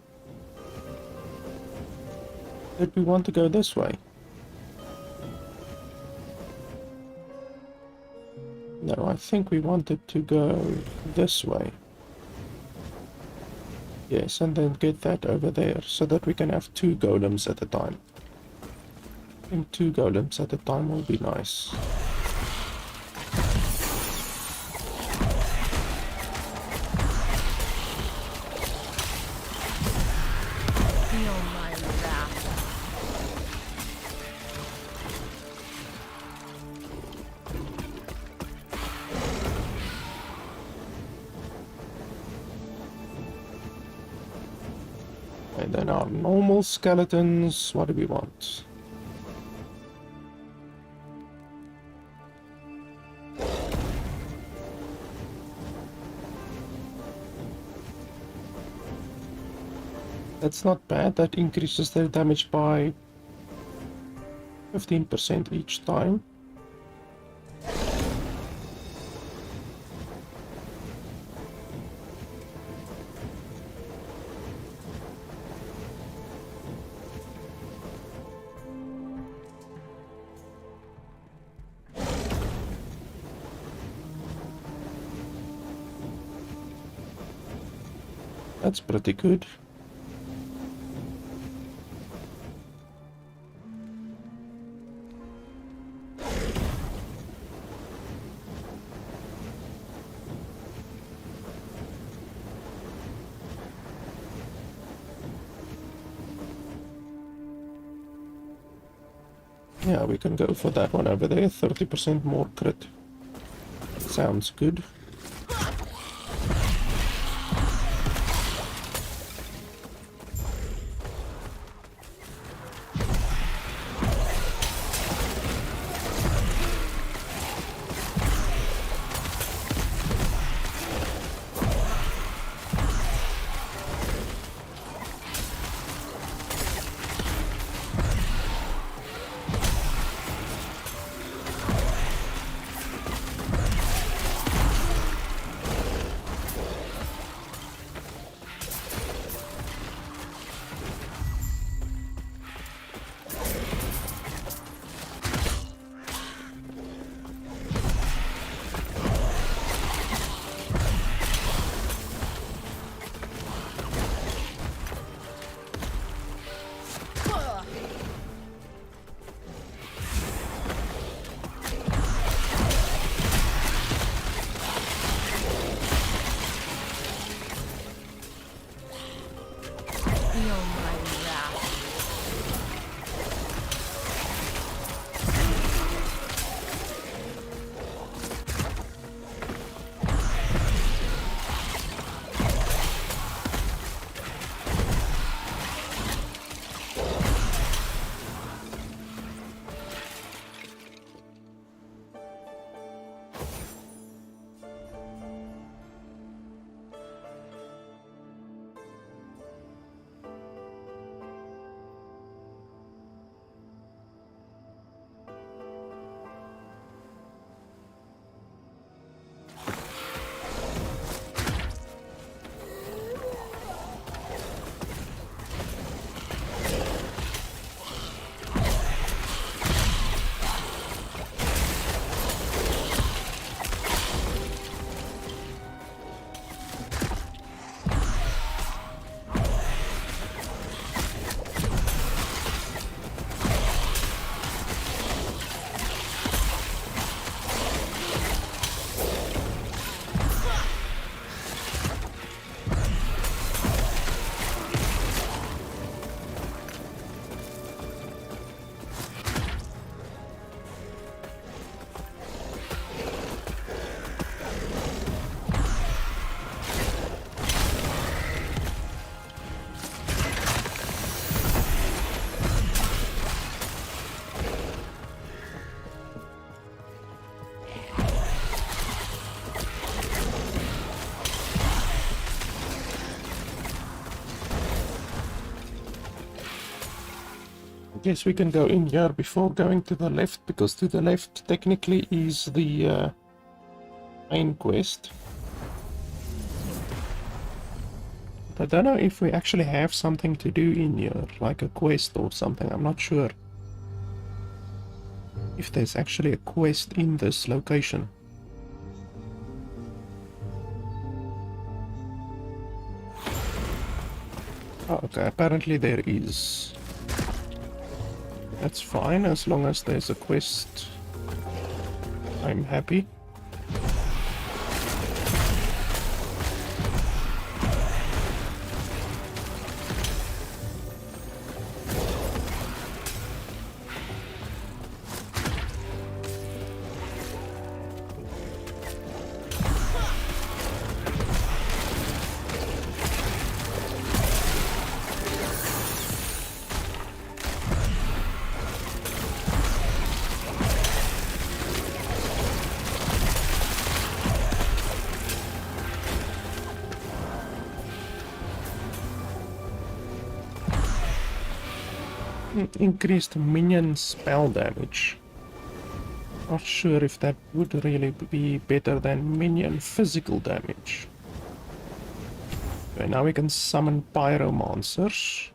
Did we want to go this way? No, I think we wanted to go this way. Yes, and then get that over there so that we can have 2 golems at a time. I think 2 golems at a time will be nice. Feel my wrath. And then our normal skeletons, what do we want? That's not bad, that increases their damage by 15% each time. That's pretty good. Yeah, we can go for that one over there. 30% more crit. Sounds good. Guess we can go in here before going to the left, because to the left technically is the main quest. But I don't know if we actually have something to do in here, like a quest or something. I'm not sure if there's actually a quest in this location. Oh, okay, apparently there is. That's fine, as long as there's a quest, I'm happy. Increased minion spell damage. Not sure if that would really be better than minion physical damage. Okay, now we can summon pyromancers.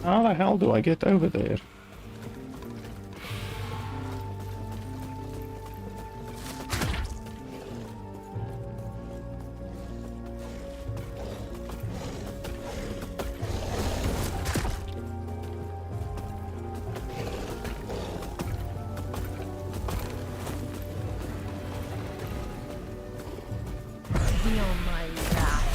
How the hell do I get over there? Feel my wrath.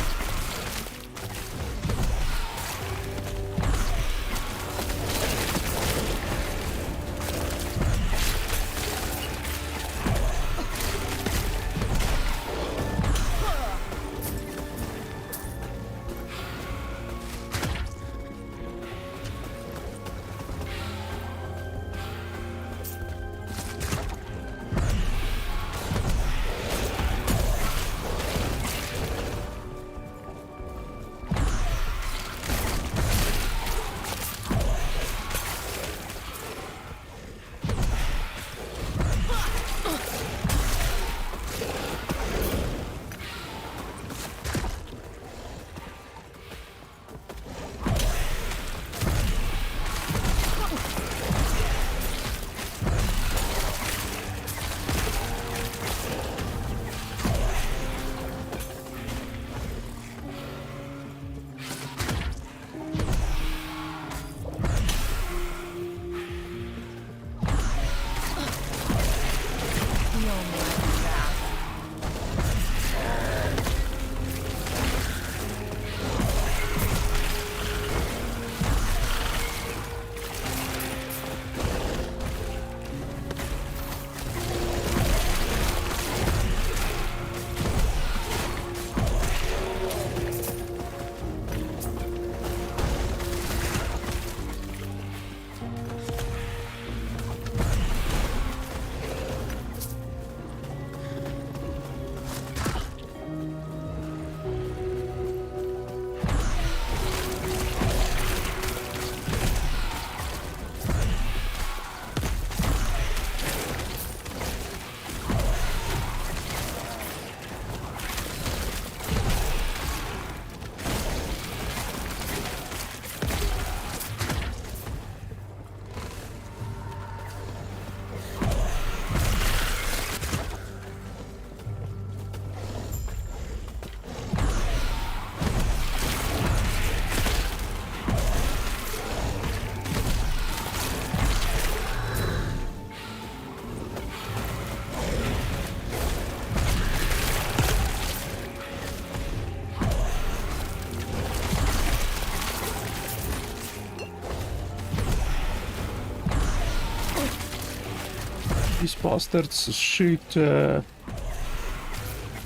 These bastards shoot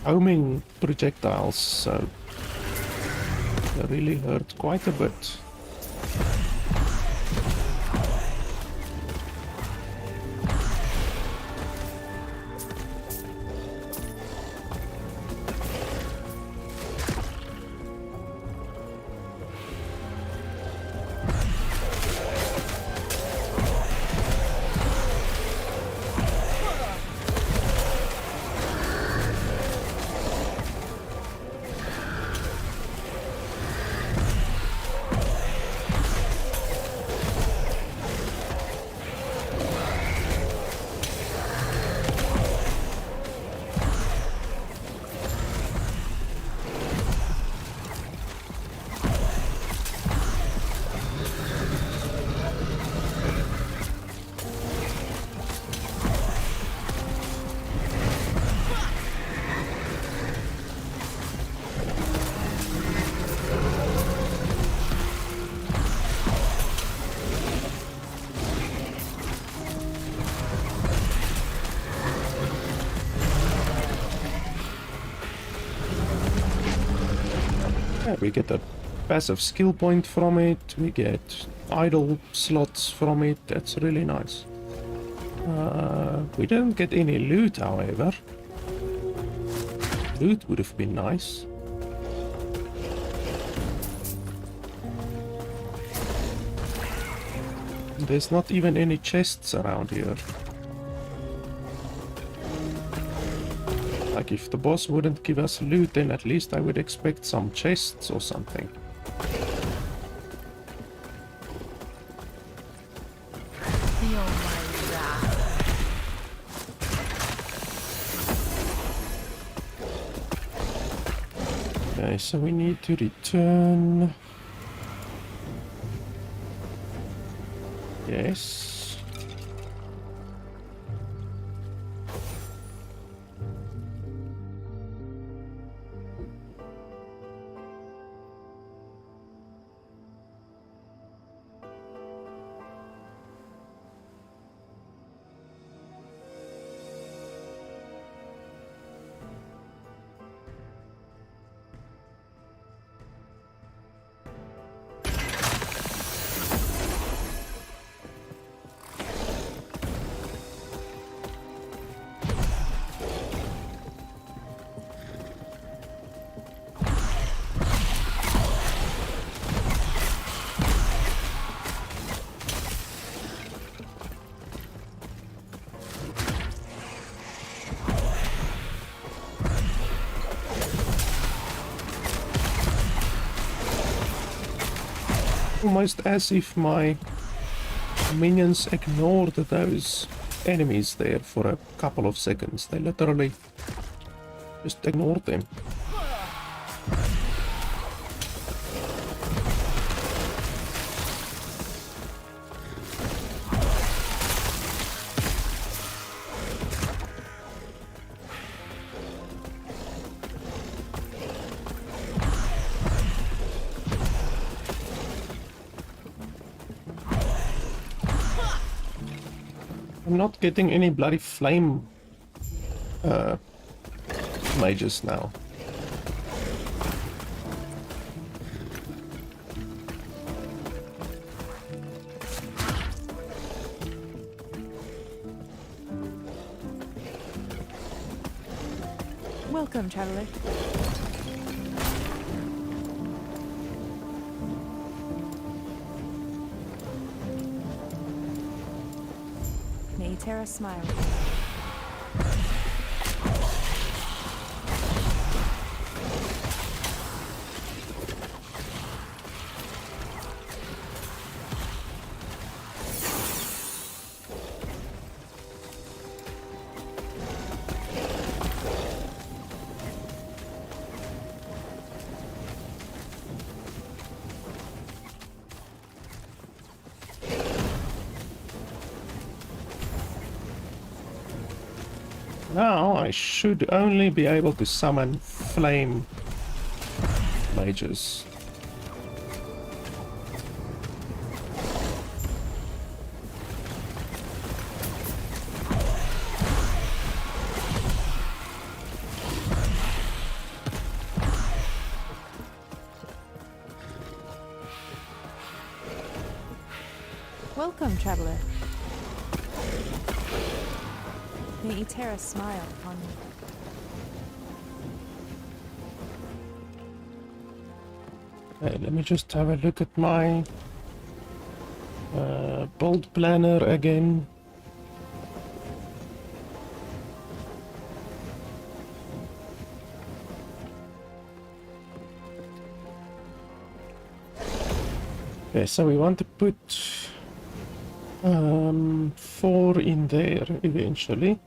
homing projectiles, so they really hurt quite a bit. Yeah, we get a passive skill point from it, we get idle slots from it, that's really nice. We didn't get any loot, however. Loot would have been nice. There's not even any chests around here. Like, if the boss wouldn't give us loot, then at least I would expect some chests or something. Feel my wrath. Okay, so we need to return. Yes. Almost as if my minions ignored those enemies there for a couple of seconds. They literally just ignored them. I'm not getting any bloody flame mages now. Welcome, traveler. May Terra smile. Now I should only be able to summon flame mages. Welcome, traveler. May Etera smile upon you. Okay, let me just have a look at my build planner again. Okay, so we want to put 4 in there eventually.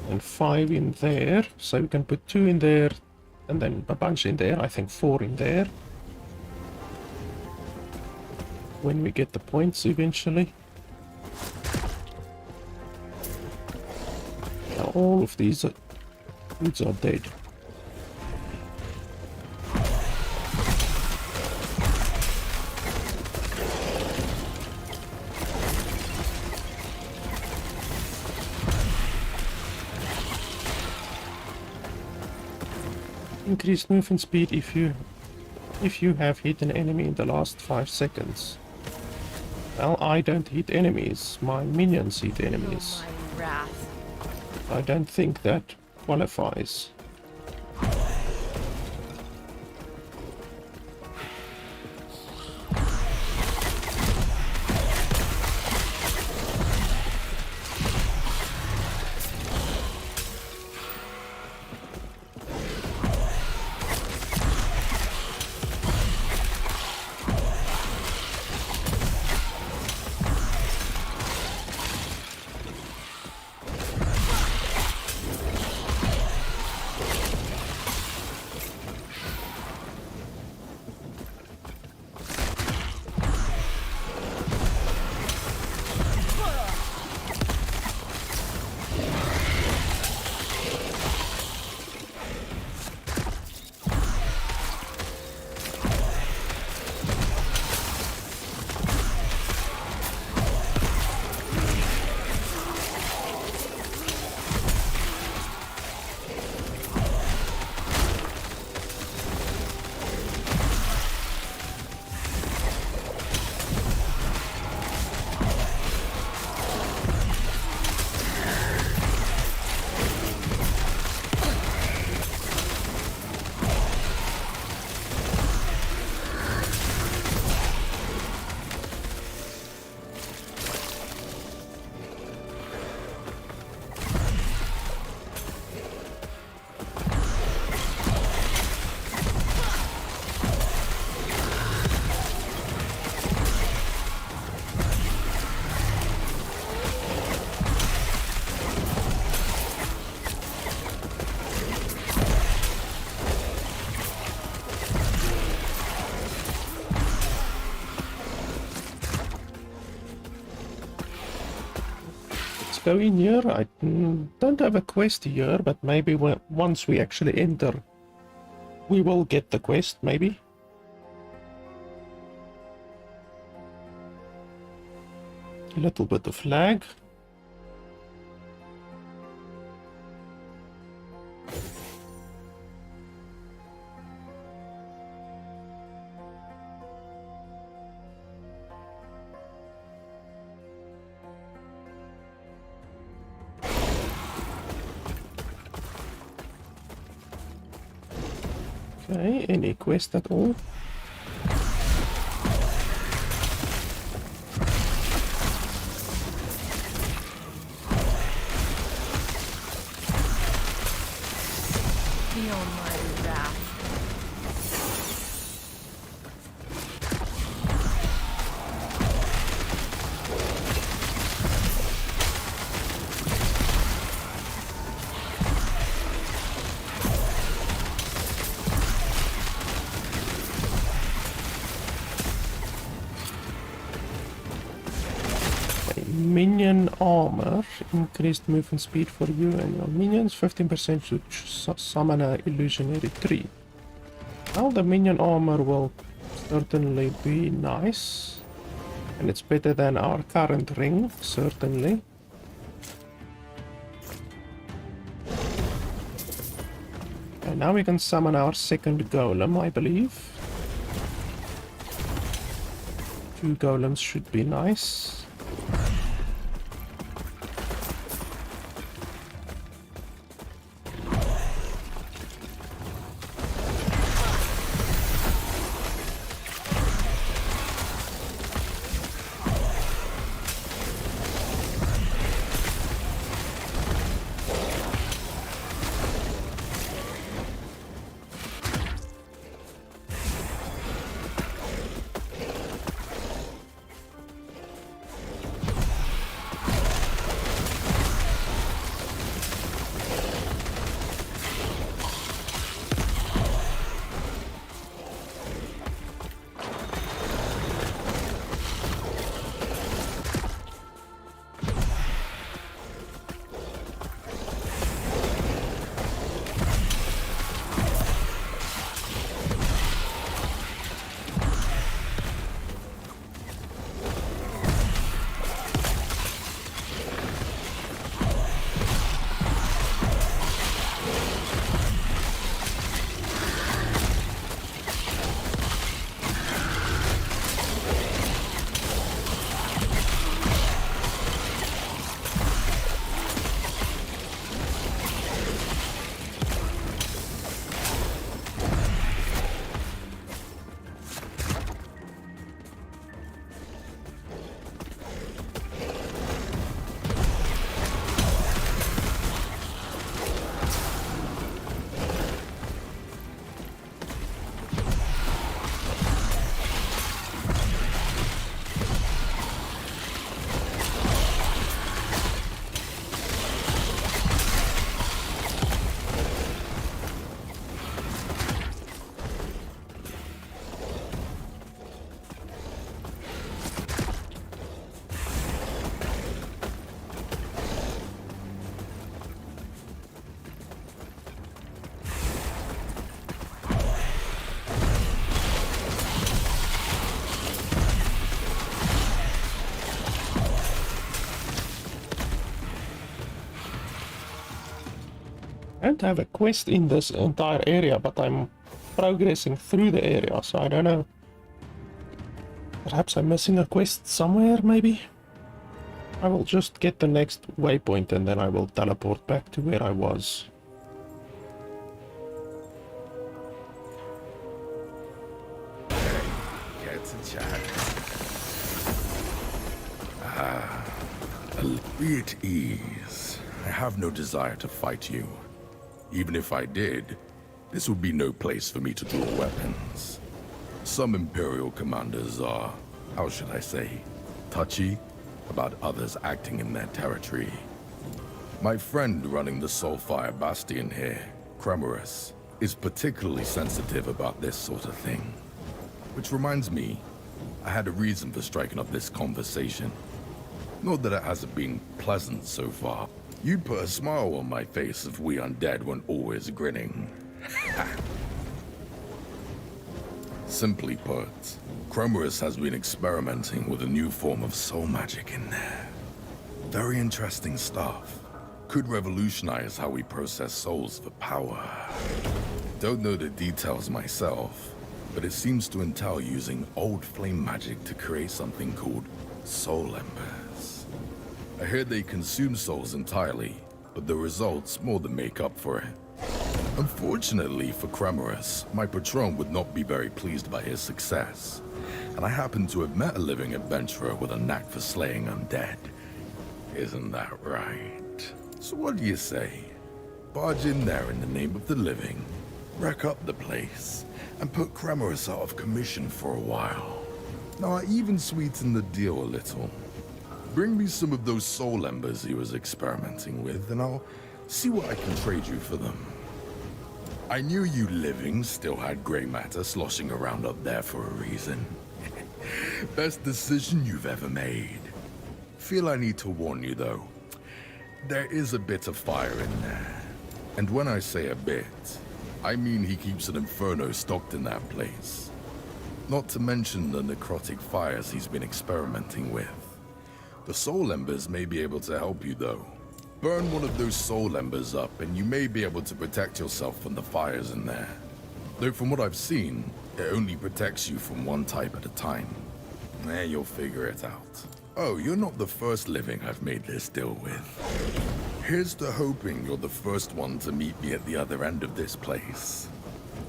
And 5 in there, so we can put 2 in there and then a bunch in there. I think 4 in there when we get the points eventually. Now all of these dudes are dead. Increased movement speed if you have hit an enemy in the last 5 seconds. Well, I don't hit enemies, my minions hit enemies. My wrath. I don't think that qualifies. Go in here. I don't have a quest here, but maybe once we actually enter, we will get the quest, maybe. A little bit of lag. Okay, any quest at all? Feel my wrath. Minion armor, increased movement speed for you and your minions, 15% to summon a illusionary tree. Well, the minion armor will certainly be nice. And it's better than our current ring, certainly. And now we can summon our second golem, I believe. 2 golems should be nice. I don't have a quest in this entire area, but I'm progressing through the area, so I don't know. Perhaps I'm missing a quest somewhere, maybe? I will just get the next waypoint and then I will teleport back to where I was. Get to chat. Be at ease. I have no desire to fight you. Even if I did, this would be no place for me to draw weapons. Some Imperial commanders are, how should I say, touchy about others acting in their territory. My friend running the Soulfire Bastion here, Necromancer, is particularly sensitive about this sort of thing. Which reminds me, I had a reason for striking up this conversation. Not that it hasn't been pleasant so far. You'd put a smile on my face if we undead weren't always grinning. Simply put, Necromancer has been experimenting with a new form of soul magic in there. Very interesting stuff. Could revolutionize how we process souls for power. Don't know the details myself, but it seems to entail using old flame magic to create something called soul embers. I heard they consume souls entirely, but the results more than make up for it. Unfortunately for Necromancer, my patron would not be very pleased by his success, and I happen to have met a living adventurer with a knack for slaying undead. Isn't that right? So what do you say? Barge in there in the name of the living, wreck up the place, and put Necromancer out of commission for a while. Now I even sweeten the deal a little. Bring me some of those soul embers he was experimenting with, and I'll see what I can trade you for them. I knew you living still had grey matter sloshing around up there for a reason. Best decision you've ever made. Feel I need to warn you though. There is a bit of fire in there. And when I say a bit, I mean he keeps an inferno stocked in that place. Not to mention the necrotic fires he's been experimenting with. The soul embers may be able to help you though. Burn one of those soul embers up and you may be able to protect yourself from the fires in there. Though from what I've seen, it only protects you from one type at a time. You'll figure it out. Oh, you're not the first living I've made this deal with. Here's to hoping you're the first one to meet me at the other end of this place.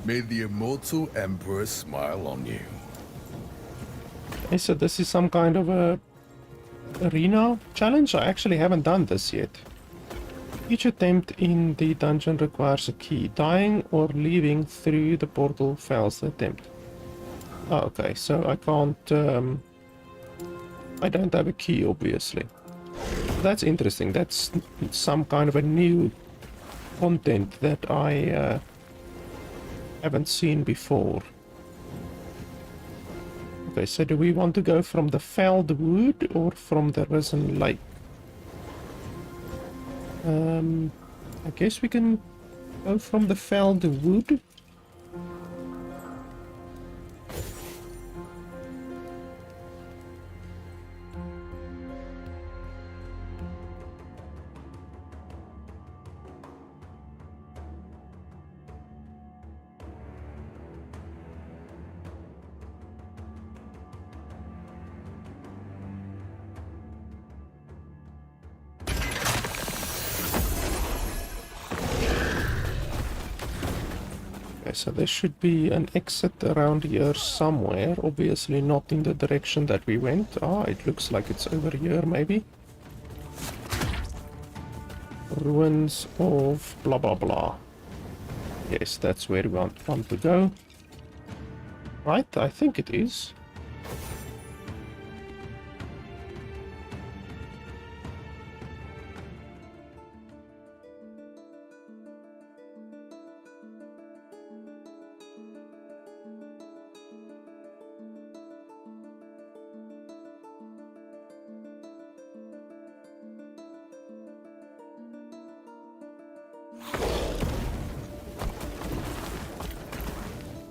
May the immortal Emperor smile on you. Okay, so this is some kind of a arena challenge. I actually haven't done this yet. Each attempt in the dungeon requires a key. Dying or leaving through the portal fails the attempt. Oh, okay, so I can't... I don't have a key, obviously. That's interesting. That's some kind of a new content that I haven't seen before. Okay, so do we want to go from the felled wood or from the risen lake? I guess we can go from the felled wood. So there should be an exit around here somewhere, obviously not in the direction that we went. Ah, it looks like it's over here maybe. Ruins of blah blah blah. Yes, that's where we want to go. Right, I think it is.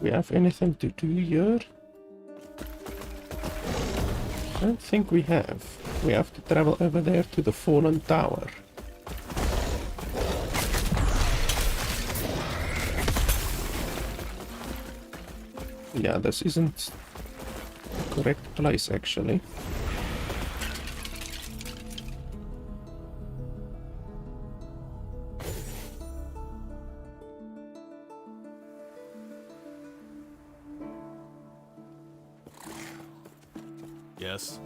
We have anything to do here? I don't think we have. We have to travel over there to the fallen tower. Yeah, this isn't the correct place actually. Yes.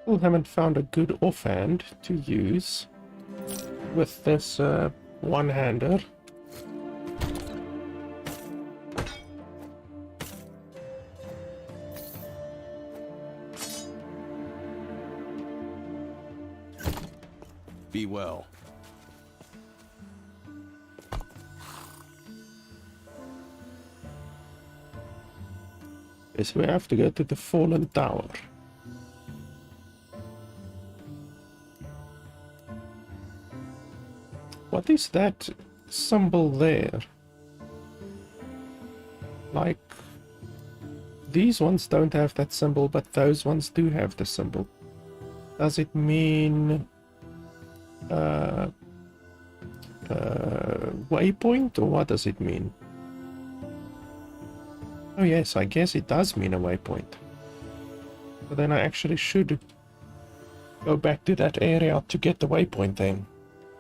Still haven't found a good offhand to use with this one-hander. Be well. Yes, we have to go to the fallen tower. What is that symbol there? Like, these ones don't have that symbol, but those ones do have the symbol. Does it mean waypoint, or what does it mean? Oh yes, I guess it does mean a waypoint. But then I actually should go back to that area to get the waypoint then.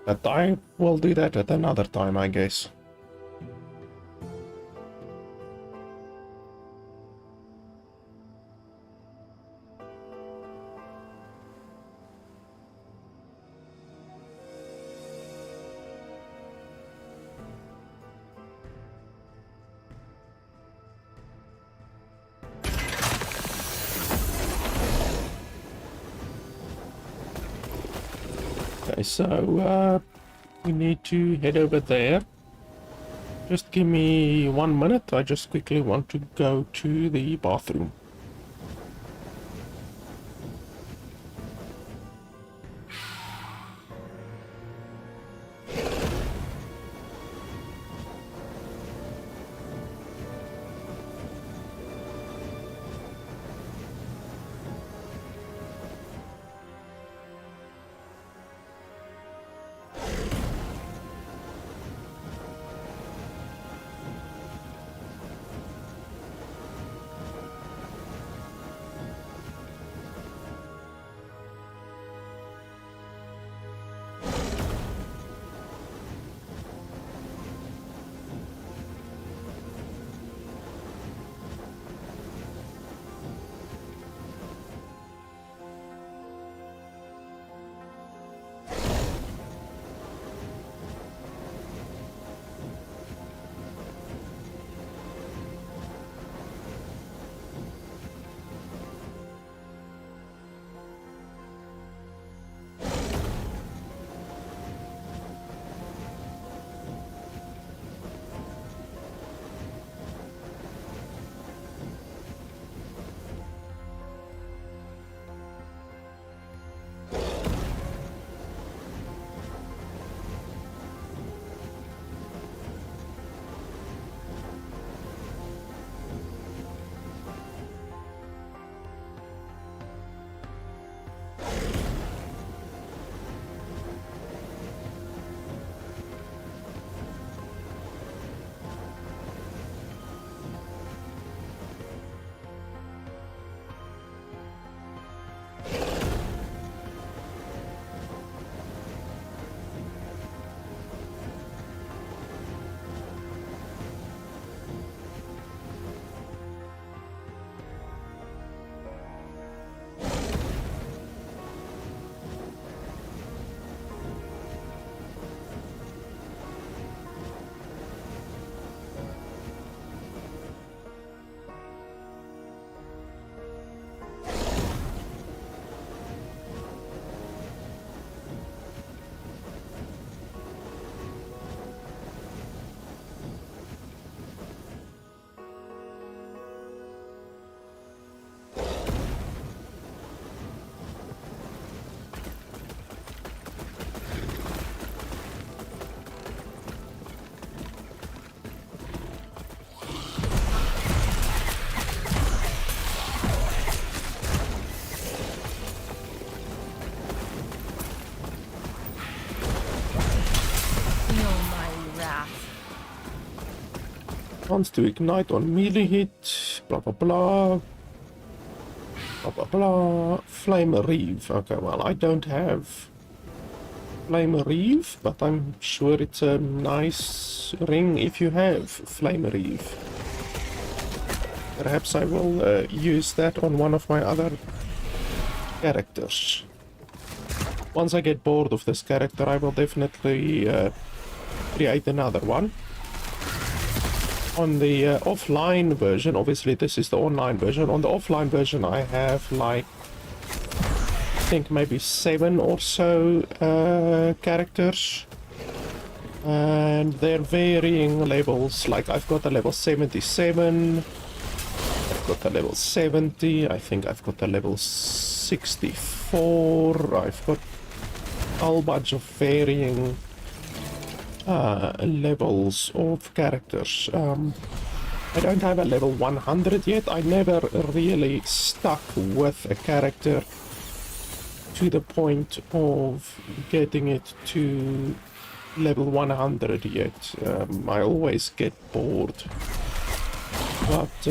But I will do that at another time, I guess. so we need to head over there. Just give me 1 minute. I just quickly want to go to the bathroom. Wants to ignite on melee hit, blah blah blah. Blah blah blah. Flame Reeve. Okay, well, I don't have Flame Reeve, but I'm sure it's a nice ring if you have Flame Reeve. Perhaps I will use that on one of my other characters. Once I get bored of this character, I will definitely create another one. On the offline version, obviously this is the online version, on the offline version I have like, I think maybe 7 or so characters. And they're varying levels, like I've got a level 77, I've got a level 70, I think I've got a level 64, I've got a whole bunch of varying levels of characters. I don't have a level 100 yet. I never really stuck with a character to the point of getting it to level 100 yet. I always get bored. But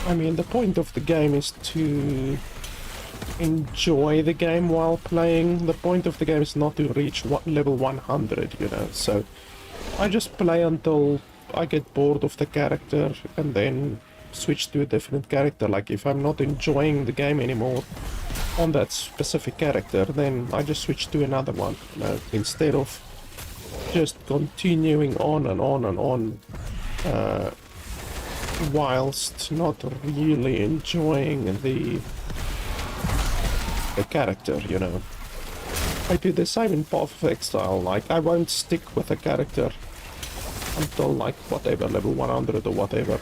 I mean, the point of the game is to enjoy the game while playing. The point of the game is not to reach level 100, you know, so I just play until I get bored of the character and then switch to a different character. Like if I'm not enjoying the game anymore on that specific character, then I just switch to another one, you know, instead of just continuing on and on and on whilst not really enjoying the character, you know. I do the same in Path of Exile. Like, I won't stick with a character until like whatever, level 100 or whatever.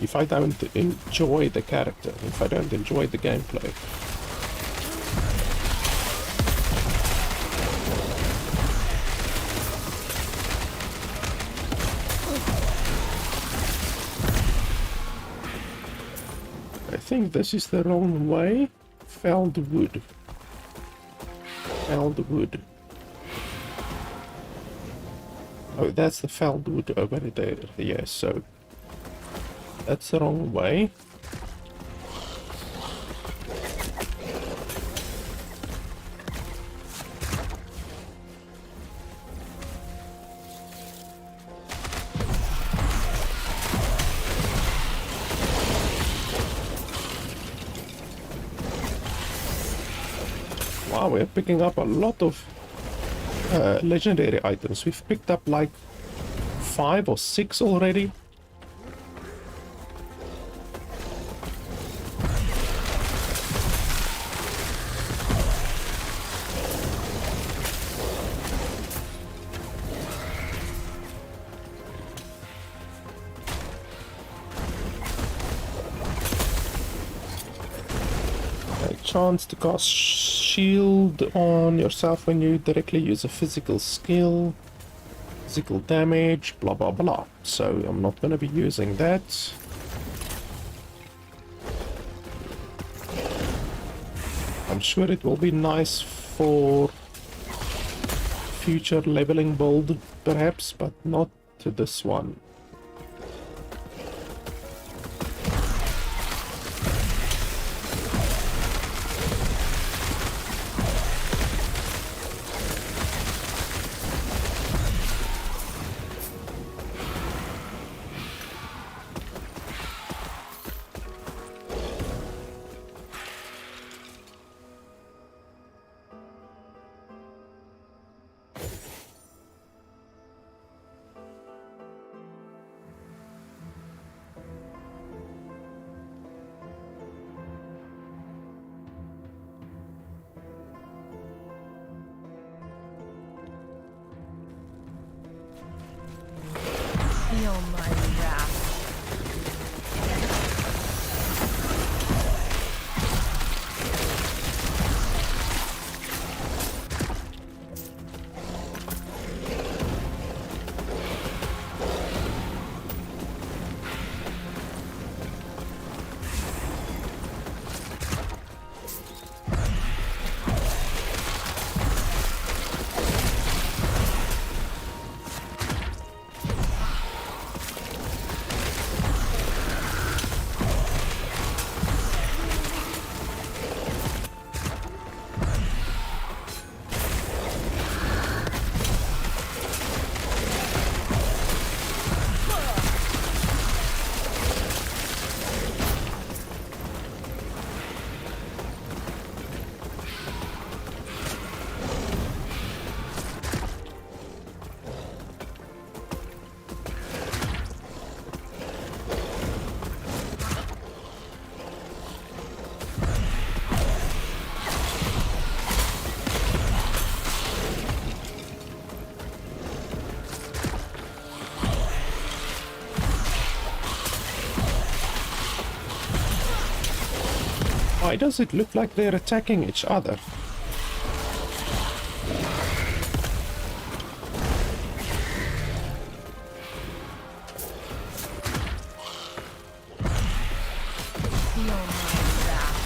If I don't enjoy the character, if I don't enjoy the gameplay. I think this is the wrong way. Felled wood. Felled wood. Oh, that's the felled wood over there. Yes, so that's the wrong way. Wow, we're picking up a lot of legendary items. We've picked up like 5 or 6 already. Chance to cast shield on yourself when you directly use a physical skill, physical damage, blah blah blah. So I'm not going to be using that. I'm sure it will be nice for future leveling build perhaps, but not to this one. Feel my wrath. Why does it look like they're attacking each other? Feel my wrath.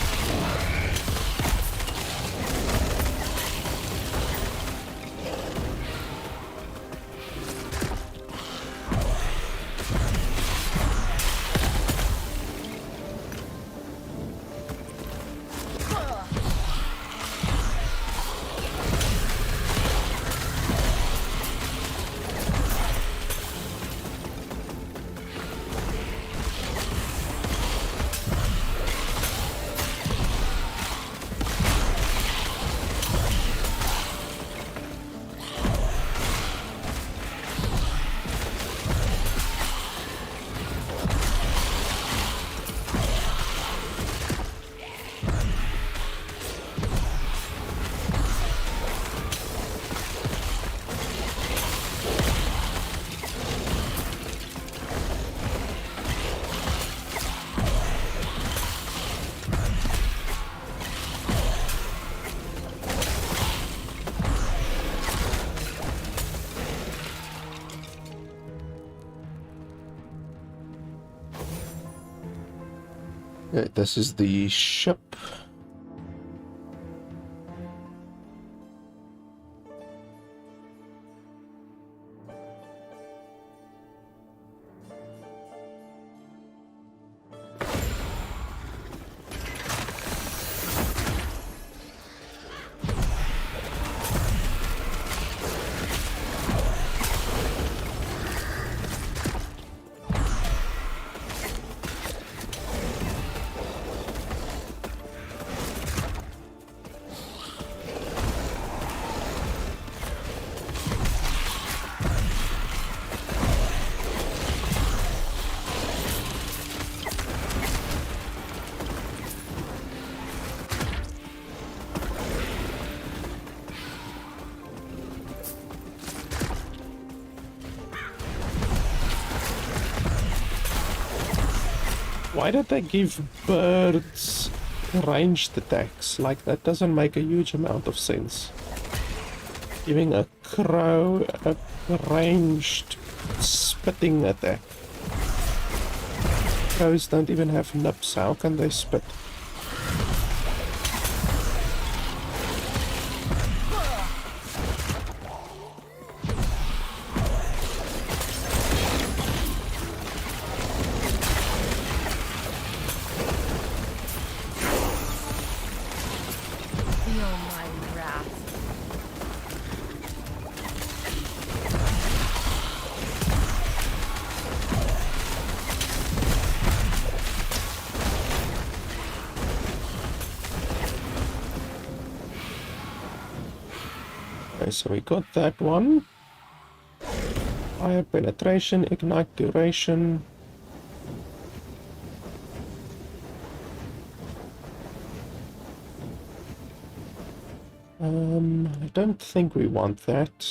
Okay, this is the ship. Why did they give birds ranged attacks? Like, that doesn't make a huge amount of sense. Giving a crow a ranged spitting attack. Crows don't even have nips, how can they spit? Feel my wrath. Okay, so we got that one. Fire penetration, ignite duration. I don't think we want that.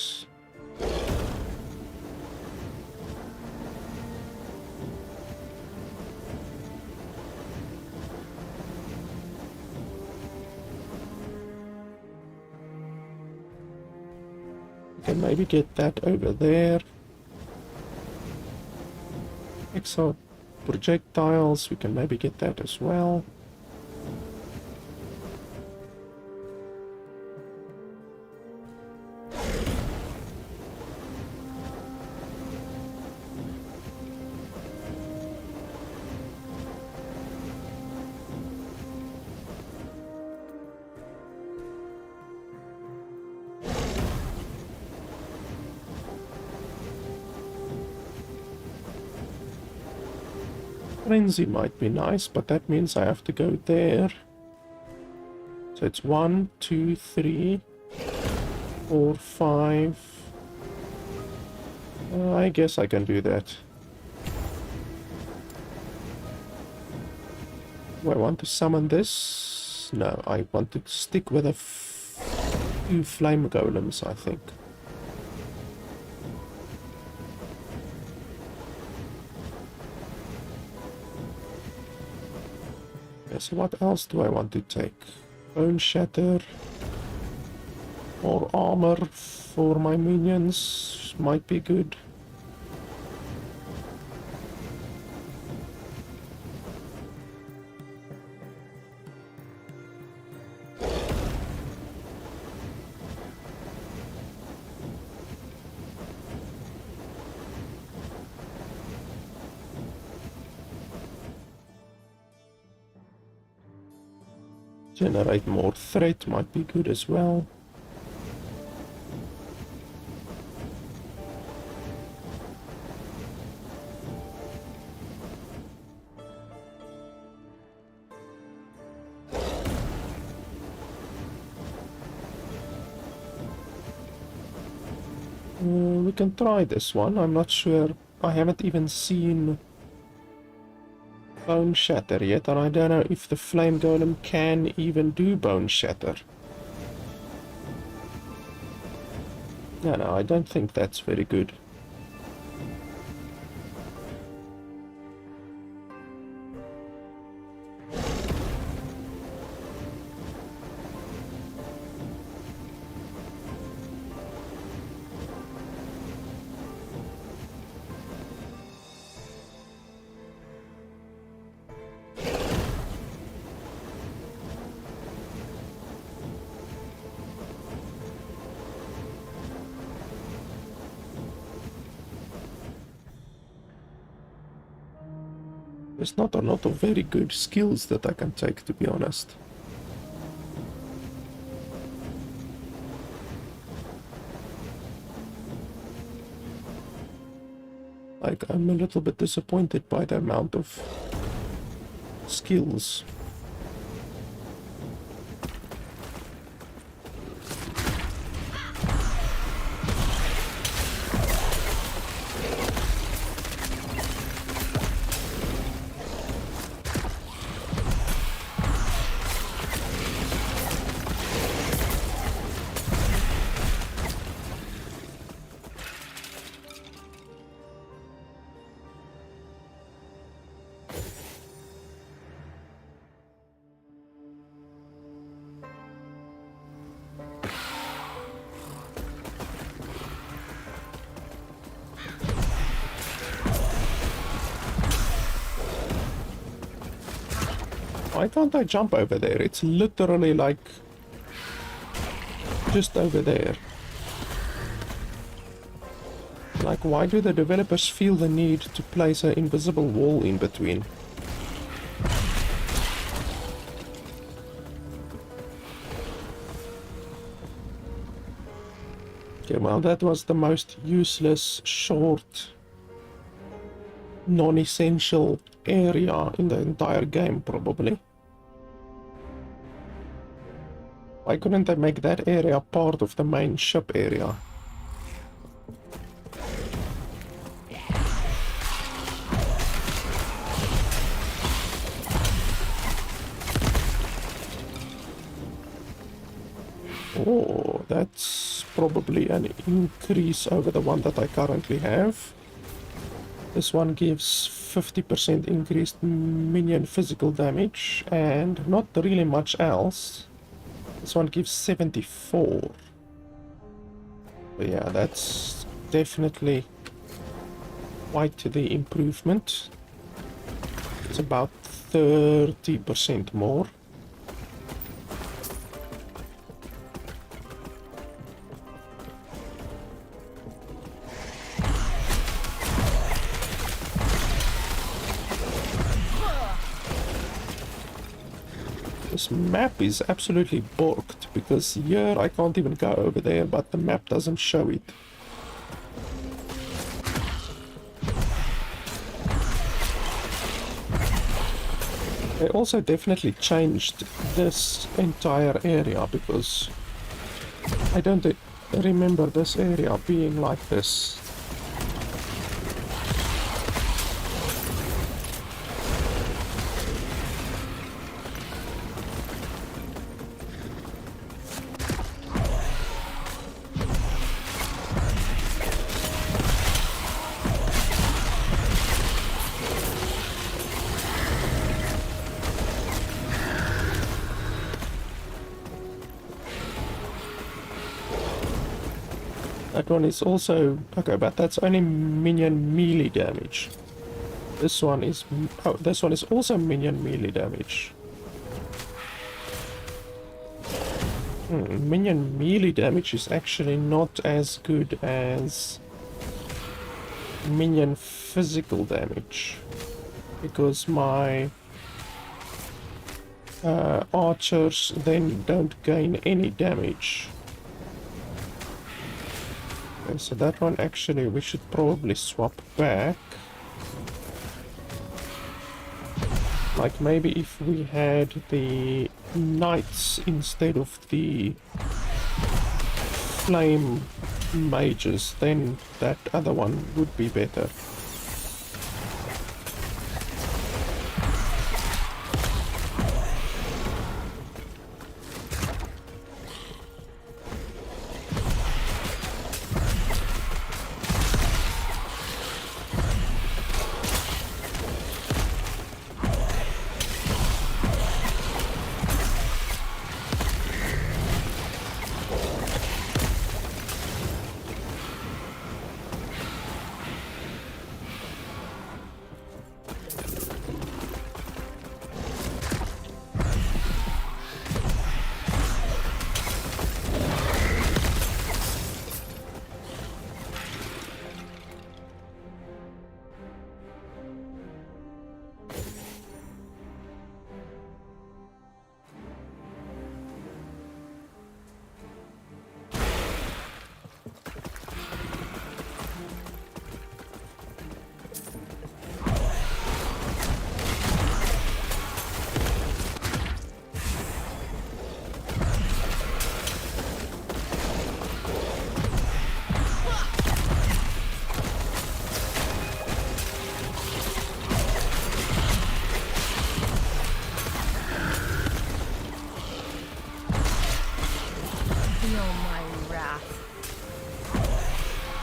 We can maybe get that over there. Exo projectiles, we can maybe get that as well. Frenzy might be nice, but that means I have to go there. So it's 1, 2, 3, 4, 5. I guess I can do that. Do I want to summon this? No, I want to stick with a 2 flame golems, I think. So what else do I want to take? Bone Shatter. More armor for my minions might be good. Generate more threat might be good as well. We can try this one. I'm not sure. I haven't even seen Bone Shatter yet, and I don't know if the Flame Golem can even do Bone Shatter. No, I don't think that's very good. There's not a lot of very good skills that I can take, to be honest. Like, I'm a little bit disappointed by the amount of skills. Why can't I jump over there? It's literally like just over there. Like, why do the developers feel the need to place an invisible wall in between? Okay, well, that was the most useless, short, non-essential area in the entire game, probably. Why couldn't they make that area part of the main ship area? Oh, that's probably an increase over the one that I currently have. This one gives 50% increased minion physical damage and not really much else. This one gives 74. But yeah, that's definitely quite the improvement. It's about 30% more. This map is absolutely borked, because here I can't even go over there, but the map doesn't show it. They also definitely changed this entire area, because I don't remember this area being like this. That one is also okay, but that's only minion melee damage. This one is this one is also minion melee damage. Minion melee damage is actually not as good as minion physical damage, because my archers then don't gain any damage. Okay, so that one actually we should probably swap back. Like maybe if we had the knights instead of the flame mages, then that other one would be better.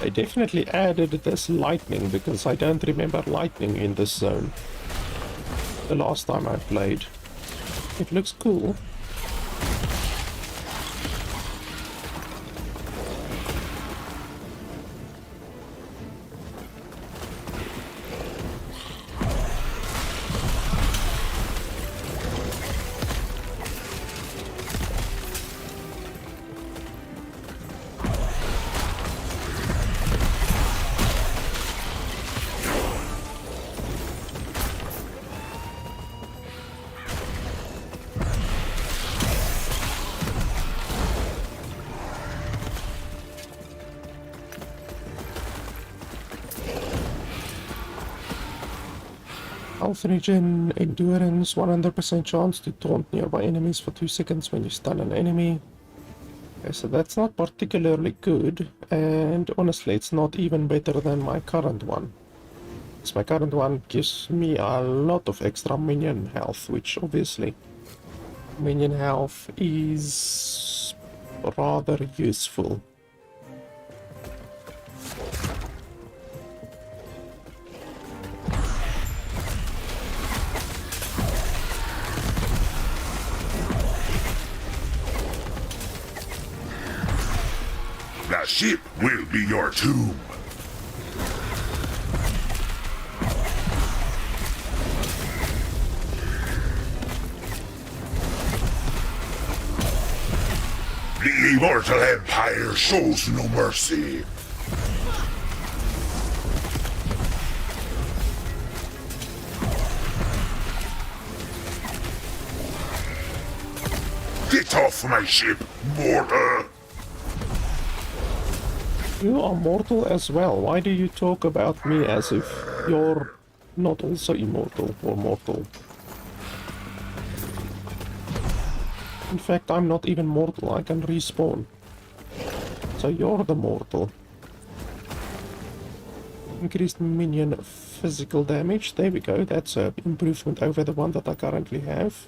They definitely added this lightning, because I don't remember lightning in this zone the last time I played. It looks cool. Health regen, endurance, 100% chance to taunt nearby enemies for 2 seconds when you stun an enemy. Okay, so that's not particularly good, and honestly it's not even better than my current one. Because my current one gives me a lot of extra minion health, which obviously minion health is rather useful. The ship will be your tomb. The immortal empire shows no mercy. Get off my ship, mortal! You are mortal as well. Why do you talk about me as if you're not also immortal or mortal? In fact, I'm not even mortal. I can respawn. So you're the mortal. Increased minion physical damage. There we go. That's an improvement over the one that I currently have.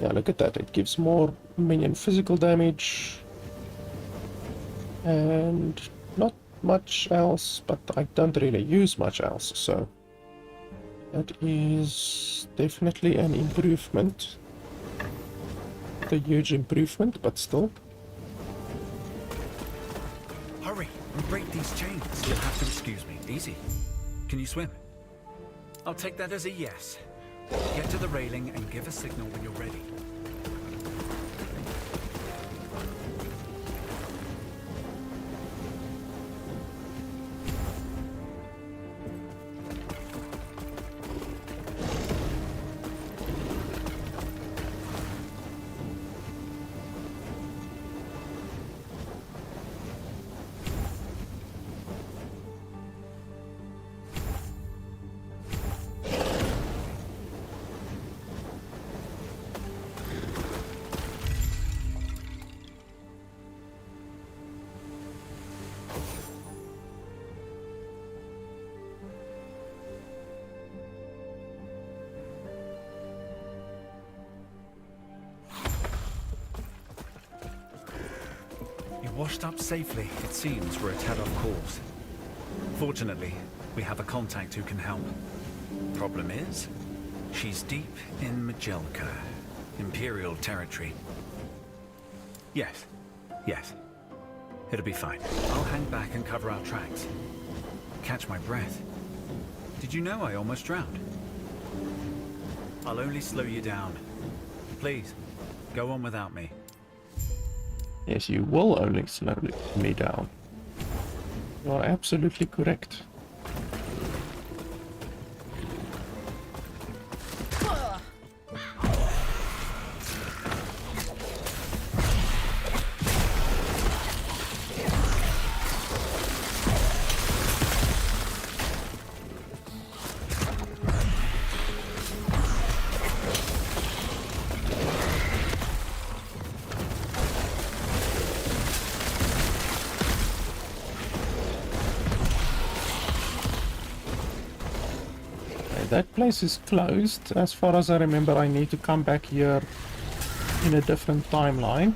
Yeah, look at that. It gives more minion physical damage. And not much else, but I don't really use much else, so that is definitely an improvement. A huge improvement, but still. Hurry and break these chains. You'll have to excuse me. Easy. Can you swim? I'll take that as a yes. Get to the railing and give a signal when you're ready. Washed up safely, it seems, for a head-off course. Fortunately, we have a contact who can help. Problem is, she's deep in Majelka, Imperial territory. Yes, it'll be fine. I'll hang back and cover our tracks. Catch my breath. Did you know I almost drowned? I'll only slow you down. Please, go on without me. Yes, you will only slow me down. You are absolutely correct. That place is closed. As far as I remember, I need to come back here in a different timeline.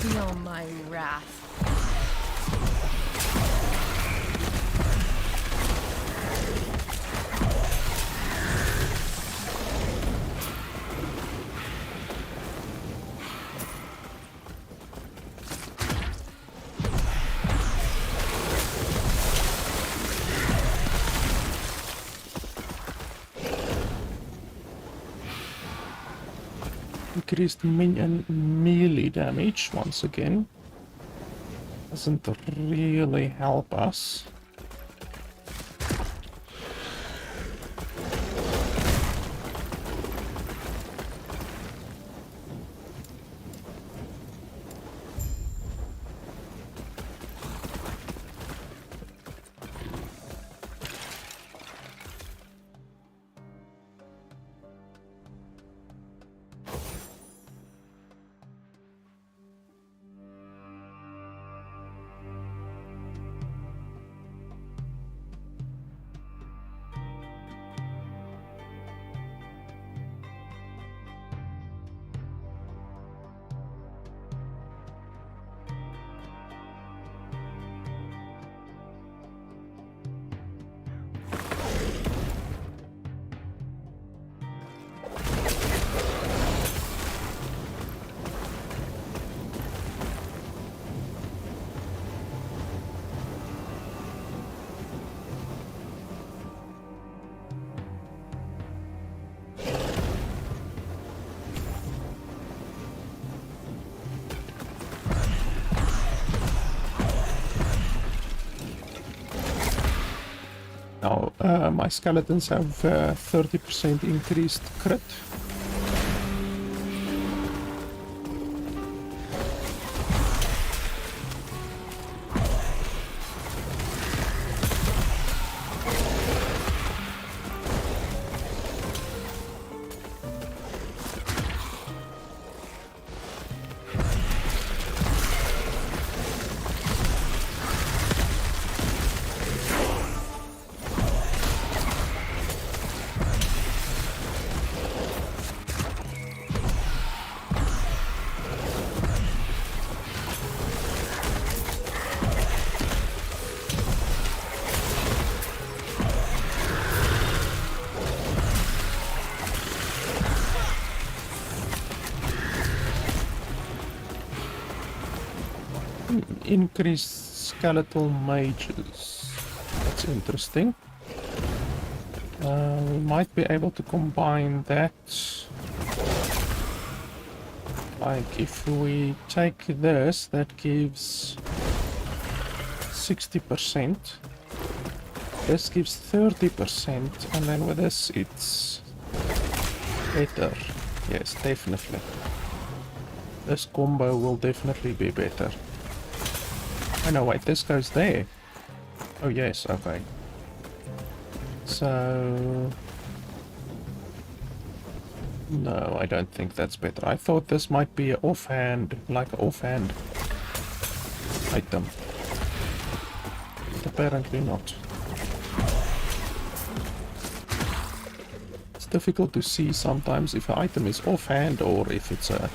Feel my wrath. Increased minion melee damage once again. Doesn't really help us. Now, my skeletons have 30% increased crit. Increased skeletal mages. That's interesting. We might be able to combine that. Like if we take this, that gives 60%. This gives 30%, and then with this it's better. Yes, definitely. This combo will definitely be better. Oh no, wait, this goes there. Oh yes, okay. So... no, I don't think that's better. I thought this might be an offhand, like an offhand item. But apparently not. It's difficult to see sometimes if an item is offhand or if it's a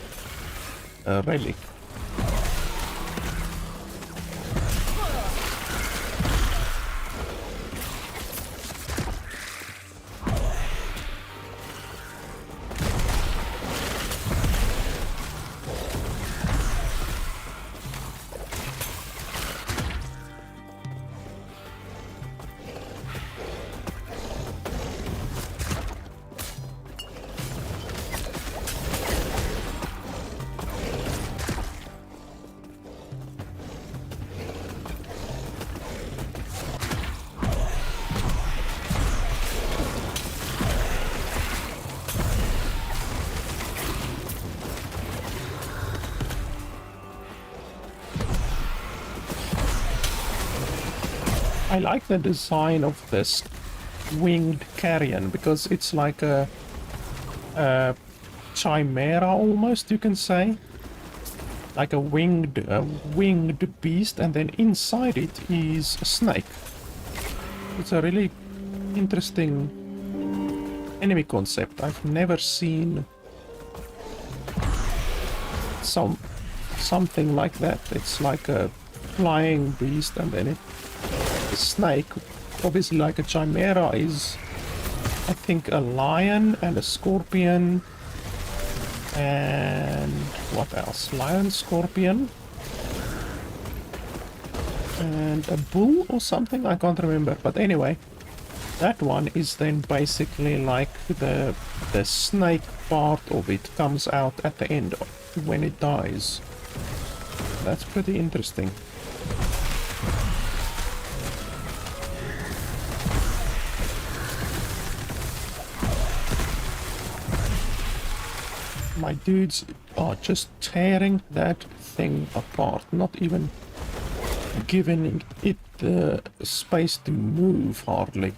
relic. I like the design of this winged carrion because it's like a chimera almost, you can say. Like a winged beast, and then inside it is a snake. It's a really interesting enemy concept. I've never seen something like that. It's like a flying beast, and then a snake. Obviously, like a chimera is, I think, a lion and a scorpion. And what else? Lion, scorpion, and a bull or something, I can't remember. But anyway, that one is then basically like the snake part of it comes out at the end when it dies. That's pretty interesting. My dudes are just tearing that thing apart, not even giving it the space to move, hardly.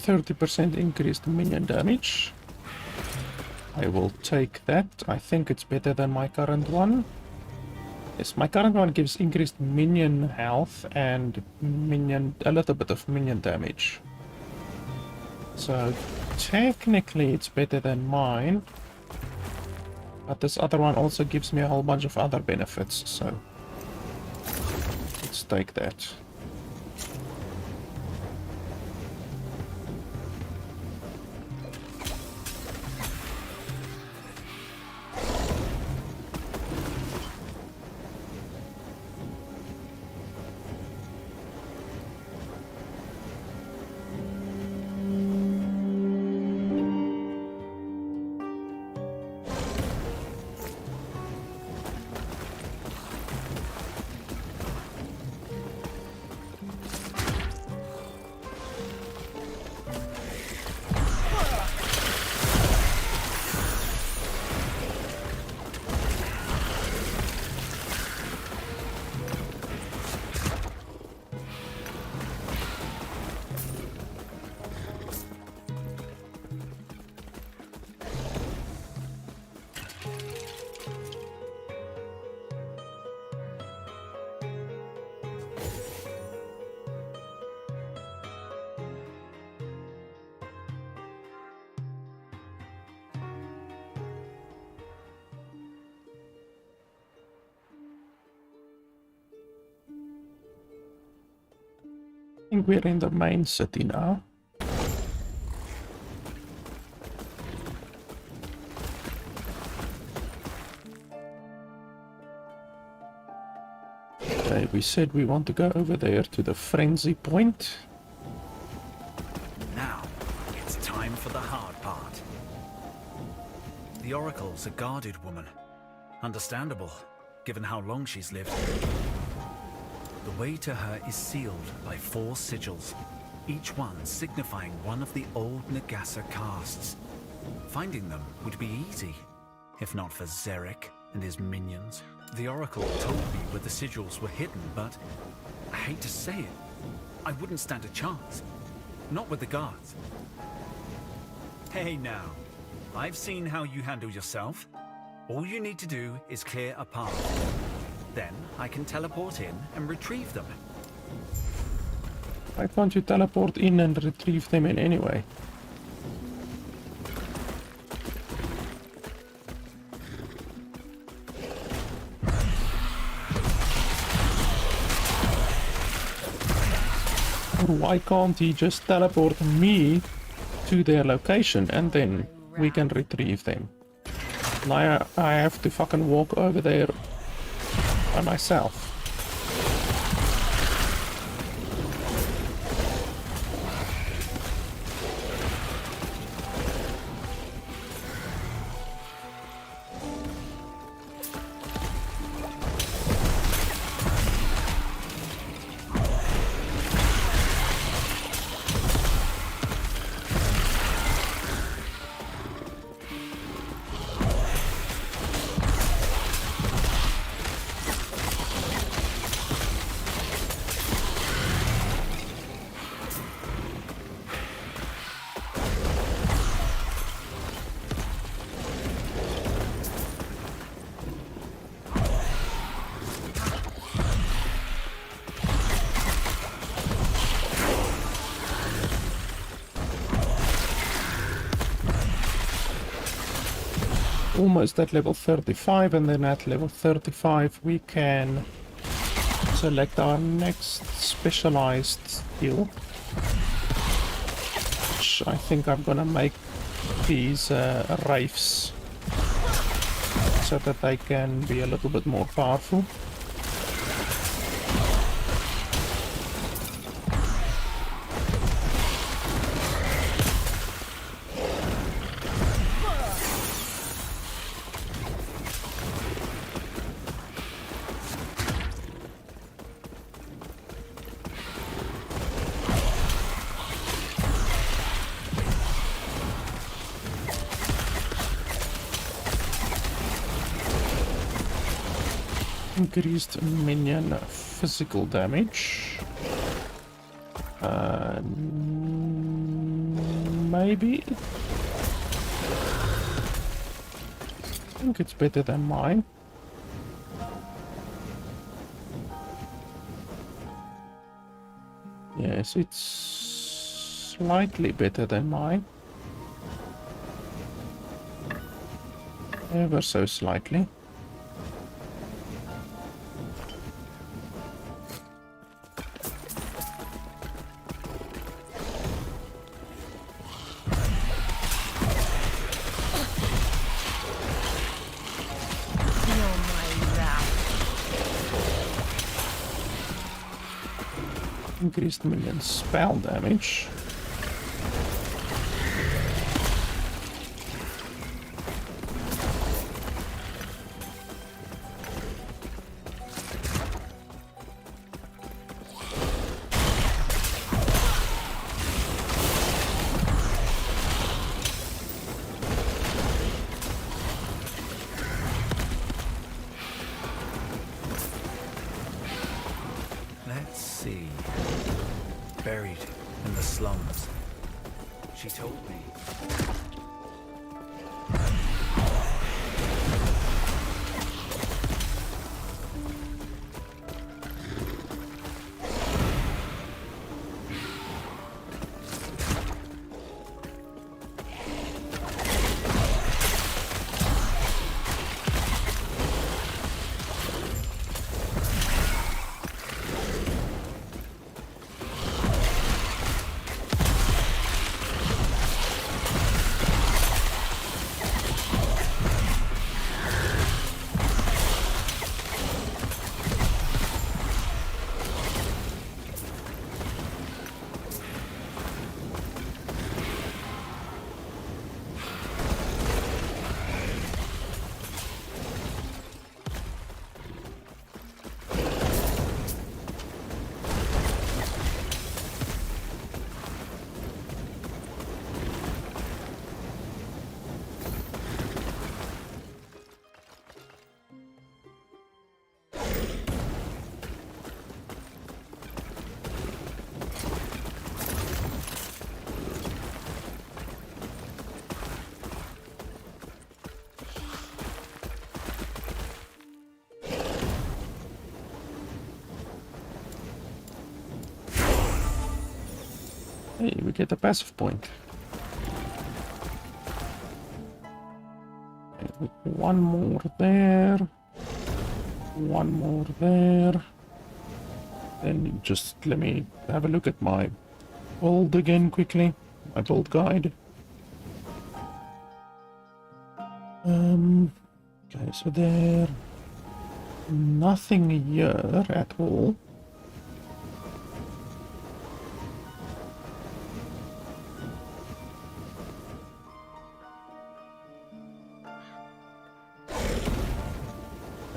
%30 increased minion damage. I will take that. I think it's better than my current one. Yes, my current one gives increased minion health and a little bit of minion damage. So technically it's better than mine. But this other one also gives me a whole bunch of other benefits, so let's take that. I think we're in the main city now. Okay, we said we want to go over there to the frenzy point. Now, it's time for the hard part. The Oracle's a guarded woman. Understandable, given how long she's lived. The way to her is sealed by 4 sigils, each one signifying one of the old Nagasa castes. Finding them would be easy, if not for Zarek and his minions. The Oracle told me where the sigils were hidden, but I hate to say it, I wouldn't stand a chance. Not with the guards. Hey now, I've seen how you handle yourself. All you need to do is clear a path. Then I can teleport in and retrieve them. Why can't you teleport in and retrieve them in anyway? Or why can't he just teleport me to their location and then we can retrieve them? Now I have to fucking walk over there by myself. Almost at level 35, and then at level 35 we can select our next specialized skill, which I think I'm gonna make these wraiths so that they can be a little bit more powerful. Increased minion physical damage. Maybe. I think it's better than mine. Yes, it's slightly better than mine. Ever so slightly. Increased minion spell damage. Let's see. Buried in the slums. She told me. Hey, we get a passive point. One more there. One more there. Then just let me have a look at my build again quickly. My build guide. Okay, so there nothing here at all.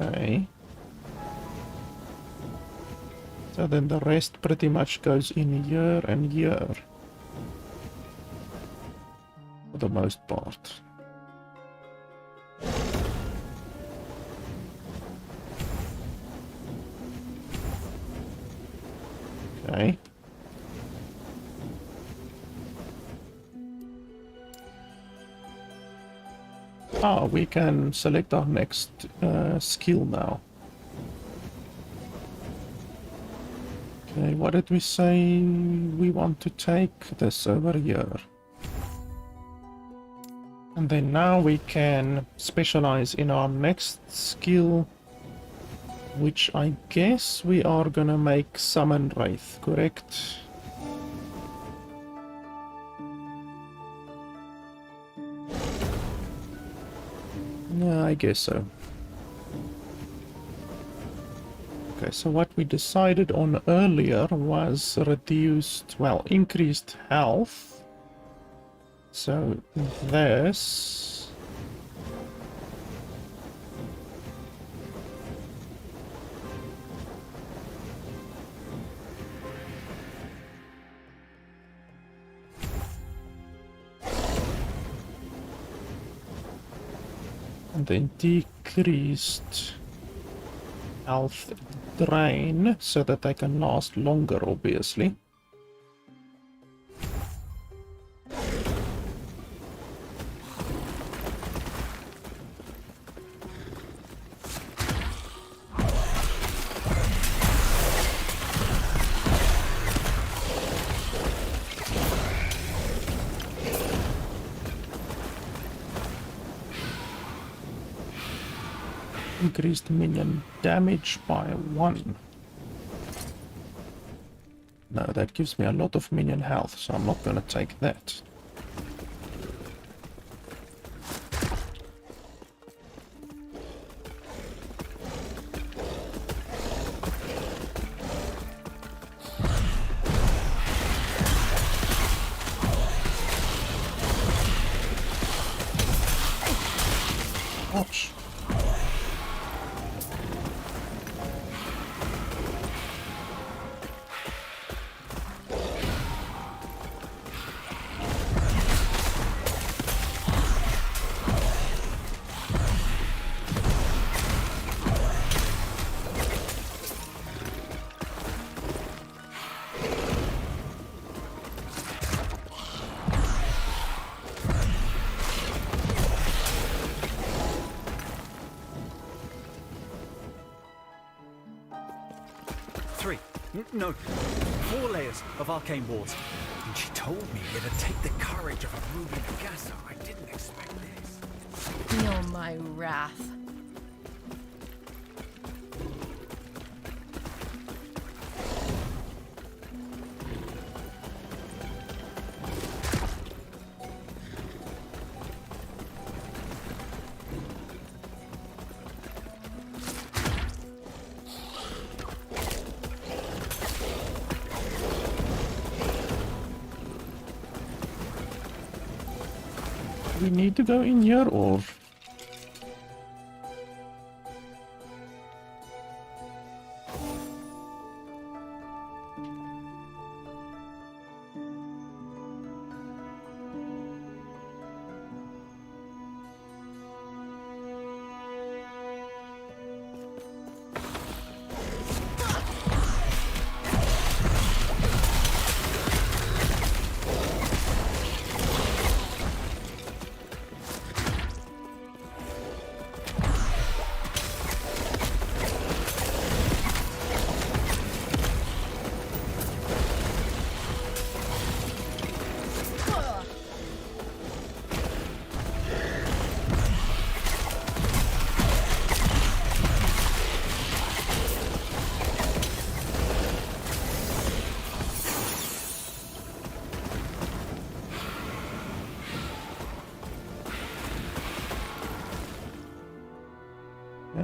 Okay. So then the rest pretty much goes in here and here. For the most part. Okay. Ah, we can select our next skill now. Okay, what did we say we want to take? This over here. And then now we can specialize in our next skill, which I guess we are gonna make Summon Wraith, correct? Yeah, I guess so. Okay, so what we decided on earlier was reduced, well, increased health. So this... and then decreased health drain so that they can last longer, obviously. Increased minion damage by 1. No, that gives me a lot of minion health, so I'm not going to take that. Ouch. No, 4 layers of arcane wards. And she told me it'd take the courage of a Ruby Nagasa. I didn't expect this. Feel my wrath. We need to go in here, or...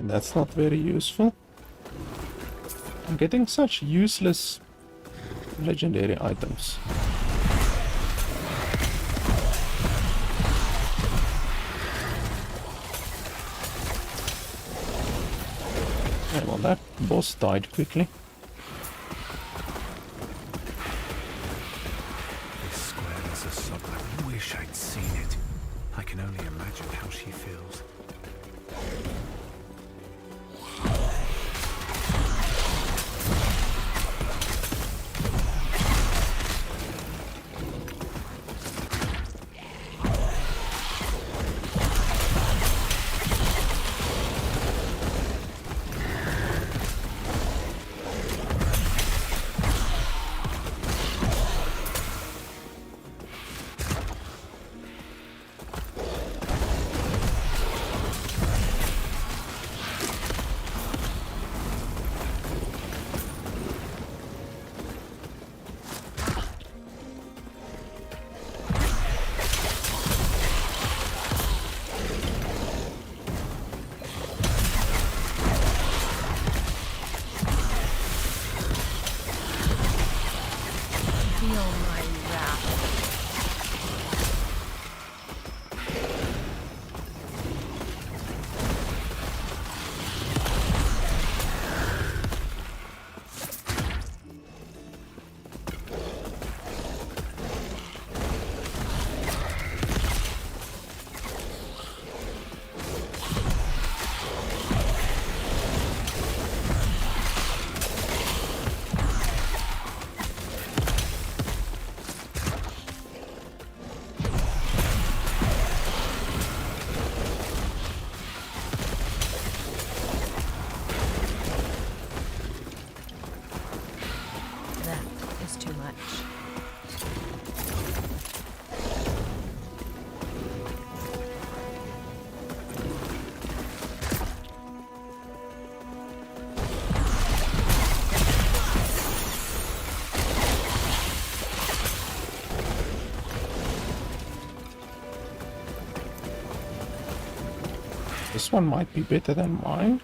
That's not very useful. I'm getting such useless legendary items. Okay, well, that boss died quickly. This square is a sob. I wish I'd seen it. I can only imagine how she feels. This one might be better than mine.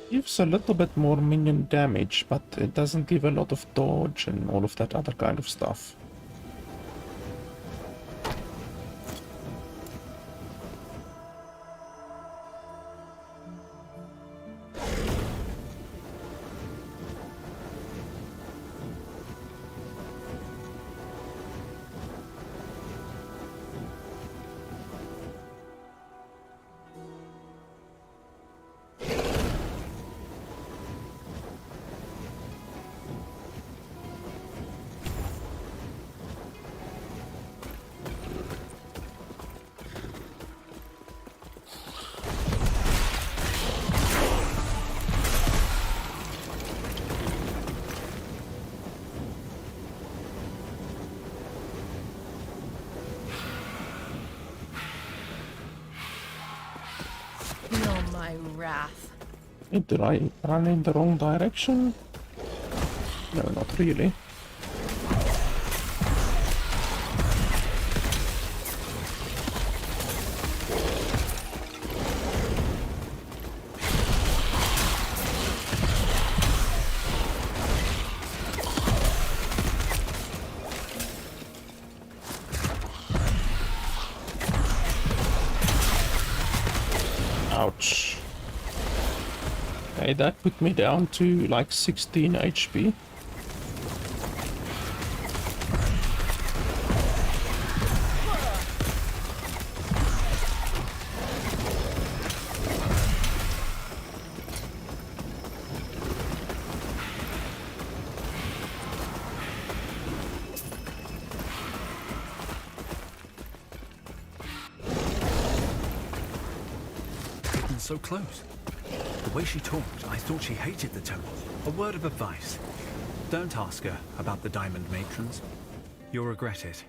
Gives a little bit more minion damage, but it doesn't give a lot of dodge and all of that other kind of stuff. Feel my wrath. Did I run in the wrong direction? No, not really. Ouch. Okay, that put me down to like 16 HP. So close. The way she talked, I thought she hated the temple. A word of advice. Don't ask her about the diamond matrons. You'll regret it.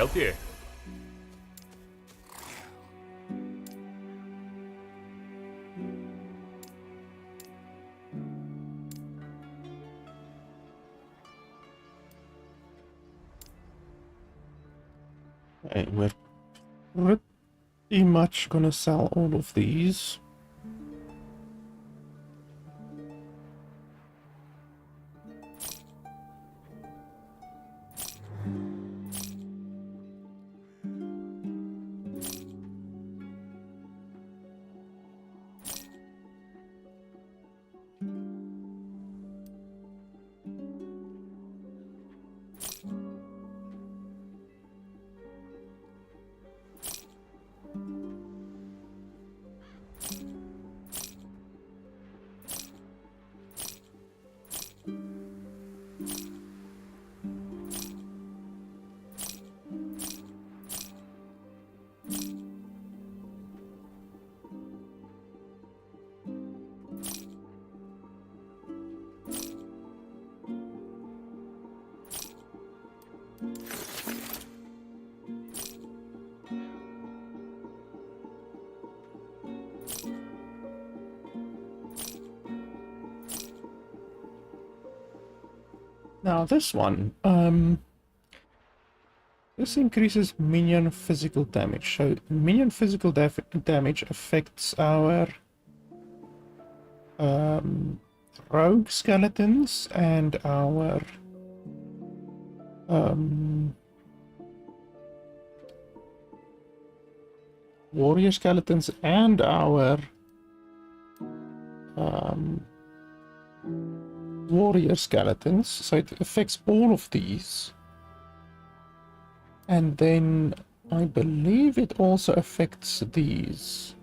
help you? Okay, we're pretty much gonna sell all of these. Now this one, this increases minion physical damage. So minion physical damage affects our rogue skeletons and our warrior skeletons and our warrior skeletons, so it affects all of these. And then I believe it also affects these.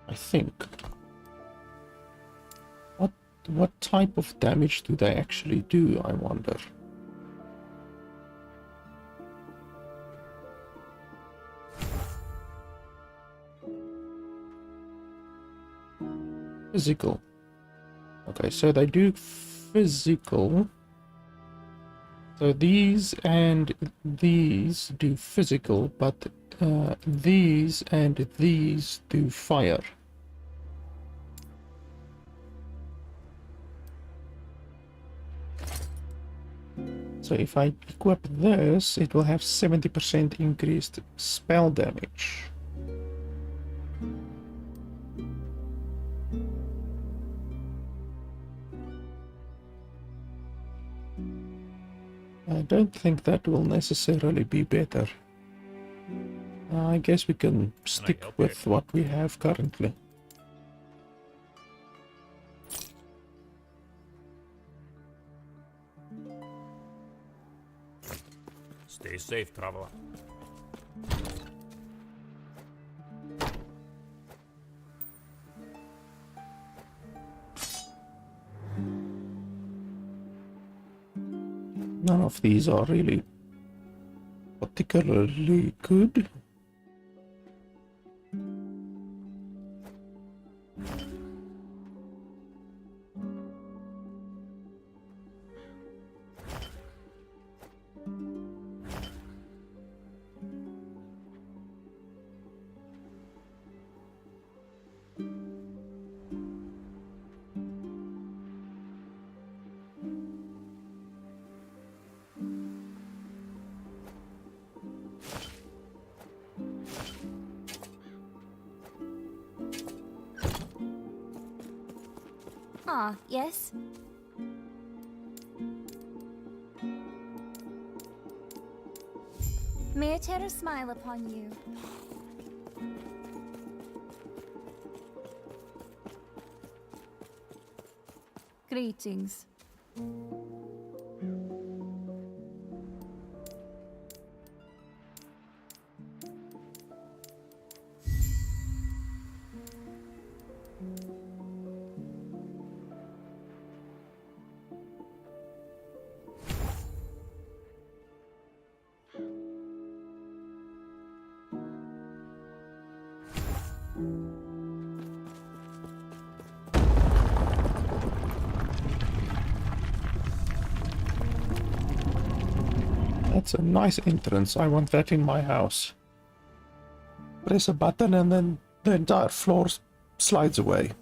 I think. What type of damage do they actually do, I wonder? Physical. Okay, so they do physical. So these and these do physical, but these and these do fire. So if I equip this, it will have 70% increased spell damage. I don't think that will necessarily be better. I guess we can stick with what we have currently. Stay safe, traveler. None of these are really particularly good. Ah, yes. May a terror smile upon you. Greetings. It's a nice entrance. I want that in my house. Press a button and then the entire floor slides away.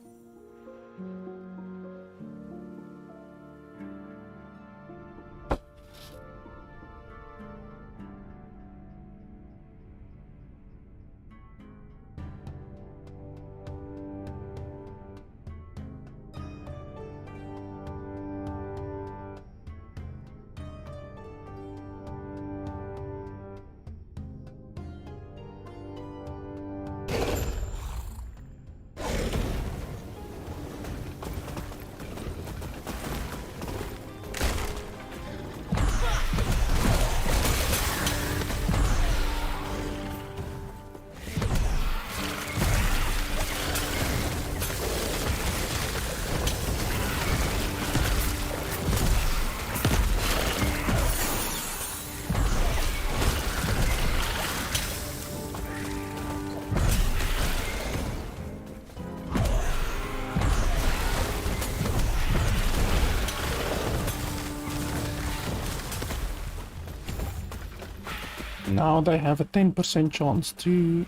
Now they have a 10% chance to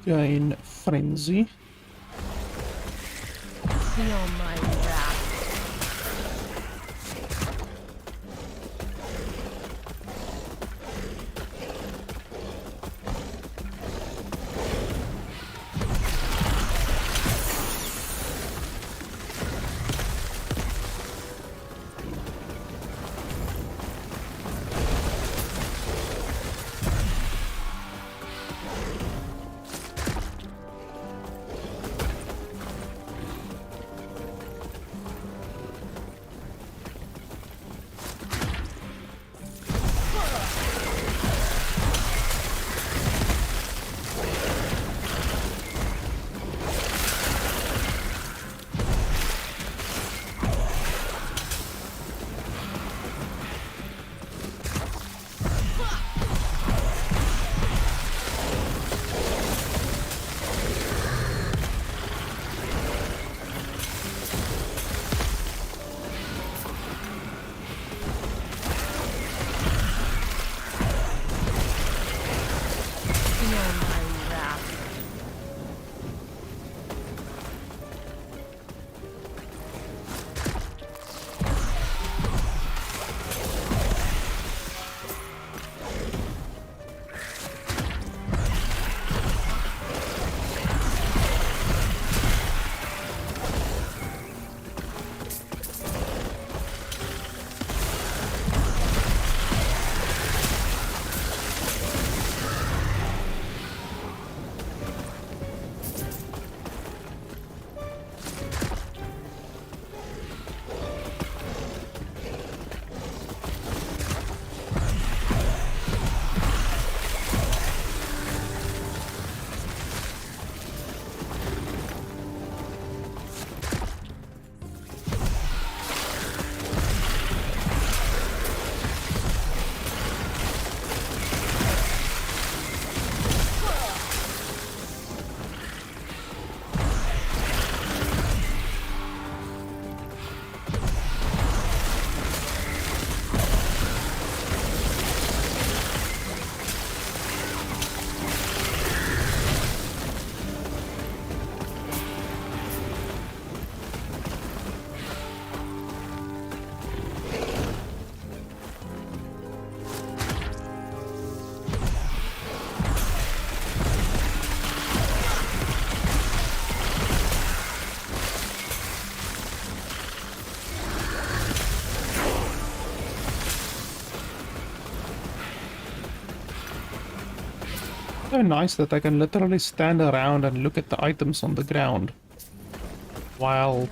gain frenzy. Feel my wrath. So nice that I can literally stand around and look at the items on the ground while,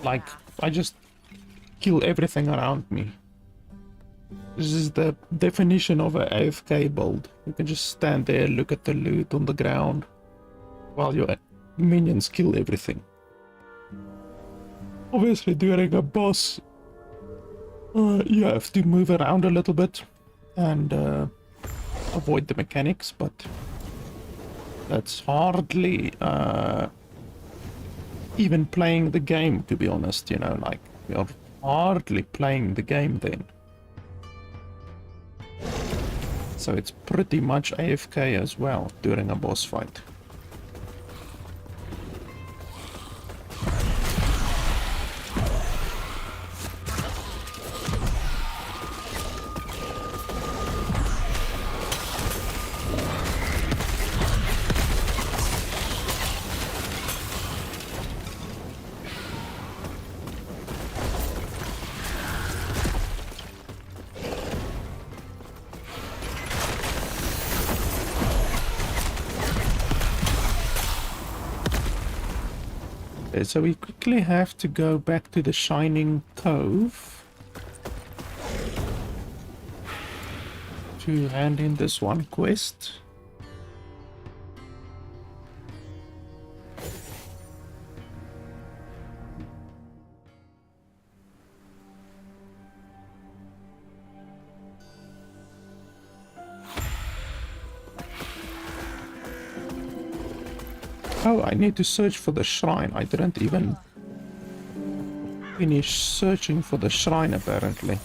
like, I just kill everything around me. This is the definition of a AFK build. You can just stand there, look at the loot on the ground while your minions kill everything. Obviously during a boss you have to move around a little bit and avoid the mechanics, but that's hardly even playing the game, to be honest, you know, like, we are hardly playing the game then. So it's pretty much AFK as well during a boss fight. So we quickly have to go back to the Shining Cove to hand in this one quest. Oh, I need to search for the shrine. I didn't even finish searching for the shrine, apparently.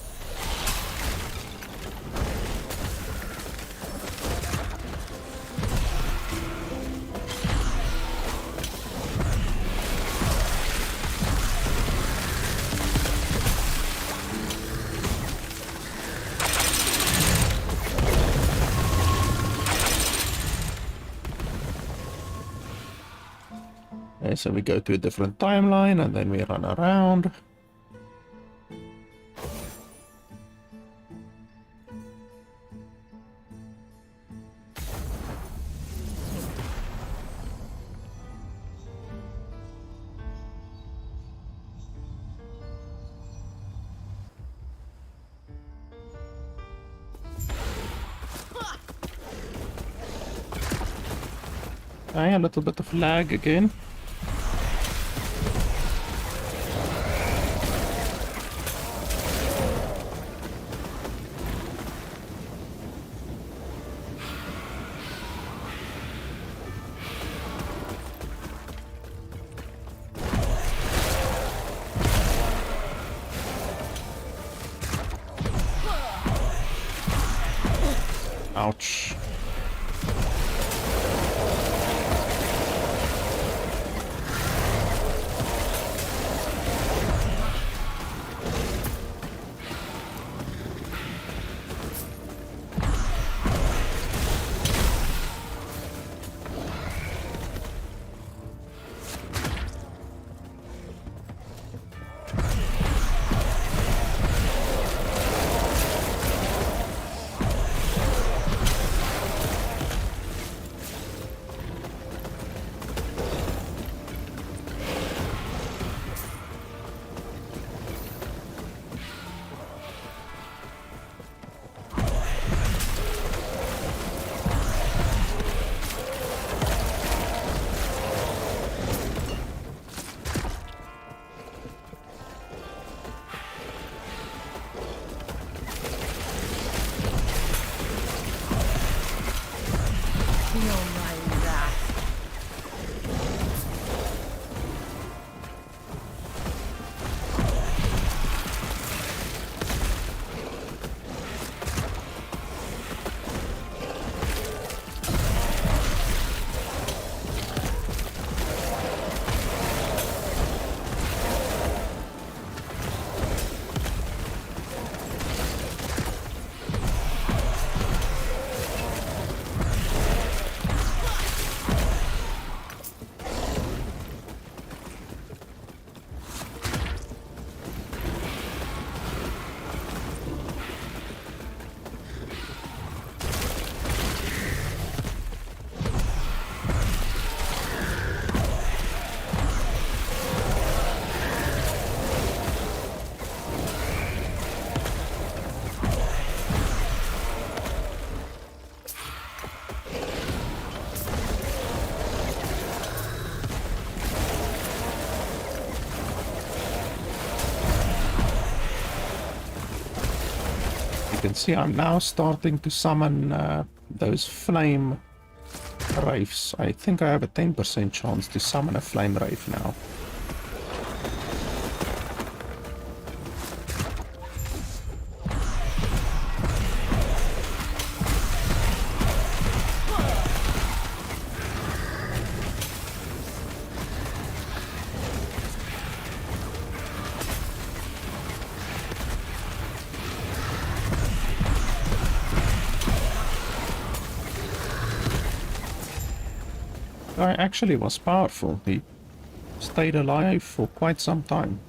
So we go to a different timeline and then we run around. Okay, a little bit of lag again. Ouch. You can see I'm now starting to summon those flame wraiths. I think I have a 10% chance to summon a flame wraith now. Guy actually was powerful. He stayed alive for quite some time.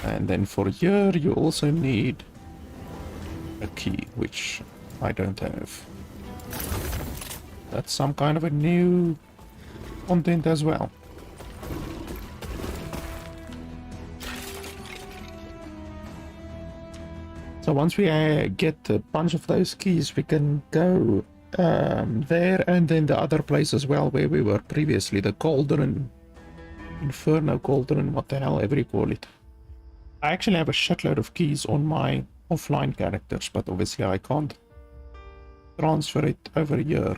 And then for here you also need a key, which I don't have. That's some kind of a new content as well. So once we get a bunch of those keys, we can go there and then the other place as well where we were previously, the Cauldron, Inferno Cauldron, what the hell ever you call it. I actually have a shitload of keys on my offline characters, but obviously I can't transfer it over here.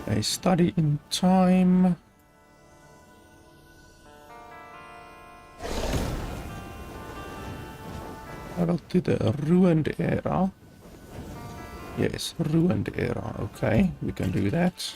A study in time. Travel to the ruined era. Yes, ruined era. Okay, we can do that.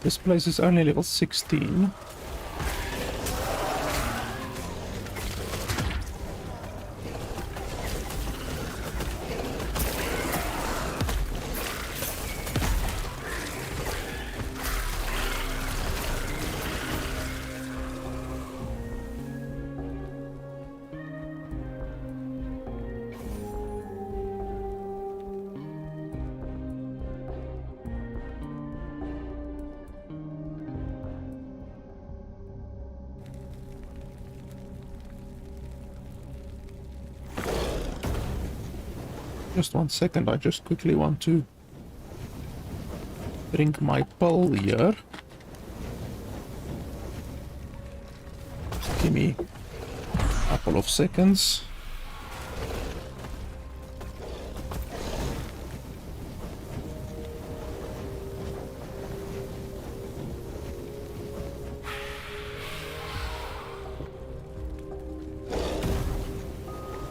This place is only level 16. Just 1 second, I just quickly want to drink my pill here. Give me a couple of seconds.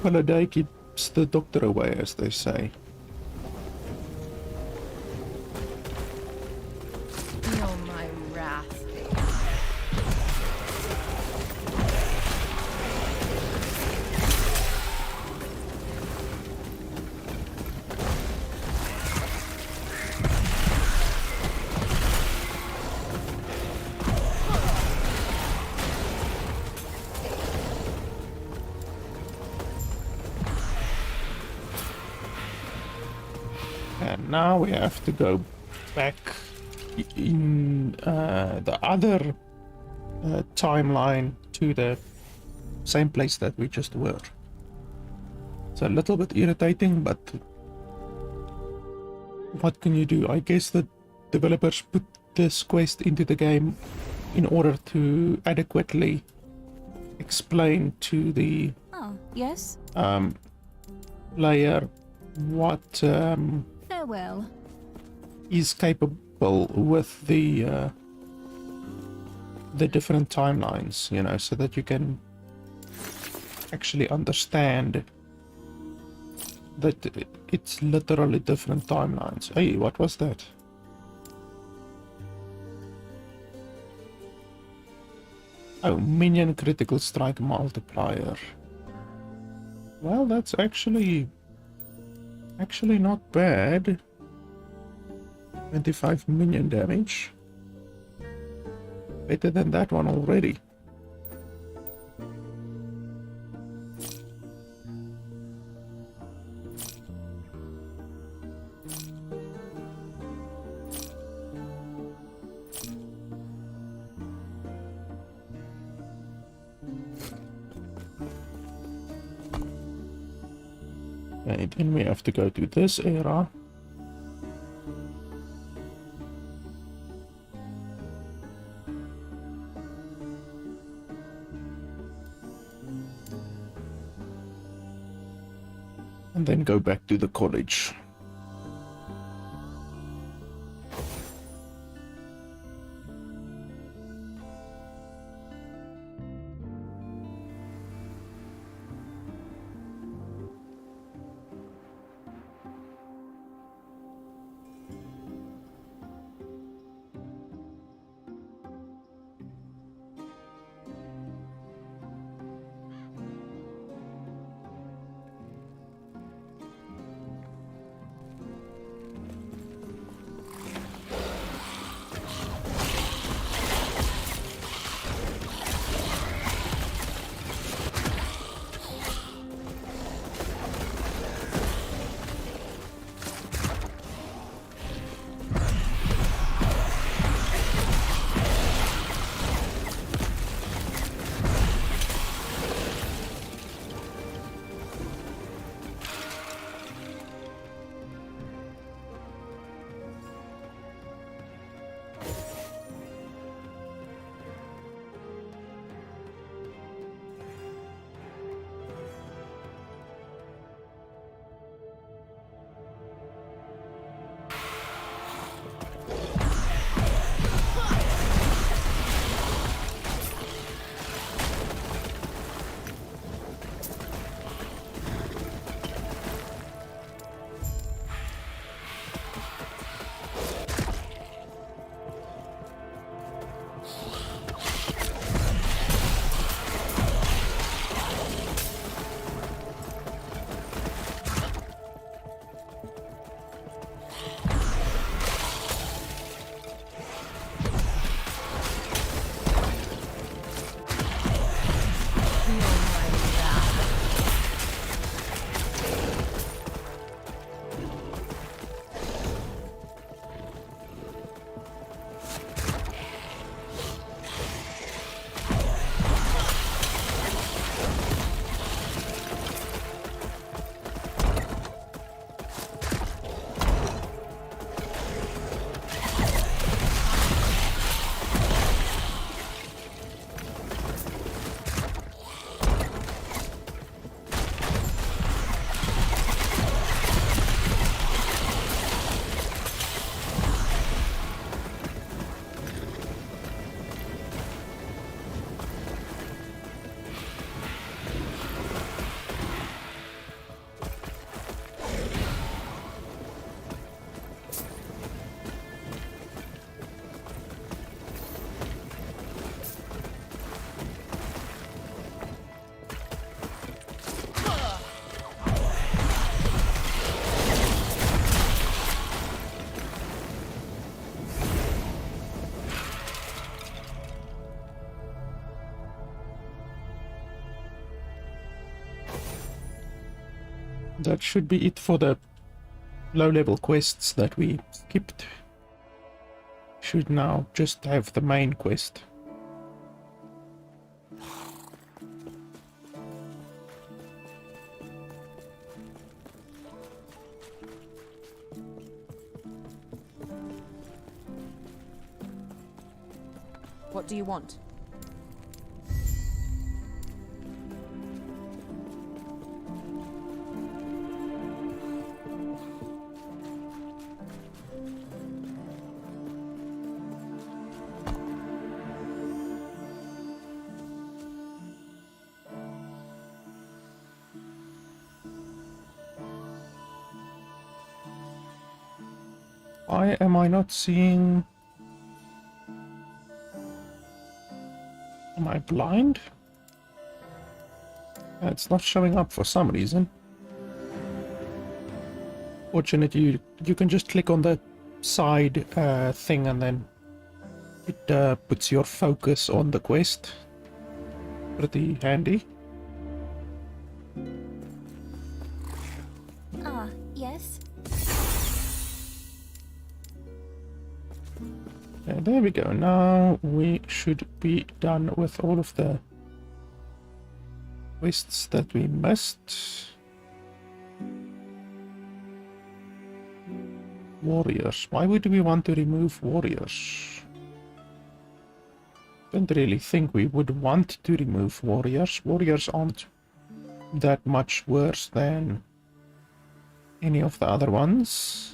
Well, a day, kid. keeps the doctor away, as they say. Feel my wrath. And now we have to go back in the other timeline to the same place that we just were. It's a little bit irritating, but what can you do? I guess the developers put this quest into the game in order to adequately explain to the yes? player what Farewell. is capable with the different timelines, you know, so that you can actually understand that it's literally different timelines. Hey, what was that? Oh, minion critical strike multiplier. Well, that's actually not bad. 25 minion damage. Better than that one already. And then we have to go to this era. And then go back to the college. That should be it for the low-level quests that we skipped. Should now just have the main quest. What do you want? Why am I not seeing... Am I blind? It's not showing up for some reason. Fortunately, you can just click on the side thing and then it puts your focus on the quest. Pretty handy. Ah, yes. And there we go. Now we should be done with all of the quests that we missed. Warriors. Why would we want to remove warriors? Don't really think we would want to remove warriors. Warriors aren't that much worse than any of the other ones.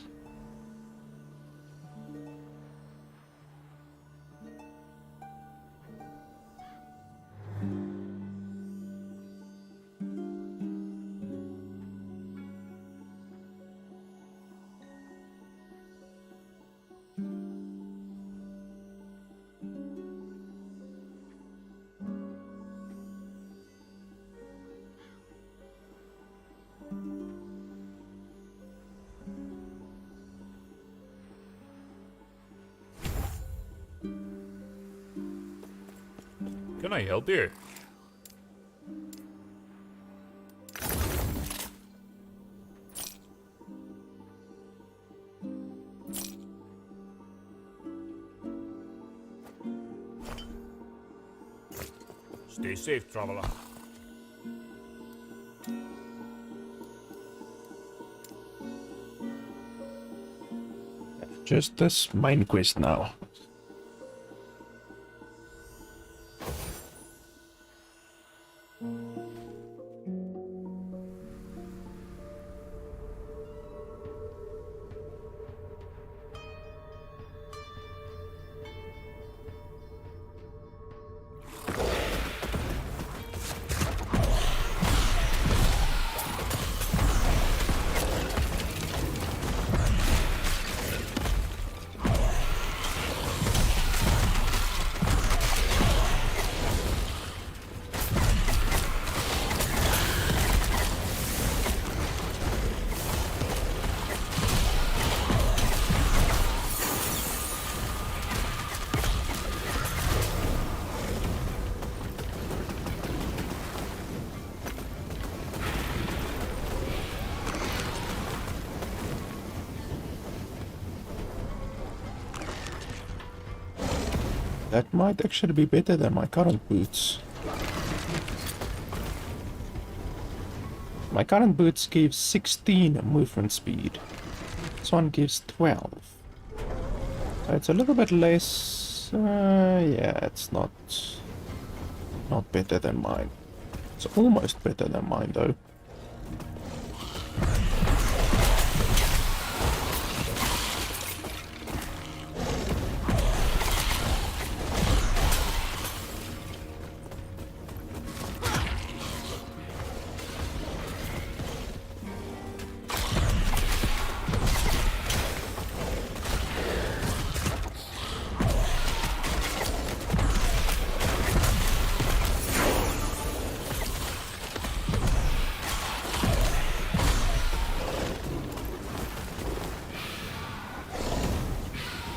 Can I help you? Stay safe, traveler. Just this main quest now. That might actually be better than my current boots. My current boots give 16 movement speed. This one gives 12. So it's a little bit less... yeah, it's not better than mine. It's almost better than mine though.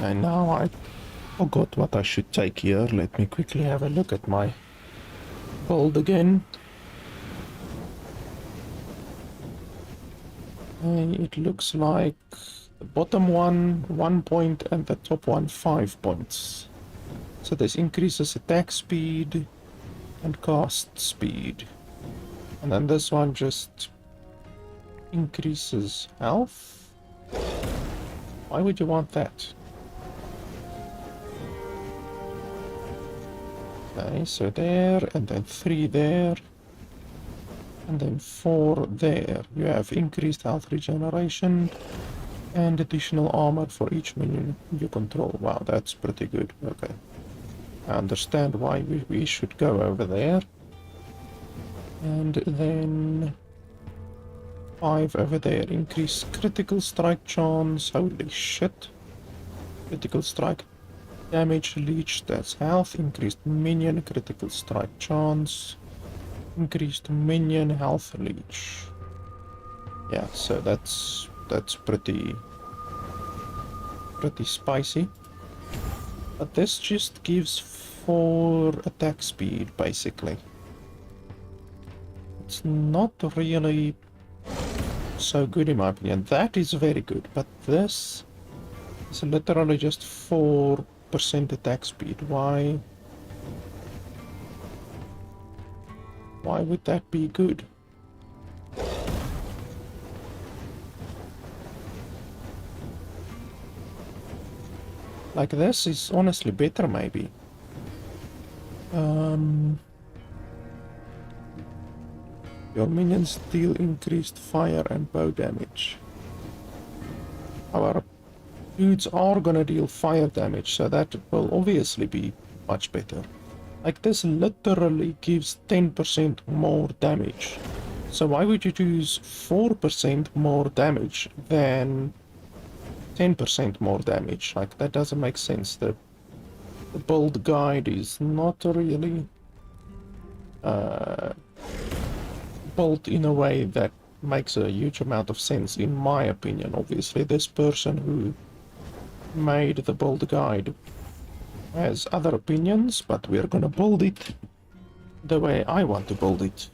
And now I forgot what I should take here. Let me quickly have a look at my build again. It looks like the bottom one 1 point and the top one 5 points. So this increases attack speed and cast speed. And then this one just increases health. Why would you want that? Okay, so there, and then 3 there, and then 4 there. You have increased health regeneration and additional armor for each minion you control. Wow, that's pretty good. Okay. I understand why we should go over there. And then 5 over there. Increase critical strike chance. Holy shit. Critical strike damage leech, that's health. Increased minion critical strike chance. Increased minion health leech. Yeah, so that's pretty spicy. But this just gives 4 attack speed basically. It's not really so good in my opinion. That is very good, but this is literally just 4% attack speed. Why would that be good? Like this is honestly better maybe. Your minions deal increased fire and bow damage. Our dudes are gonna deal fire damage, so that will obviously be much better. Like this literally gives 10% more damage. So why would you choose 4% more damage than 10% more damage? Like that doesn't make sense. The build guide is not really built in a way that makes a huge amount of sense in my opinion. Obviously this person who made the build guide has other opinions, but we're gonna build it the way I want to build it.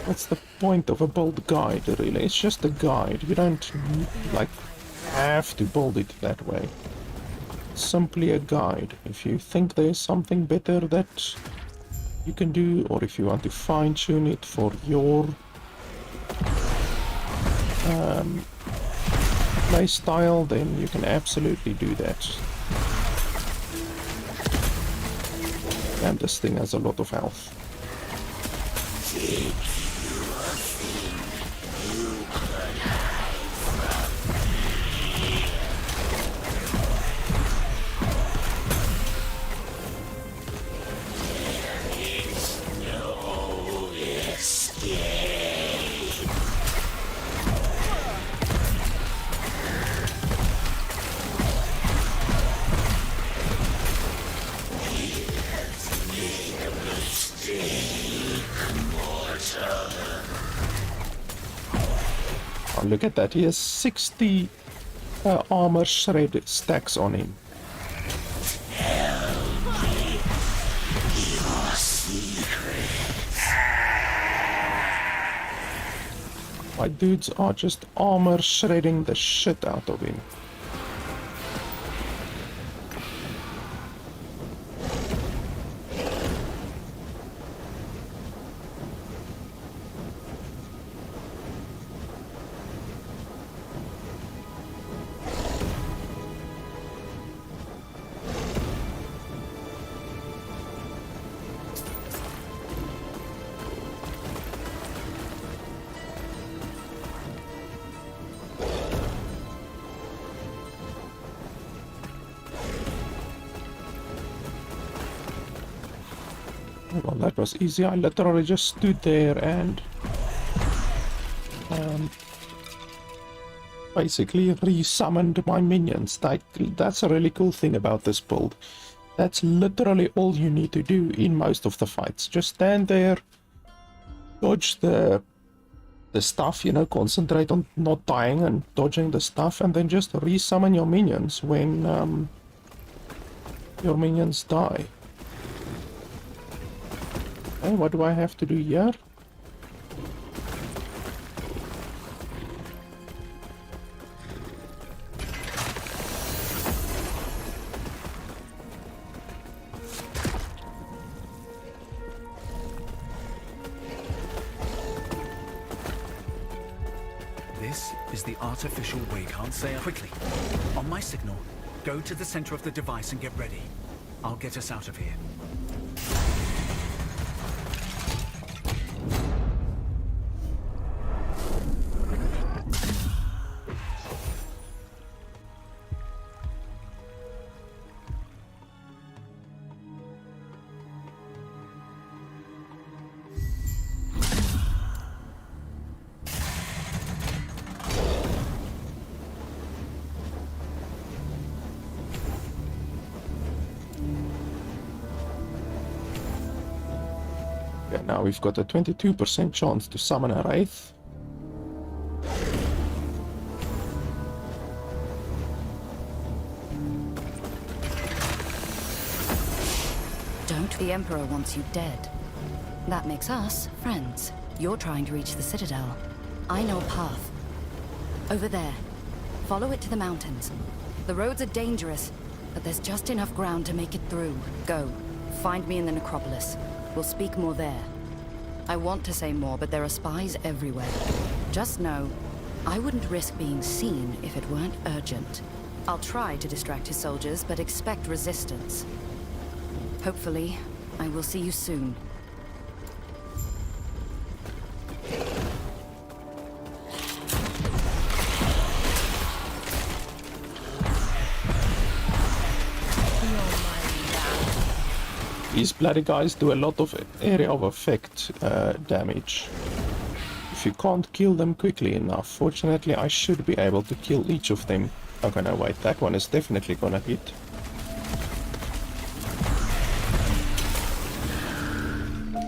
What's the point of a build guide really? It's just a guide. You don't like have to build it that way. It's simply a guide. If you think there's something better that you can do, or if you want to fine-tune it for your play style, then you can absolutely do that. And this thing has a lot of health. Look at that, he has 60 armor shred stacks on him. My dudes are just armor shredding the shit out of him. Well, that was easy. I literally just stood there and basically re-summoned my minions. That's a really cool thing about this build. That's literally all you need to do in most of the fights. Just stand there, dodge the stuff, you know, concentrate on not dying and dodging the stuff, and then just re-summon your minions when your minions die. Okay, what do I have to do here? This is the artificial waycard sail. Quickly, on my signal, go to the center of the device and get ready. I'll get us out of here. Now we've got a 22% chance to summon a Wraith. Don't. The Emperor wants you dead. That makes us friends. You're trying to reach the Citadel. I know a path. Over there. Follow it to the mountains. The roads are dangerous, but there's just enough ground to make it through. Go. Find me in the necropolis. We'll speak more there. I want to say more, but there are spies everywhere. Just know, I wouldn't risk being seen if it weren't urgent. I'll try to distract his soldiers, but expect resistance. Hopefully, I will see you soon. These bloody guys do a lot of area of effect damage. If you can't kill them quickly enough, fortunately I should be able to kill each of them. Okay, no wait, that one is definitely gonna hit.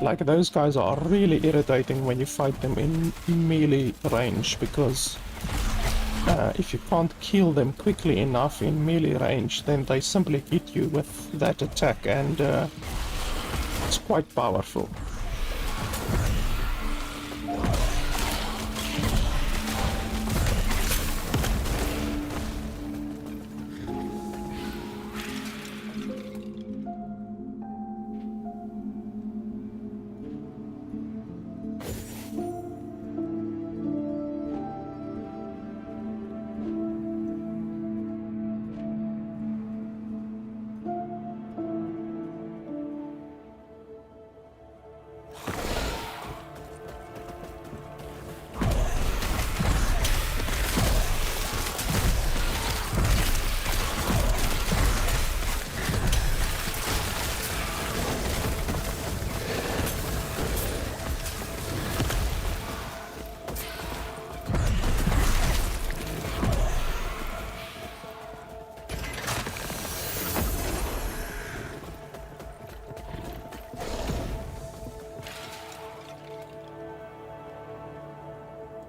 Like, those guys are really irritating when you fight them in melee range, because if you can't kill them quickly enough in melee range, then they simply hit you with that attack, and it's quite powerful.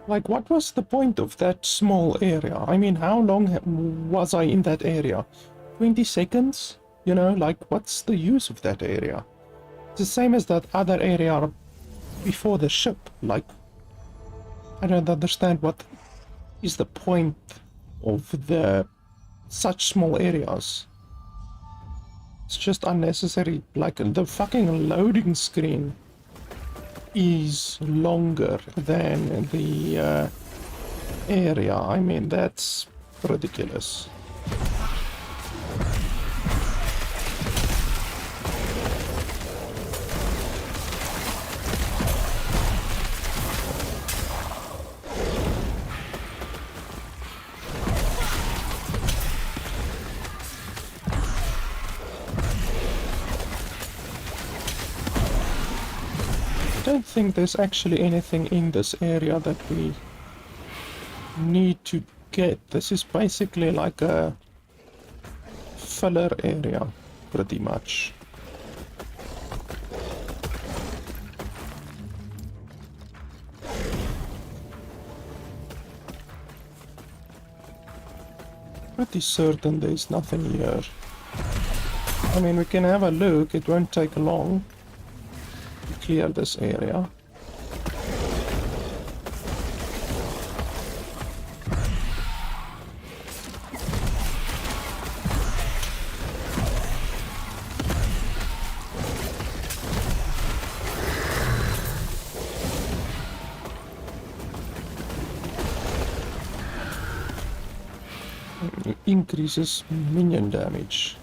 Like, what was the point of that small area? I mean, how long was I in that area? 20 seconds? You know, like, what's the use of that area? It's the same as that other area before the ship. Like, I don't understand what is the point of such small areas. It's just unnecessary. Like, the fucking loading screen is longer than the area. I mean, that's ridiculous. I don't think there's actually anything in this area that we need to get. This is basically like a filler area, pretty much. Pretty certain there's nothing here. I mean, we can have a look, it won't take long. Clear this area. It increases minion damage.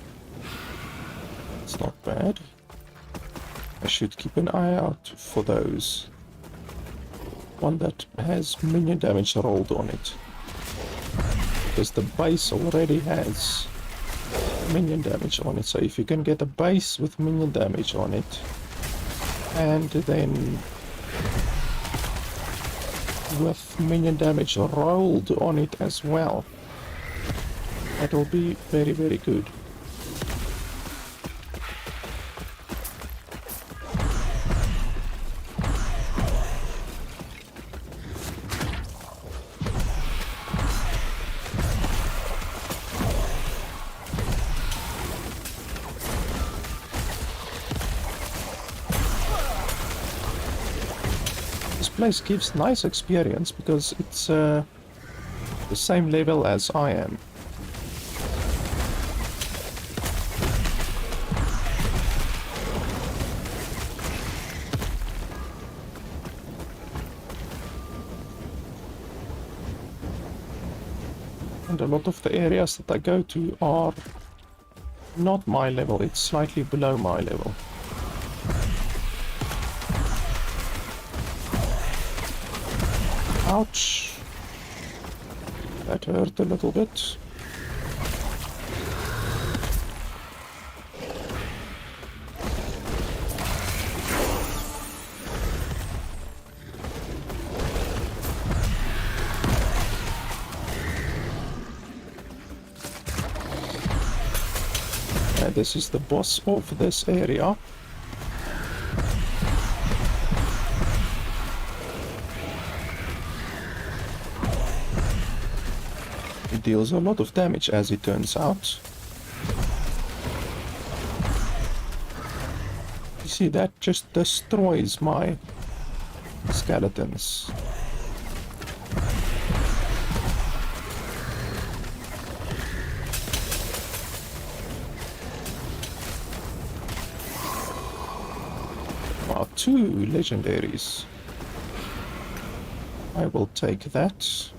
It's not bad. I should keep an eye out for those. One that has minion damage rolled on it. Because the base already has minion damage on it. So if you can get a base with minion damage on it, and then with minion damage rolled on it as well, that will be very, very good. This place gives nice experience because it's the same level as I am. And a lot of the areas that I go to are not my level, it's slightly below my level. Ouch! That hurt a little bit. This is the boss of this area. It deals a lot of damage, as it turns out. You see, that just destroys my skeletons. Wow, 2 legendaries. I will take that.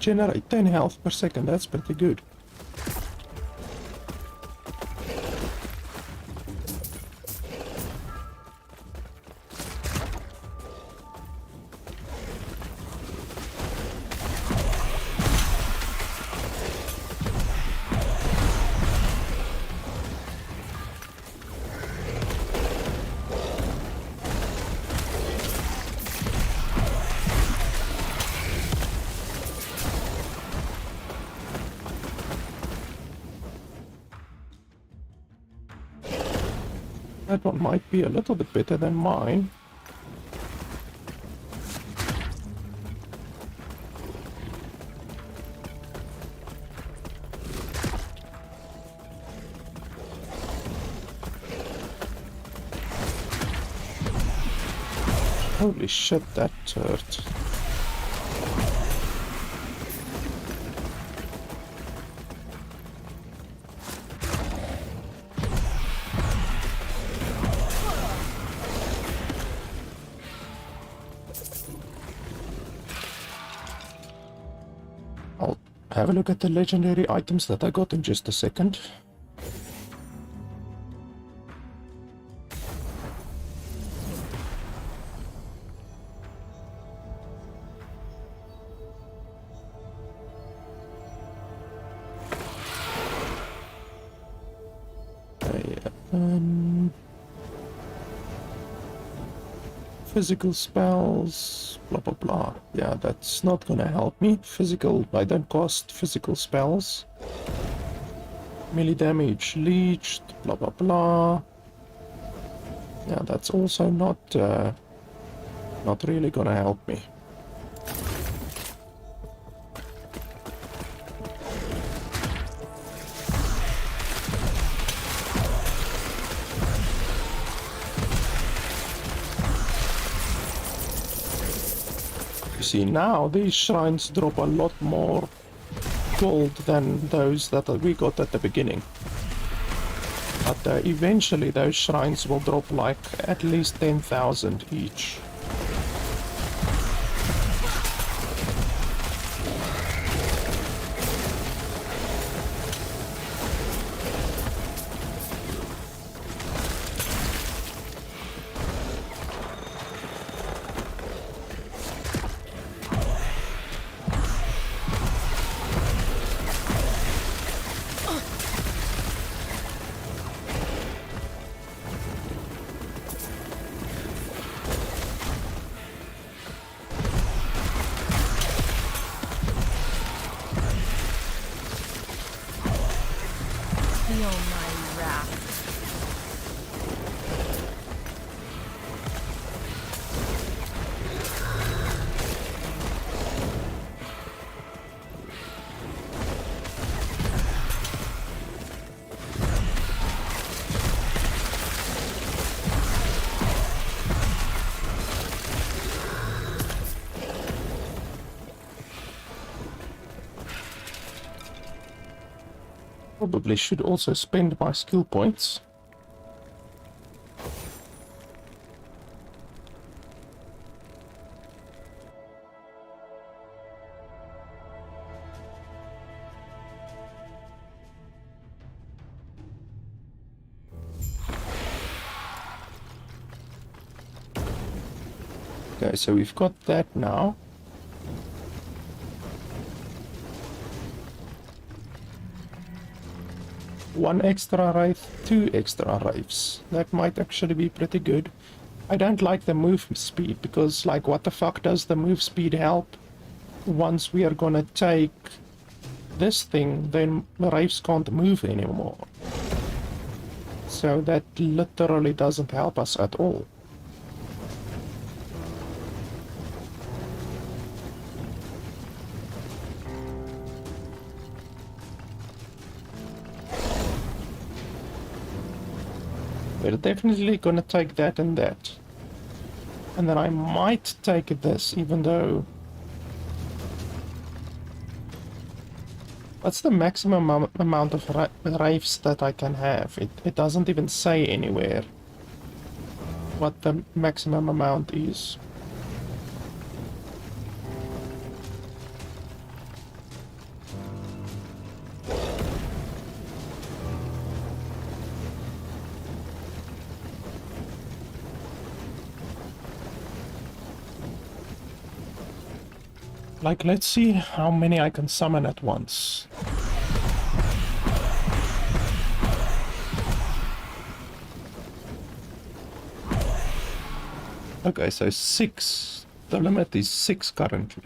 Generate 10 health per second, that's pretty good. That one might be a little bit better than mine. Holy shit, that hurt. Have a look at the legendary items that I got in just a second. Physical spells, blah blah blah. Yeah, that's not gonna help me. Physical, I don't cast physical spells. Melee damage leached, blah blah blah. Yeah, that's also not really gonna help me. You see, now these shrines drop a lot more gold than those that we got at the beginning. But eventually those shrines will drop like at least 10,000 each. Feel my wrath. Probably should also spend my skill points. Okay, so we've got that now. One extra wraith, 2 extra wraiths. That might actually be pretty good. I don't like the move speed because, like, what the fuck does the move speed help? Once we are gonna take this thing, then the wraiths can't move anymore. So that literally doesn't help us at all. We're definitely gonna take that and that. And then I might take this, even though... What's the maximum amount of wraiths that I can have? It doesn't even say anywhere what the maximum amount is. Like, let's see how many I can summon at once. Okay, so 6. The limit is 6 currently.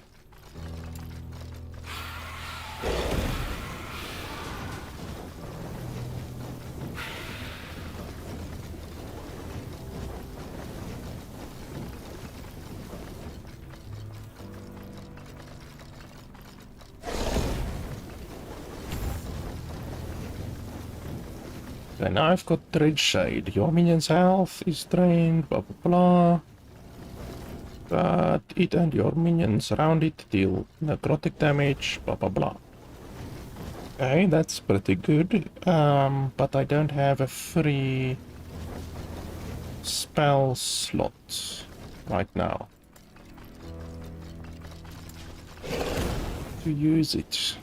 Okay, now I've got Dread Shade. Your minion's health is drained, blah blah blah. But it and your minions around it deal necrotic damage, blah blah blah. Okay, that's pretty good. But I don't have a free spell slot right now to use it.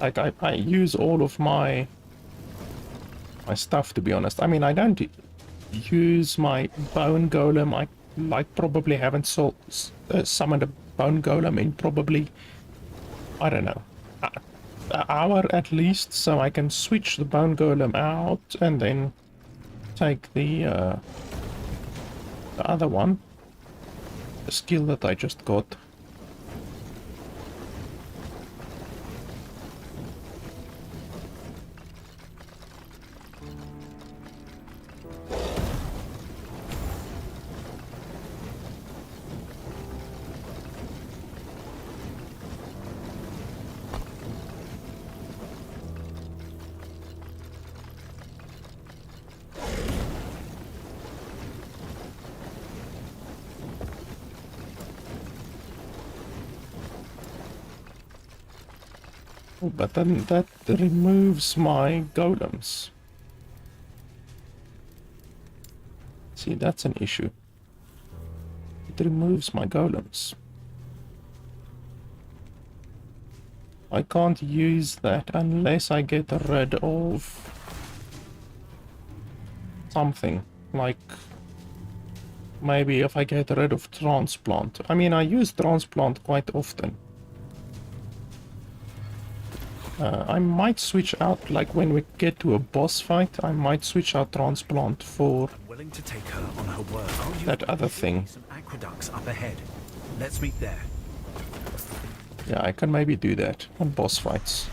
Like, I use all of my stuff, to be honest. I mean, I don't use my bone golem. I like probably haven't summoned a bone golem in probably, I don't know, an hour at least, so I can switch the bone golem out and then take the other one, the skill that I just got. Oh, but then that removes my golems. See, that's an issue. It removes my golems. I can't use that unless I get rid of something, like maybe if I get rid of transplant. I mean, I use transplant quite often. I might switch out, like when we get to a boss fight, I might switch out transplant for Willing to take her on her word. that other thing. Some aqueducts up ahead. Let's meet there. Yeah, I can maybe do that on boss fights.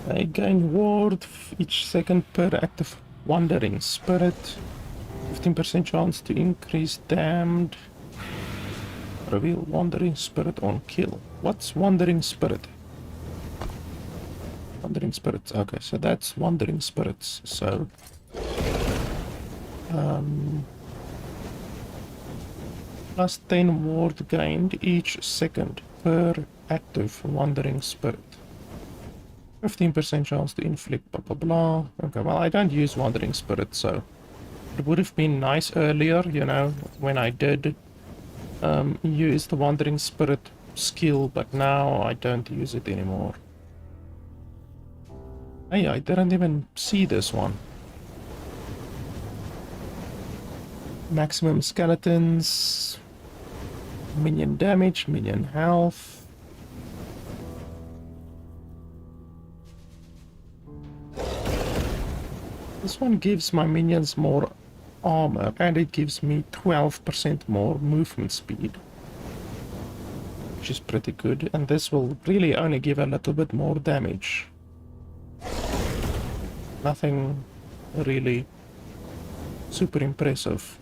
I gain ward each second per active wandering spirit. 15% chance to increase damned. Reveal wandering spirit on kill. What's wandering spirit? Wandering spirits. Okay, so that's wandering spirits. So plus 10 ward gained each second per active wandering spirit. 15% chance to inflict blah blah blah. Okay, well I don't use Wandering Spirit, so it would have been nice earlier, you know, when I did use the Wandering Spirit skill, but now I don't use it anymore. Hey, I didn't even see this one. Maximum skeletons, minion damage, minion health. This one gives my minions more armor, and it gives me 12% more movement speed, which is pretty good, and this will really only give a little bit more damage. Nothing really super impressive.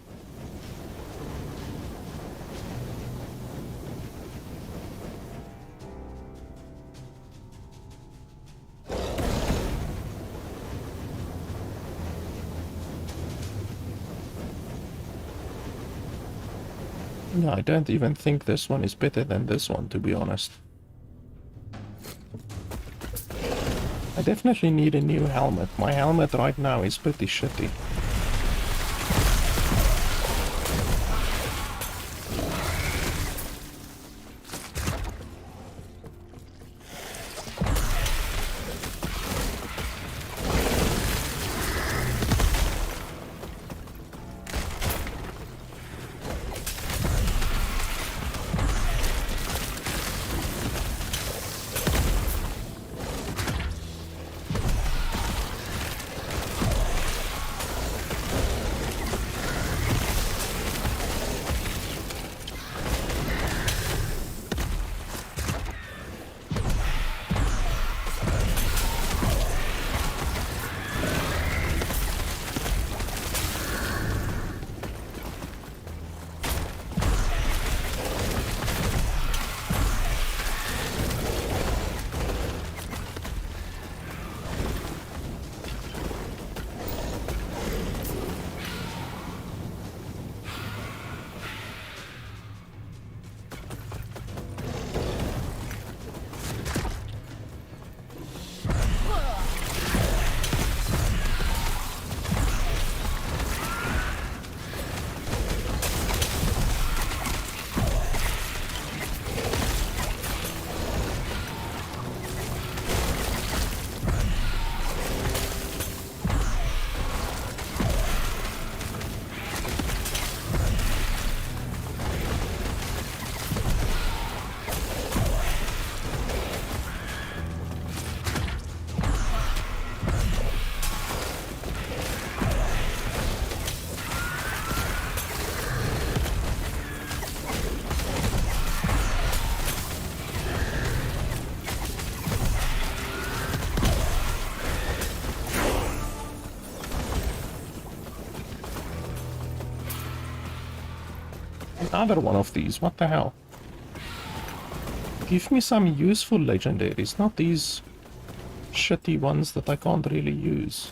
Yeah, I don't even think this one is better than this one, to be honest. I definitely need a new helmet. My helmet right now is pretty shitty. another one of these. What the hell? Give me some useful legendaries, not these shitty ones that I can't really use.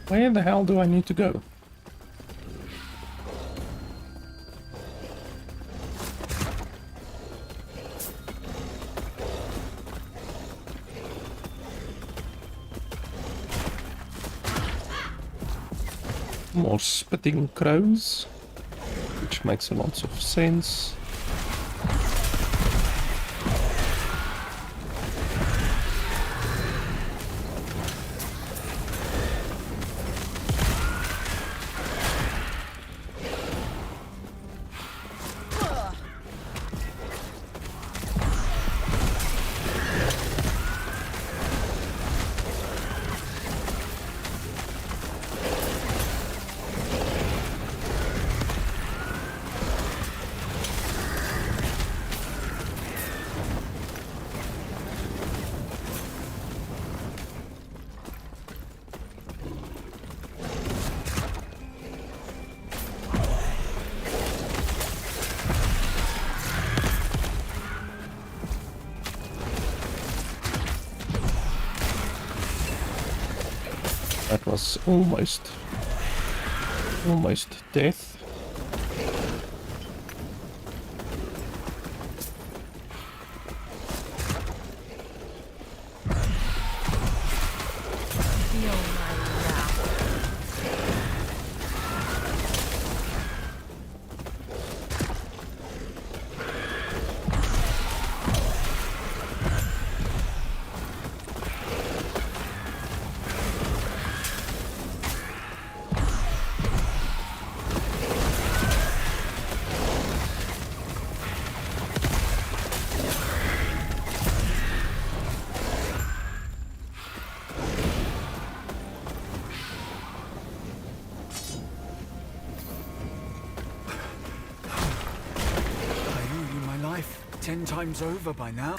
Where the hell do I need to go? More spitting crows, which makes a lot of sense. That was almost death. Time's over by now.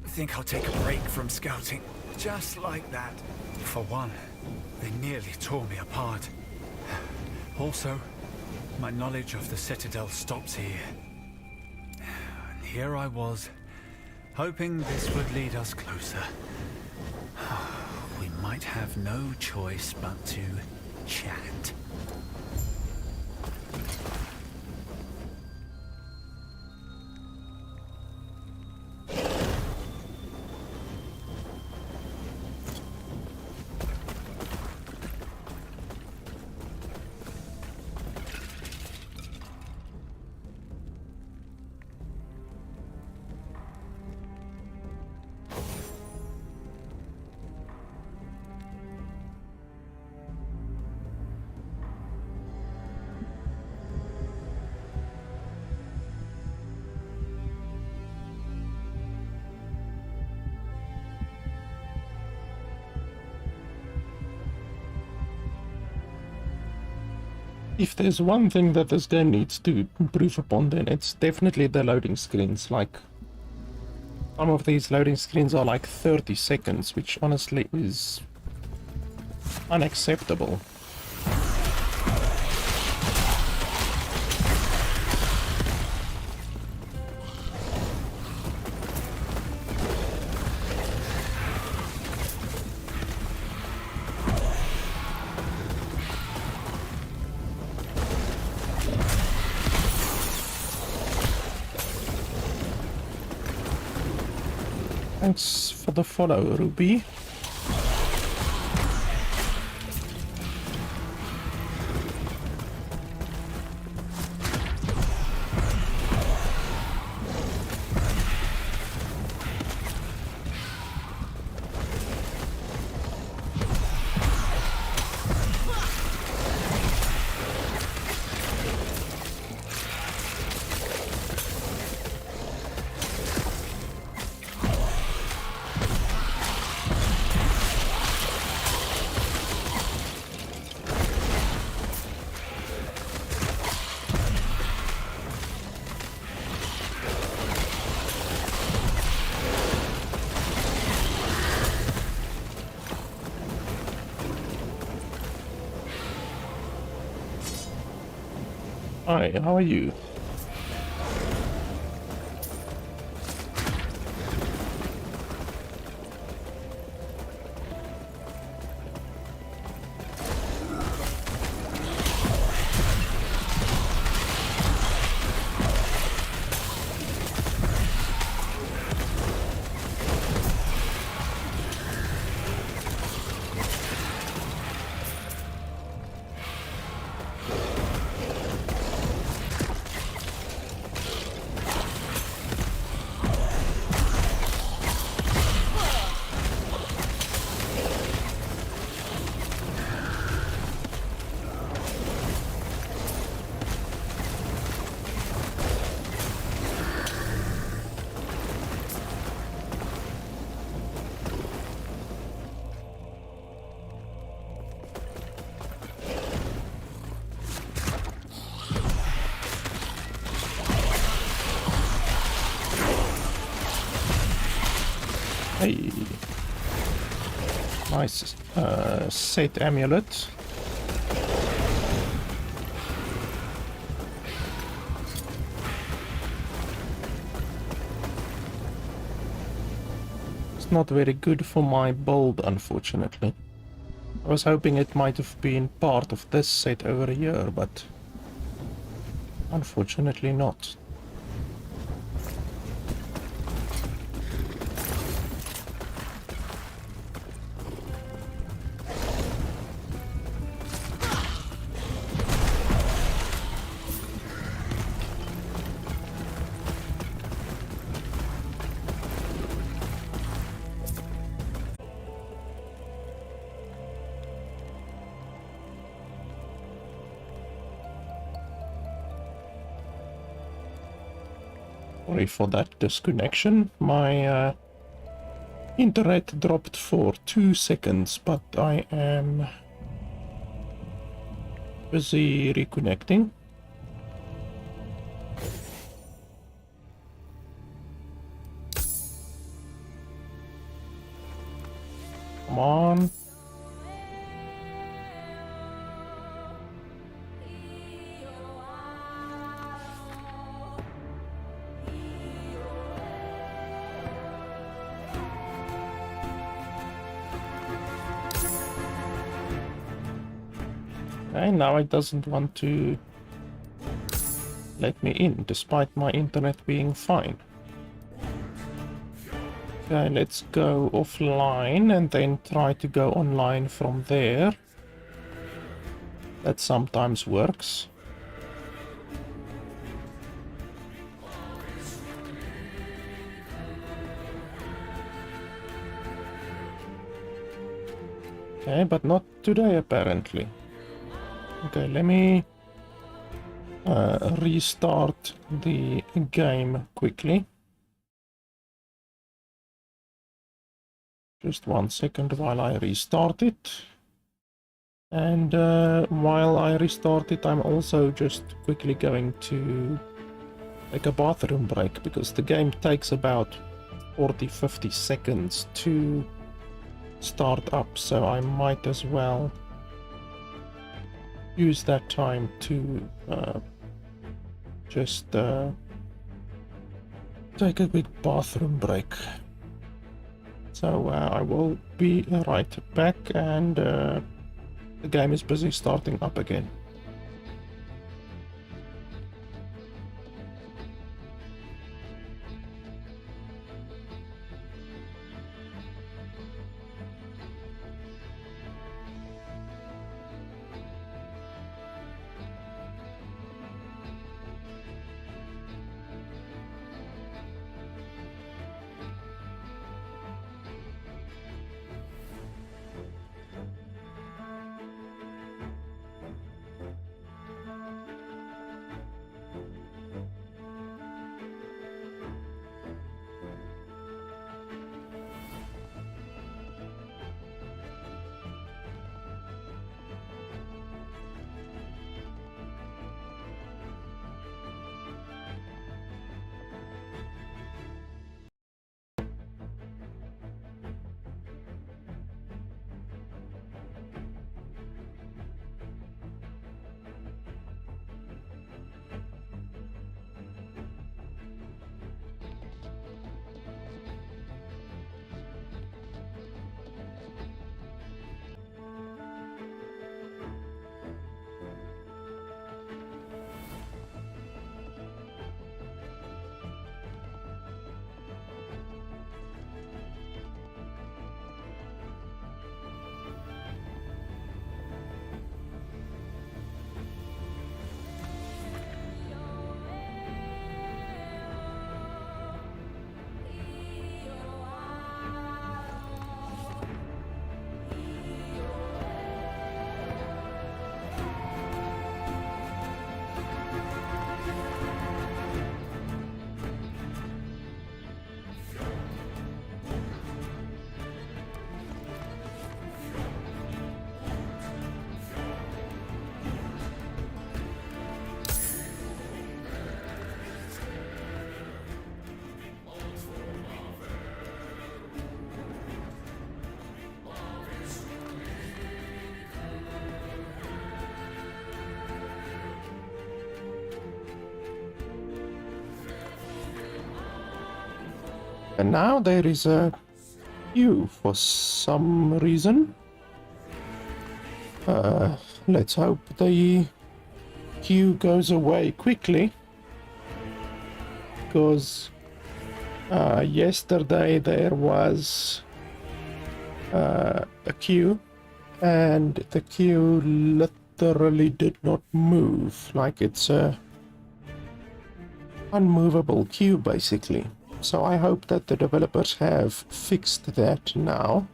Think I'll take a break from scouting. Just like that. For one, they nearly tore me apart. Also, my knowledge of the Citadel stops here. And here I was, hoping this would lead us closer. We might have no choice but to chat. If there's one thing that this game needs to improve upon, then it's definitely the loading screens. Like, some of these loading screens are like 30 seconds, which honestly is unacceptable. Thanks for the follow, Ruby. Hi, how are you? Hey, nice set amulet. It's not very good for my build, unfortunately. I was hoping it might have been part of this set over here, but unfortunately not. Sorry for that disconnection. My internet dropped for 2 seconds, but I am busy reconnecting. Come on. Okay, now it doesn't want to let me in, despite my internet being fine. Okay, let's go offline and then try to go online from there. That sometimes works. Okay, but not today apparently. Okay, let me restart the game quickly. Just 1 second while I restart it. And while I restart it, I'm also just quickly going to take a bathroom break, because the game takes about 40-50 seconds to start up, so I might as well use that time to just take a quick bathroom break. So I will be right back, and the game is busy starting up again. And now there is a queue for some reason. Let's hope the queue goes away quickly, because yesterday there was a queue, and the queue literally did not move. Like, it's a unmovable queue basically. So I hope that the developers have fixed that now,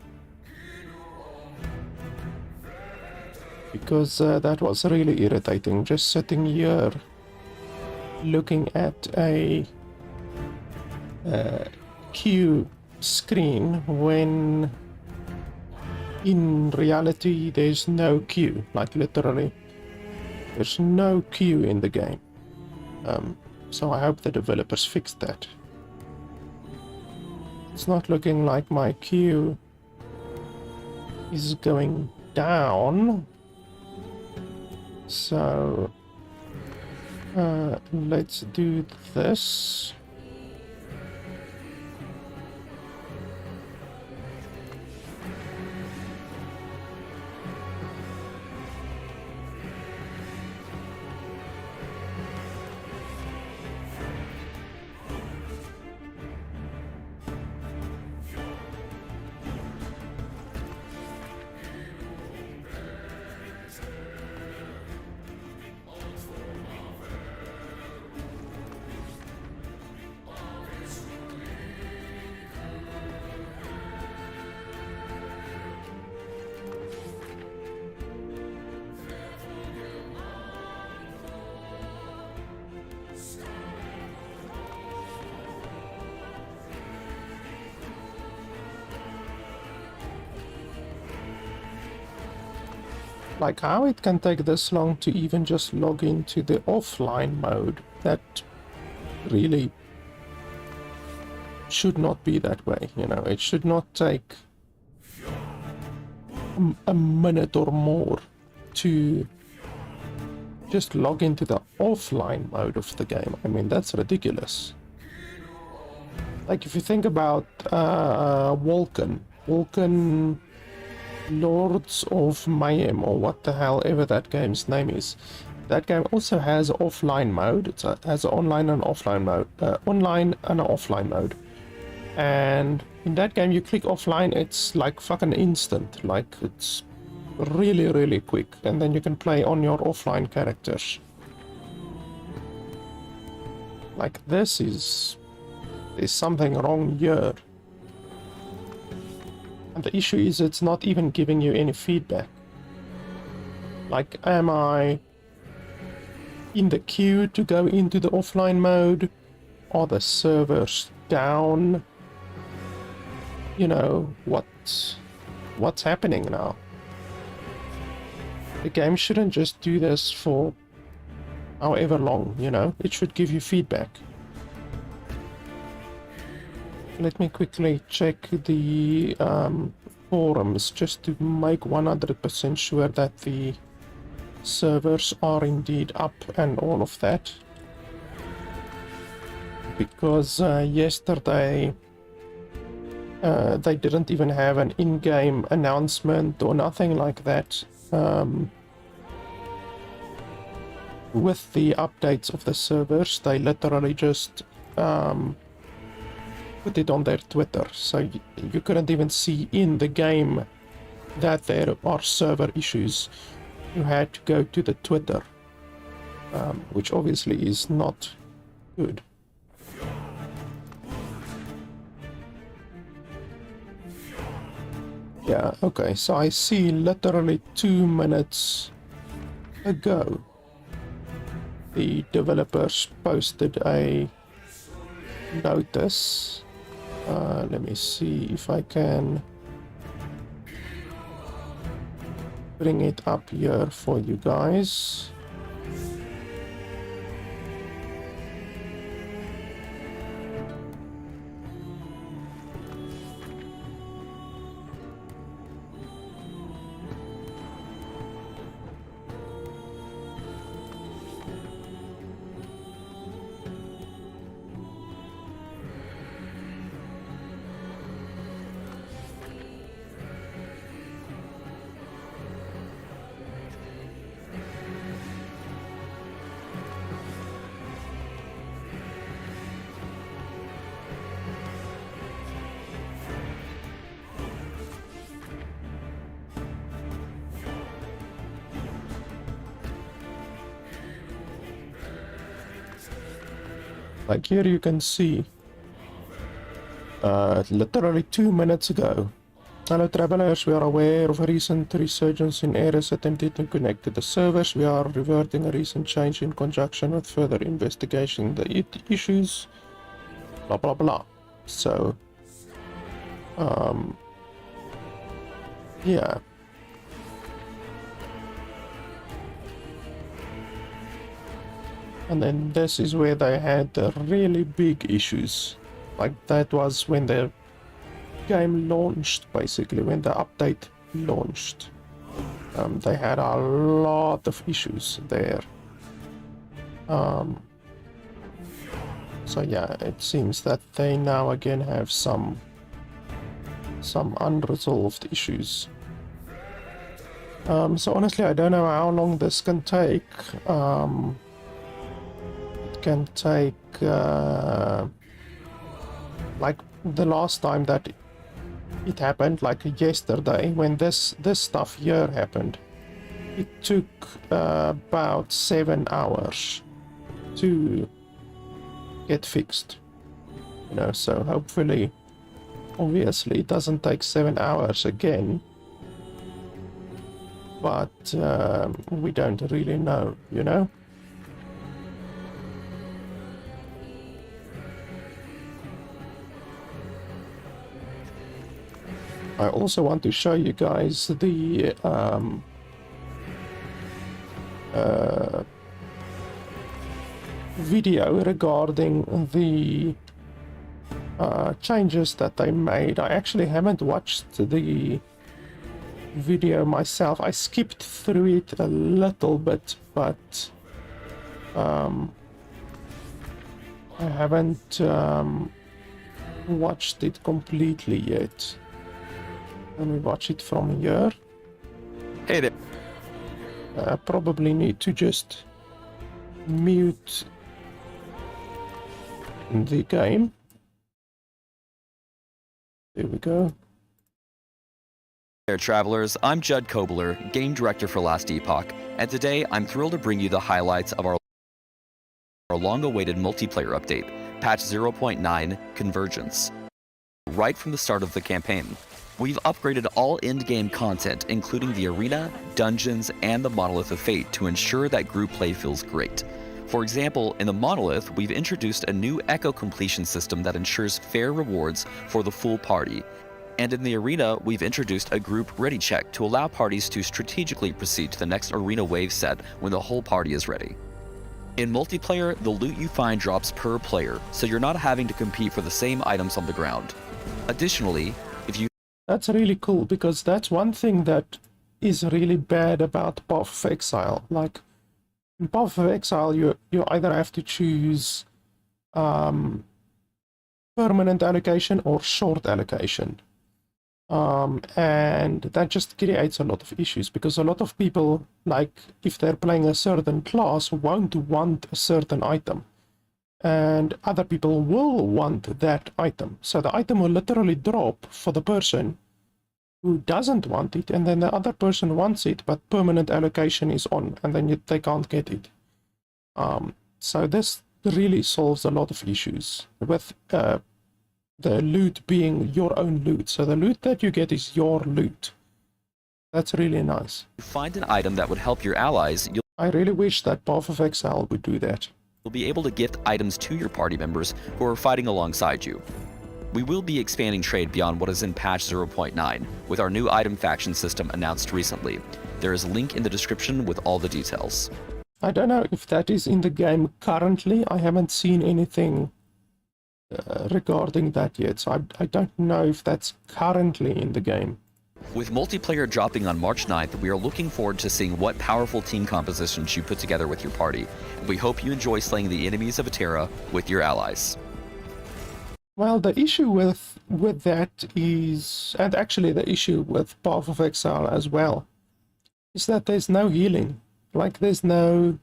because that was really irritating, just sitting here looking at a queue screen when in reality there's no queue. Like, literally there's no queue in the game. So I hope the developers fixed that. It's not looking like my queue is going down, so let's do this. Like how it can take this long to even just log into the offline mode, that really should not be that way, you know. It should not take a minute or more to just log into the offline mode of the game. I mean, that's ridiculous. Like if you think about Vulcan Lords of Mayhem, or what the hell ever that game's name is. That game also has offline mode. It has online and offline mode, online and offline mode. And in that game, you click offline, it's like fucking instant. Like it's really, really quick, and then you can play on your offline characters. Like there's something wrong here. And the issue is it's not even giving you any feedback. Like, am I in the queue to go into the offline mode? Are the servers down? You know, what's happening now? The game shouldn't just do this for however long, you know? It should give you feedback. Let me quickly check the forums just to make 100% sure that the servers are indeed up and all of that. Because yesterday they didn't even have an in-game announcement or nothing like that. With the updates of the servers, they literally just put it on their Twitter, so you couldn't even see in the game that there are server issues. You had to go to the Twitter, which obviously is not good. Yeah, okay, so I see literally 2 minutes ago the developers posted a notice. Let me see if I can bring it up here for you guys. Like here you can see, literally 2 minutes ago. Hello travelers, we are aware of a recent resurgence in errors attempting to connect to the servers. We are reverting a recent change in conjunction with further investigation the issues. Blah blah blah. So, yeah. And then this is where they had the really big issues. Like that was when the game launched, basically, when the update launched. They had a lot of issues there. So yeah, it seems that they now again have some unresolved issues. So honestly, I don't know how long this can take. Can take like the last time that it happened, like yesterday, when this stuff here happened, it took about 7 hours to get fixed, you know. So hopefully, obviously it doesn't take 7 hours again, but we don't really know, you know. I also want to show you guys the video regarding the changes that they made. I actually haven't watched the video myself. I skipped through it a little bit, but I haven't watched it completely yet. Let me watch it from here. Hey there. I probably need to just mute the game. There we go. Hey there, travelers. I'm Judd Kobler, Game Director for Last Epoch, and today I'm thrilled to bring you the highlights of our long-awaited multiplayer update, Patch 0.9 Convergence. Right from the start of the campaign, we've upgraded all end-game content, including the arena, dungeons, and the Monolith of Fate, to ensure that group play feels great. For example, in the Monolith, we've introduced a new echo completion system that ensures fair rewards for the full party. And in the arena, we've introduced a group ready check to allow parties to strategically proceed to the next arena wave set when the whole party is ready. In multiplayer, the loot you find drops per player, so you're not having to compete for the same items on the ground. Additionally, That's really cool, because that's one thing that is really bad about Path of Exile. Like, in Path of Exile, you either have to choose permanent allocation or short allocation. And that just creates a lot of issues, because a lot of people, like, if they're playing a certain class, won't want a certain item. And other people will want that item. So the item will literally drop for the person who doesn't want it, and then the other person wants it, but permanent allocation is on, and then they can't get it. So this really solves a lot of issues with the loot being your own loot. So the loot that you get is your loot. That's really nice. Find an item that would help your allies. I really wish that Path of Exile would do that. You'll be able to gift items to your party members who are fighting alongside you. We will be expanding trade beyond what is in patch 0.9 with our new item faction system announced recently. There is a link in the description with all the details. I don't know if that is in the game currently. I haven't seen anything regarding that yet, so I don't know if that's currently in the game. With multiplayer dropping on March 9th, we are looking forward to seeing what powerful team compositions you put together with your party. We hope you enjoy slaying the enemies of Pt1 with your allies. Well, the issue with that is, and actually the issue with Path of Exile as well, is that there's no healing. Like, there's no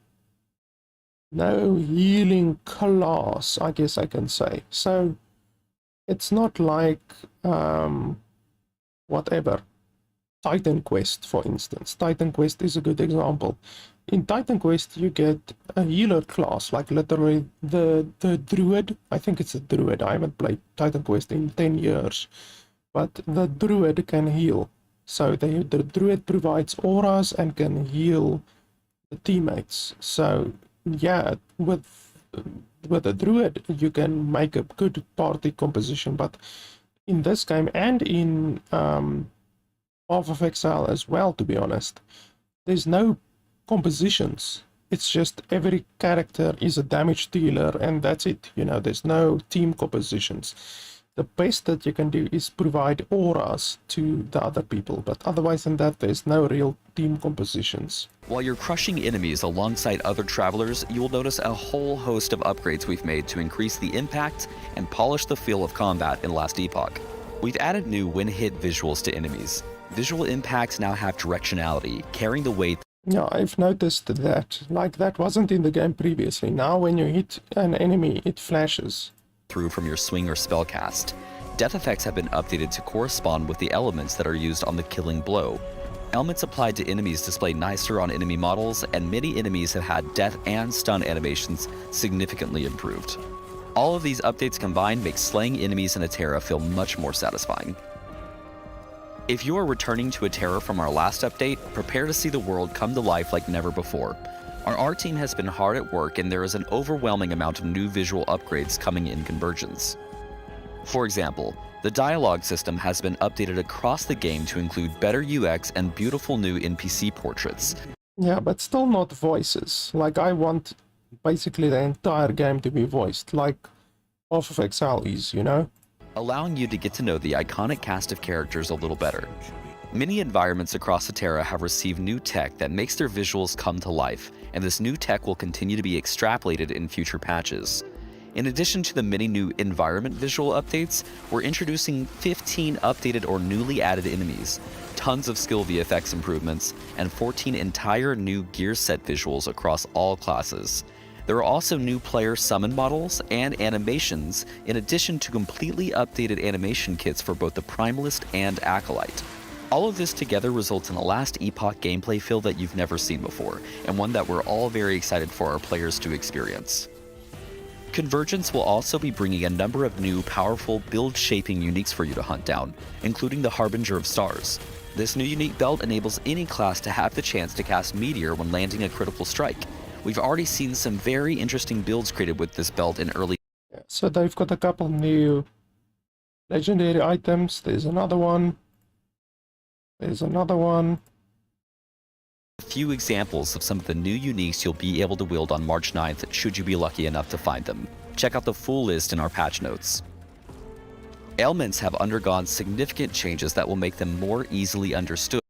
healing class, I guess I can say. So it's not like whatever. Titan Quest, for instance. Titan Quest is a good example. In Titan Quest, you get a healer class, like literally the druid. I think it's a druid. I haven't played Titan Quest in 10 years. But the druid can heal. So the druid provides auras and can heal the teammates. So yeah, with a druid, you can make a good party composition. But in this game and in Path of Exile as well, to be honest, there's no compositions. It's just every character is a damage dealer and that's it. You know, there's no team compositions. The best that you can do is provide auras to the other people, but otherwise than that, there's no real team compositions. While you're crushing enemies alongside other travelers, you will notice a whole host of upgrades we've made to increase the impact and polish the feel of combat in Last Epoch. We've added new when-hit visuals to enemies. Visual impacts now have directionality, carrying the weight. Yeah, I've noticed that. Like, that wasn't in the game previously. Now when you hit an enemy, it flashes through from your swing or spell cast. Death effects have been updated to correspond with the elements that are used on the killing blow. Elements applied to enemies display nicer on enemy models, and many enemies have had death and stun animations significantly improved. All of these updates combined make slaying enemies in Pt1 feel much more satisfying. If you are returning to Pt1 from our last update, prepare to see the world come to life like never before. Our art team has been hard at work, and there is an overwhelming amount of new visual upgrades coming in Convergence. For example, the dialogue system has been updated across the game to include better UX and beautiful new NPC portraits. Yeah, but still not voices. Like, I want basically the entire game to be voiced, like Path of Exile is, you know? allowing you to get to know the iconic cast of characters a little better. Many environments across Terra have received new tech that makes their visuals come to life, and this new tech will continue to be extrapolated in future patches. In addition to the many new environment visual updates, we're introducing 15 updated or newly added enemies, tons of skill VFX improvements, and 14 entire new gear set visuals across all classes. There are also new player summon models and animations, in addition to completely updated animation kits for both the Primalist and Acolyte. All of this together results in a Last Epoch gameplay feel that you've never seen before, and one that we're all very excited for our players to experience. Convergence will also be bringing a number of new, powerful, build-shaping uniques for you to hunt down, including the Harbinger of Stars. This new unique belt enables any class to have the chance to cast Meteor when landing a critical strike. We've already seen some very interesting builds created with this belt in early... So they've got a couple new legendary items. There's another one. There's another one. A few examples of some of the new uniques you'll be able to wield on March 9th should you be lucky enough to find them. Check out the full list in our patch notes. Ailments have undergone significant changes that will make them more easily understood.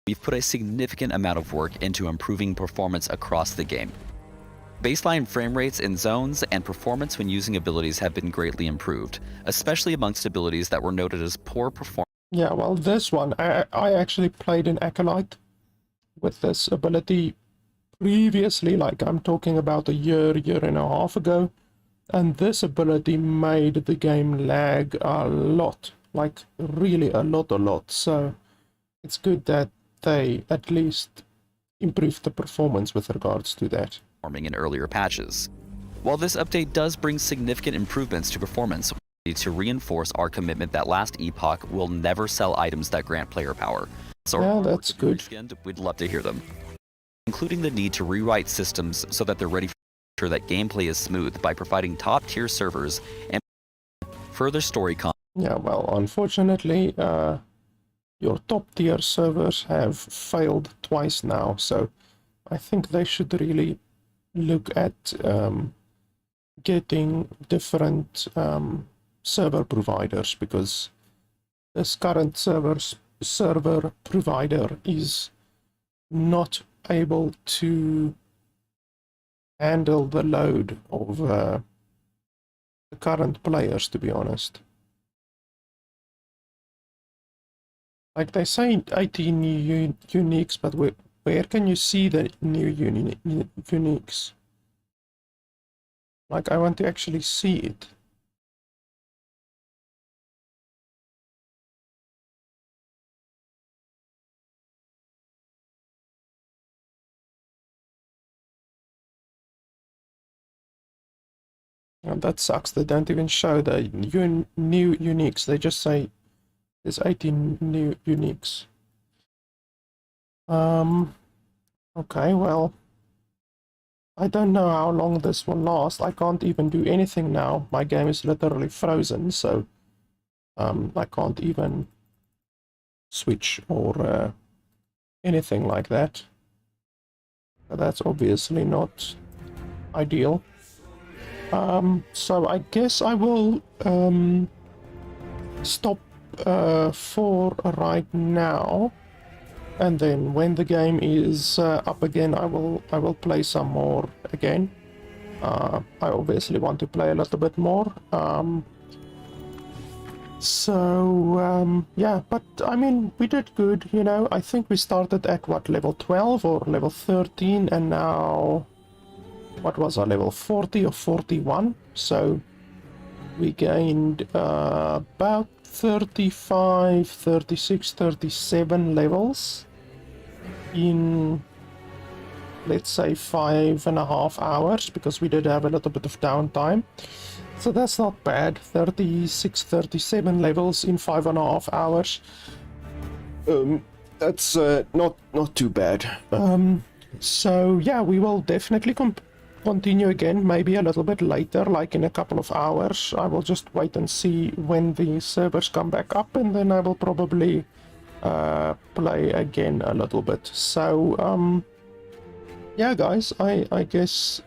We've put a significant amount of work into improving performance across the game. Baseline frame rates in zones and performance when using abilities have been greatly improved, especially amongst abilities that were noted as poor performance. Yeah, well, this one, I actually played an Acolyte with this ability previously, like I'm talking about a year and a half ago, and this ability made the game lag a lot, like really a lot, so it's good that they at least improved the performance with regards to that. In earlier patches. While this update does bring significant improvements to performance, we need to reinforce our commitment that Last Epoch will never sell items that grant player power. So yeah, that's good. We'd love to hear them, including the need to rewrite systems so that they're ready for sure that gameplay is smooth by providing top-tier servers and further story content. Yeah, well, unfortunately, your top-tier servers have failed twice now, so I think they should really look at getting different server providers, because this current server provider is not able to handle the load of the current players, to be honest. Like they say 18 new uniques, but where can you see the new uniques? Like, I want to actually see it. And that sucks. They don't even show the new uniques. They just say there's 18 new uniques. Okay, well, I don't know how long this will last. I can't even do anything now. My game is literally frozen, so I can't even switch or anything like that. But that's obviously not ideal. So I guess I will stop for right now, and then when the game is up again, I will play some more again. I obviously want to play a little bit more. Yeah, but I mean, we did good, you know. I think we started at what, level 12 or level 13, and now what was our level, 40 or 41? So we gained about 35, 36, 37 levels in, let's say, 5.5 hours, because we did have a little bit of downtime. So that's not bad. 36, 37 levels in 5.5 hours. That's not too bad. So yeah, we will definitely continue again, maybe a little bit later, like in a couple of hours. I will just wait and see when the servers come back up, and then I will probably play again a little bit. So yeah, guys, I guess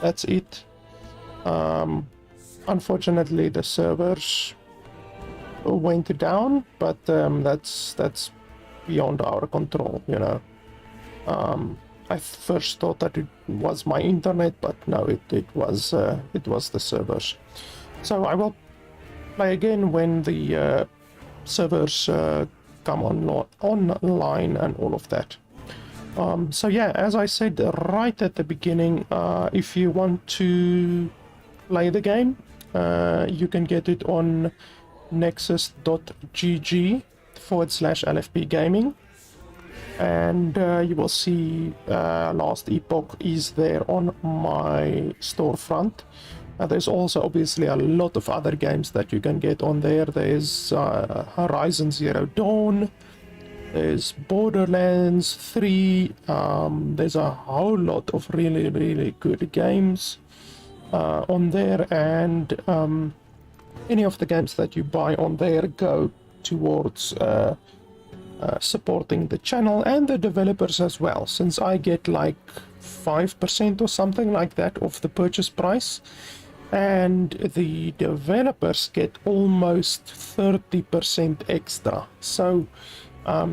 that's it. Unfortunately, the servers went down, but that's beyond our control, you know. I first thought that it was my internet, but no, it was the servers. So I will play again when the servers come online and all of that. So yeah, as I said right at the beginning, if you want to play the game, you can get it on nexus.gg/LFP gaming, and you will see Last Epoch is there on my storefront. There's also obviously a lot of other games that you can get on there. There's Horizon Zero Dawn, there's Borderlands 3, there's a whole lot of really good games on there, and any of the games that you buy on there go towards supporting the channel and the developers as well, since I get like 5% or something like that of the purchase price, and the developers get almost 30% extra. So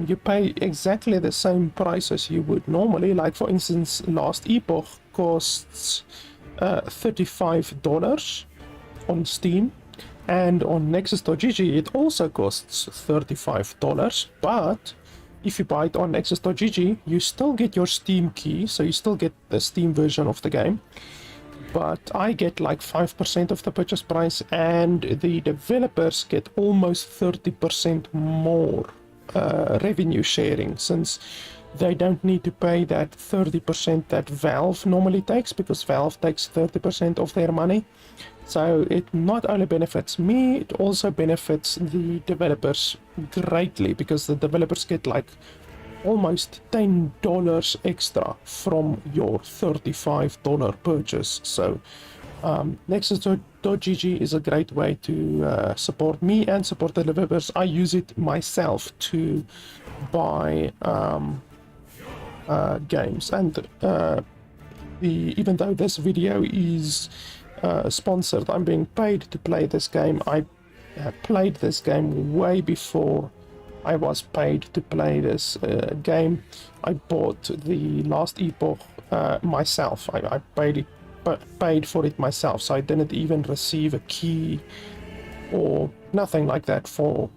you pay exactly the same price as you would normally. Like for instance, Last Epoch costs $35 on Steam, and on Nexus.gg it also costs $35, but if you buy it on Nexus.gg you still get your Steam key, so you still get the Steam version of the game, but I get like 5% of the purchase price, and the developers get almost 30% more revenue sharing, since they don't need to pay that 30% that Valve normally takes, because Valve takes 30% of their money. So it not only benefits me, it also benefits the developers greatly, because the developers get like almost $10 extra from your $35 purchase. So Nexus.gg is a great way to support me and support the developers. I use it myself to buy games, and even though this video is sponsored, I'm being paid to play this game. I played this game way before I was paid to play this game. I bought the Last Epoch myself. I paid for it myself, so I didn't even receive a key or nothing like that for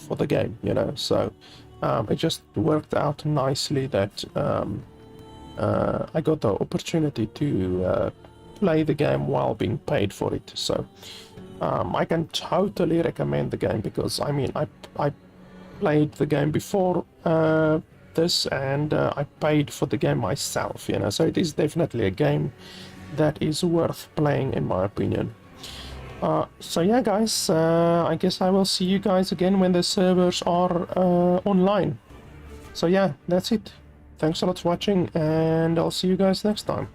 the game, you know. So it just worked out nicely that I got the opportunity to play the game while being paid for it. So I can totally recommend the game, because I mean I played the game before this, and I paid for the game myself, you know. So it is definitely a game that is worth playing, in my opinion. So yeah, guys, I guess I will see you guys again when the servers are online. So yeah, that's it. Thanks a lot for watching, and I'll see you guys next time.